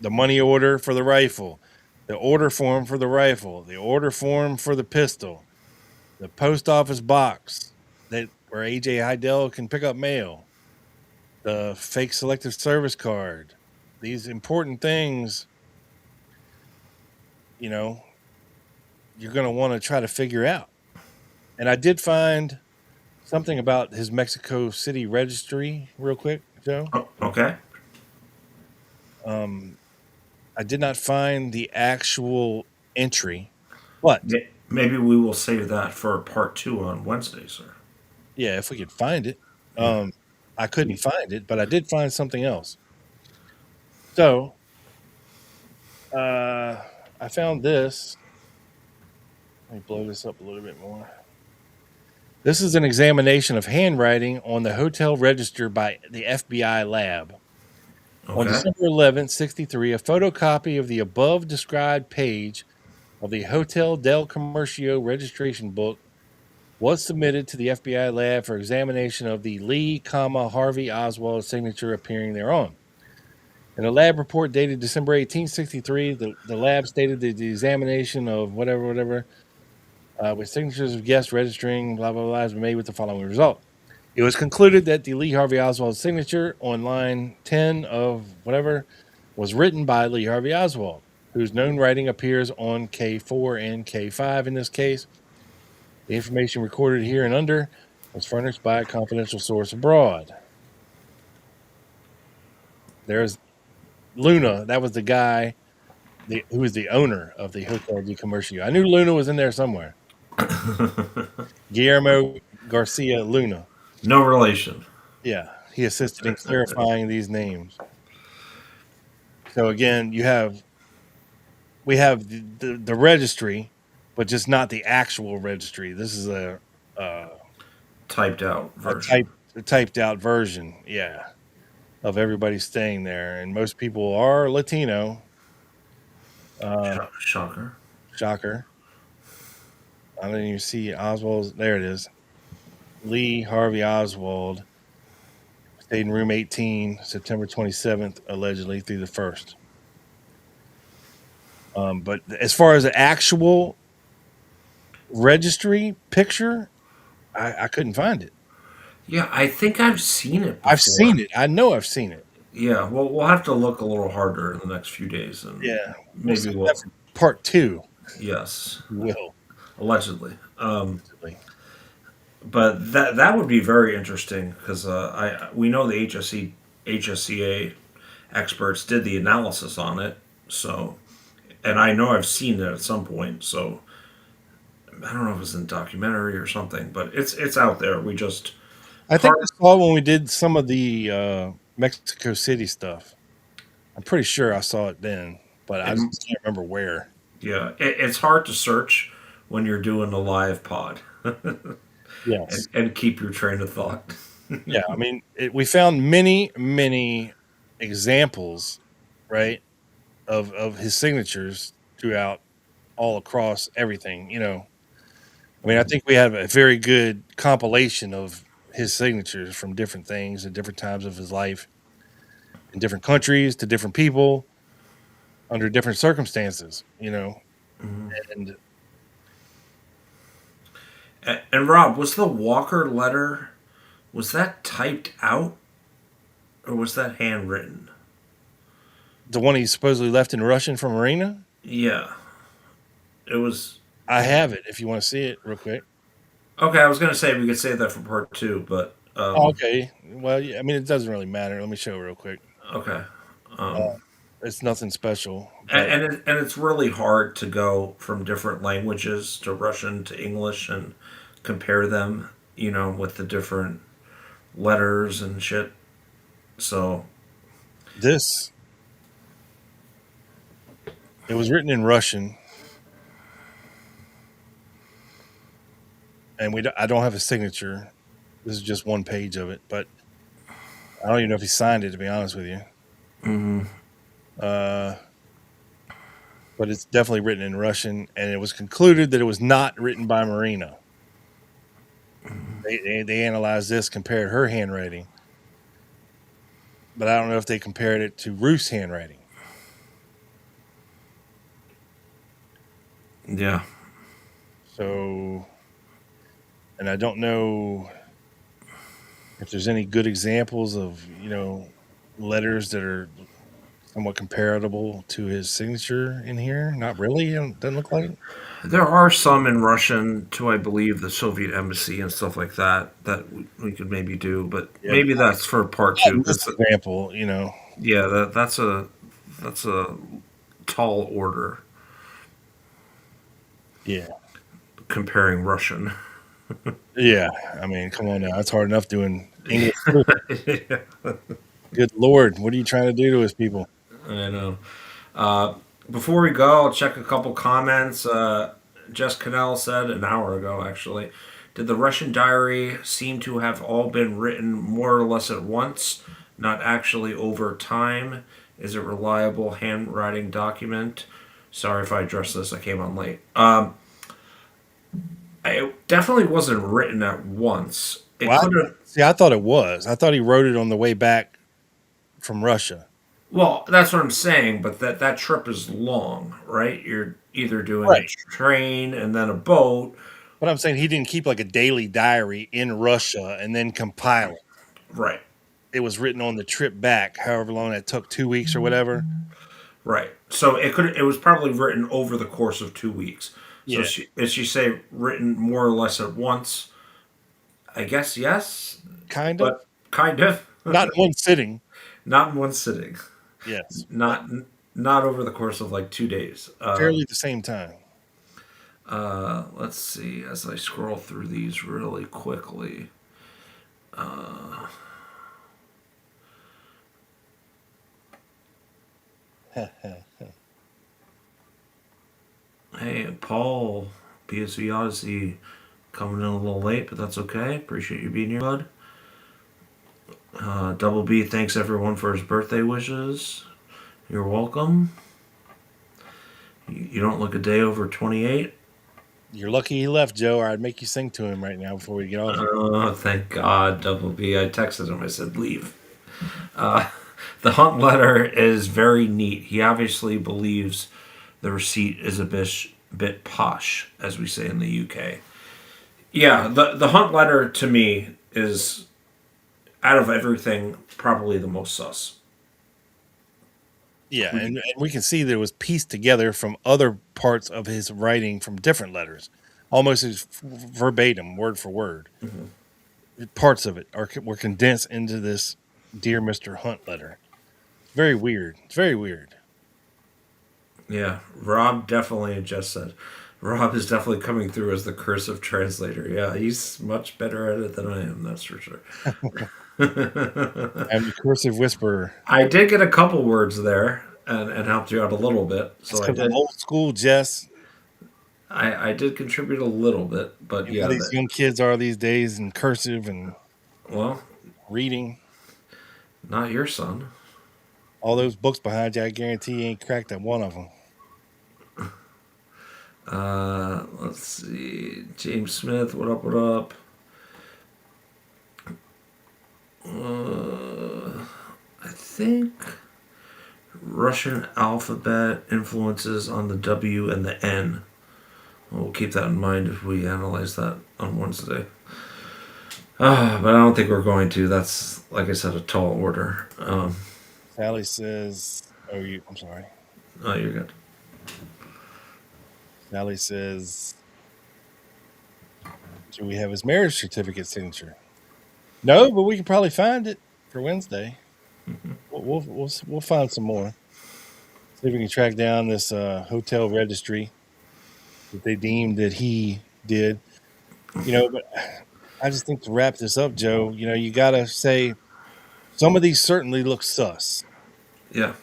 the money order for the rifle, the order form for the rifle, the order form for the pistol, the post office box that where AJ Heidel can pick up mail, the fake selective service card, these important things, you know, you're going to want to try to figure out. And I did find something about his Mexico City registry real quick, Joe. Oh, okay. Um, I did not find the actual entry, but Maybe we will save that for part 2 on Wednesday, sir. yeah, if we could find it. Yeah. Um, I couldn't find it, but I did find something else. So I found this. Let me blow this up a little bit more. This is an examination of handwriting on the hotel register by the FBI lab. On Okay. December 11th, 63, a photocopy of the above described page of the Hotel del Comercio registration book was submitted to the FBI lab for examination of the Lee, Harvey Oswald signature appearing thereon. In a lab report dated December 18th, 63, the lab stated that the examination of whatever, with signatures of guests registering, blah, blah, blah, has been made with the following result. It was concluded that the Lee Harvey Oswald signature on line 10 of whatever was written by Lee Harvey Oswald, whose known writing appears on K4 and K5 in this case. The information recorded here and under was furnished by a confidential source abroad. There's Luna. That was the guy who was the owner of the Hotel de Comercio. I knew Luna was in there somewhere. Guillermo Garcia Luna. No relation. Yeah, he assisted in clarifying these names. So again, we have the registry, but just not the actual registry. This is a, Typed out a version. typed out version, yeah, of everybody staying there, and most people are Latino. Uh, Shocker. Shocker. I don't even see Oswald's. There it is. Lee Harvey Oswald stayed in room 18, September 27th, allegedly through the 1st. But as far as the actual registry picture, I couldn't find it. Yeah, I think I've seen it I've before. seen it. I know I've seen it. Yeah, well, we'll have to look a little harder in the next few days, and Yeah, we'll maybe save that we'll. for part two. Yes, We will. allegedly. Allegedly. But that would be very interesting because I we know the HSCA experts did the analysis on it, so and I know I've seen it at some point. So I don't know if it's in documentary or something, but it's out there. We just I think I hard. saw it when we did some of the Mexico City stuff. I'm pretty sure I saw it then, but I It, just can't remember where. yeah, it's hard to search when you're doing a live pod Yes. and keep your train of thought. Yeah. I mean, we found many, many examples, right, of his signatures throughout all across everything. I mean, I think we have a very good compilation of his signatures from different things at different times of his life in different countries to different people under different circumstances. And And Rob, was the Walker letter was that typed out or was that handwritten? the one he supposedly left in Russian from Marina, Yeah, it was. I have it if you want to see it real quick. Okay, I was gonna say we could save that for part two, but Oh, okay. Well, yeah, I mean, it doesn't really matter. Let me show it real quick. okay. Uh, Um, it's nothing special, and but and it's really hard to go from different languages to Russian to English and compare them, with the different letters and shit. So this, it was written in Russian, and I don't have a signature. This is just one page of it, but I don't even know if he signed it, to be honest with you. Uh, but it's definitely written in Russian, and it was concluded that it was not written by Marina. They analyzed this, compared her handwriting, but I don't know if they compared it to Ruth's handwriting. yeah, So, and I don't know if there's any good examples of letters that are somewhat comparable to his signature in here. Not really. It doesn't look like it. there are some in Russian to I believe the Soviet embassy and stuff like that that we could maybe do, but Yeah, maybe that's for part not two in this because example. yeah, that's a tall order Yeah. comparing Russian. Yeah. I mean, come on now. It's hard enough doing English. Good Lord. What are you trying to do to us people? I know. Uh, Before we go, I'll check a couple comments. Jess Cannell said an hour ago, actually, did the Russian diary seem to have all been written more or less at once, not actually over time? Is it reliable handwriting document? Sorry if I addressed this. I came on late. It definitely wasn't written at once. It Well, could have. see, I thought it was. I thought he wrote it on the way back from Russia. Well, that's what I'm saying, but that trip is long, right? You're either doing a Right. train and then a boat. But I'm saying he didn't keep like a daily diary in Russia and then compile it. Right, It was written on the trip back, however long that took, 2 weeks or whatever. right. So it was probably written over the course of 2 weeks. So Yeah, did she say written more or less at once? I guess yes, kind of. but kind of Not in one sitting. not in one sitting, Yes, not over the course of like 2 days. fairly at the same time. Let's see as I scroll through these really quickly. Hey, Paul, PSV Odyssey, coming in a little late, but that's okay. Appreciate you being here, bud. Double B thanks everyone for his birthday wishes. You're welcome. You don't look a day over 28. You're lucky he left, Joe, or I'd make you sing to him right now before we get off here. Oh, thank God, Double B. I texted him. I said, leave. The Hunt letter is very neat. He obviously believes the receipt is a bit posh, as we say in the UK. Yeah, the Hunt letter to me is, out of everything, probably the most sus. Yeah, We, and we can see that it was pieced together from other parts of his writing from different letters, almost as verbatim, word for word. Parts of it were condensed into this "Dear Mr. Hunt" letter. It's very weird. It's very weird. yeah, Rob definitely just said. Rob is definitely coming through as the cursive translator. Yeah, he's much better at it than I am, that's for sure. I'm the cursive whisperer. I did get a couple words there and helped you out a little bit. That's So I because I'm did. old school, Jess. I did contribute a little bit, but You know how yeah, these young kids are these days in cursive and well, reading. not your son. All those books behind you, I guarantee you ain't cracked at one of them. Let's see. James Smith, what up, what up? I think Russian alphabet influences on the W and the N. We'll keep that in mind if we analyze that on Wednesday. But I don't think we're going to. That's, like I said, a tall order. Sally says, I'm sorry. Oh, you're good. Sally says, "Do we have his marriage certificate signature?" No, but we can probably find it for Wednesday. We'll find some more. See if we can track down this hotel registry that they deemed that he did. But I just think to wrap this up, Joe, you got to say some of these certainly look sus Yeah.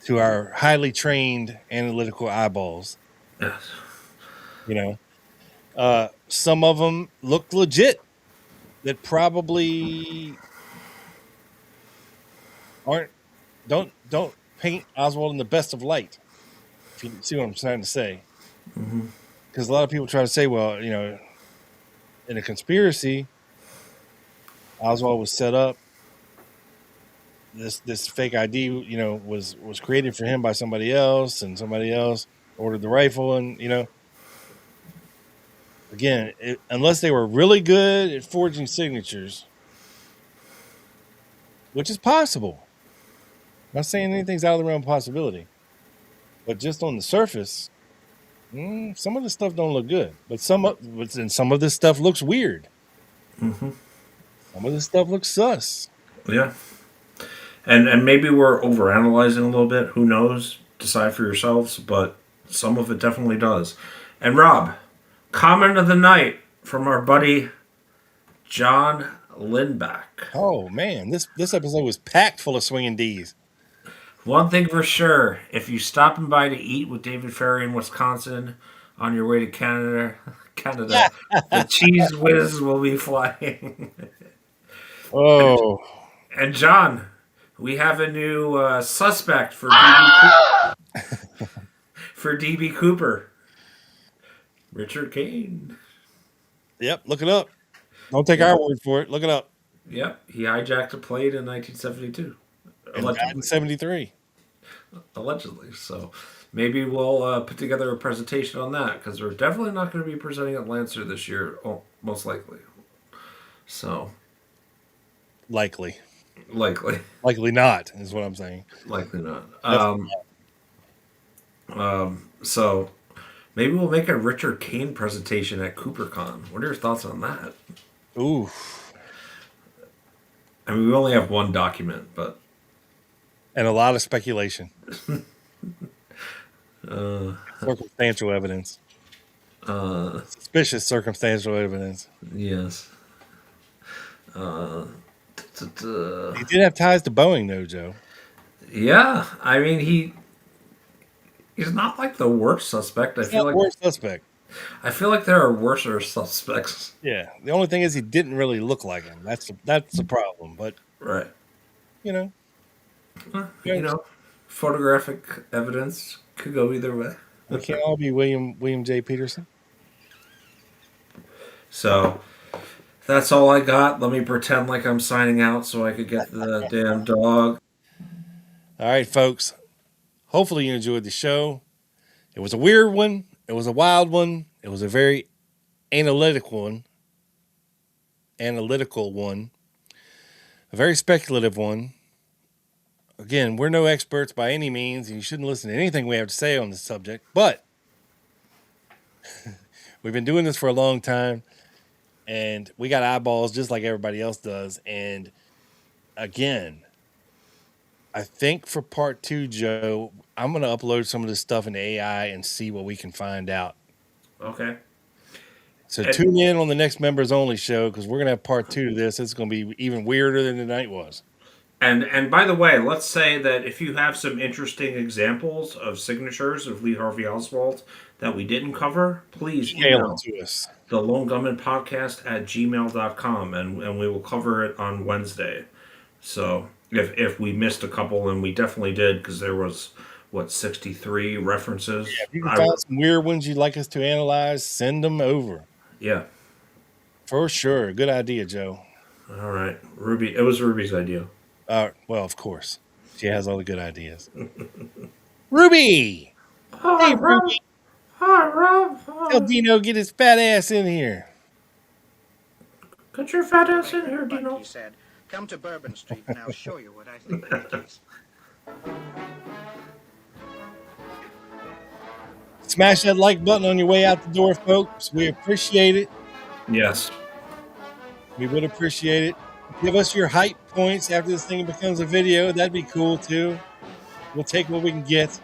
to our highly trained analytical eyeballs. Yes. Some of them look legit that probably aren't don't paint Oswald in the best of light. If you see what I'm trying to say, because a lot of people try to say, well, in a conspiracy, Oswald was set up. This fake ID, was created for him by somebody else, and somebody else ordered the rifle, and again, unless they were really good at forging signatures, which is possible. I'm not saying anything's out of the realm of possibility, but just on the surface, some of this stuff don't look good. But some of this stuff looks weird. Some of this stuff looks sus. Yeah. And maybe we're overanalyzing a little bit. Who knows? Decide for yourselves. But some of it definitely does. And Rob, comment of the night from our buddy John Lindback. Oh man, this episode was packed full of swinging D's. One thing for sure, if you stopping by to eat with David Ferry in Wisconsin on your way to Canada, the cheese whiz will be flying. Oh, And John, we have a new suspect for for DB Cooper. Richard Kane. yep. Look it up. Don't take our word for it. Look it up. Yep, he hijacked a plane in 1972. And died in '73. Allegedly. So maybe we'll put together a presentation on that because we're definitely not going to be presenting at Lancer this year, most likely. So Likely likely not is what I'm saying. likely not. So maybe we'll make a Richard Kane presentation at CooperCon. What are your thoughts on that? Ooh, I mean, we only have one document, but and a lot of speculation. Circumstantial evidence. Suspicious circumstantial evidence. yes. He did have ties to Boeing, though, Joe. Yeah, I mean he's not like the worst suspect. He's not the worst suspect. I feel like there are worser suspects. Yeah. The only thing is he didn't really look like him. That's the problem. But Right. you know, You know, photographic evidence could go either way. we can't all be William J. Peterson. So That's all I got. Let me pretend like I'm signing out so I could get the damn dog. All right, folks. Hopefully you enjoyed the show. It was a weird one. It was a wild one. It was a very analytical one. Analytical one. A very speculative one. Again, we're no experts by any means, and you shouldn't listen to anything we have to say on this subject. But we've been doing this for a long time, and we got eyeballs just like everybody else does. And again, I think for part 2, Joe, I'm going to upload some of this stuff into AI and see what we can find out. Okay. So tune in on the next members only show because we're going to have part 2 to this. It's going to be even weirder than the night was. And by the way, let's say that if you have some interesting examples of signatures of Lee Harvey Oswald that we didn't cover, please email to us. The Lone Gunman Podcast at gmail.com, and we will cover it on Wednesday. So if we missed a couple, and we definitely did, because there was, 63 references. Yeah, if you can find some weird ones you'd like us to analyze, send them over. Yeah. For sure. Good idea, Joe. All right. Ruby. It was Ruby's idea. Well, of course. She has all the good ideas. Ruby! Hi, Hey, Rob. Ruby! Hi, Rob. Hi. Tell Dino get his fat ass in here. Get your fat ass in here, Dino. He said, "Come to Bourbon Street and I'll show you what I think of it is." Smash that like button on your way out the door, folks. We appreciate it. Yes. We would appreciate it. Give us your hype points after this thing becomes a video. That'd be cool, too. We'll take what we can get.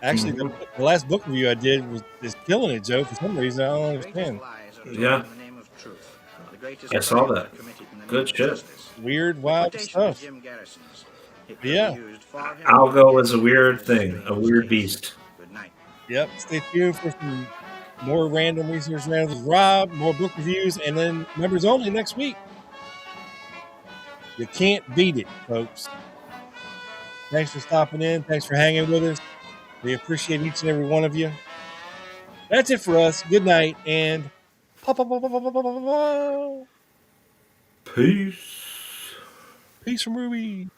Actually, the last book review I did is killing it, Joe. For some reason, I don't understand. Yeah. I saw that. Good shit. Weird, wild stuff. Yeah. Algo is a weird thing, a weird beast. Yep. Stay tuned for some more random research rounds with Rob, more book reviews, and then members only next week. You can't beat it, folks. Thanks for stopping in. Thanks for hanging with us. We appreciate each and every one of you. That's it for us. Good night and Peace. Peace from Ruby.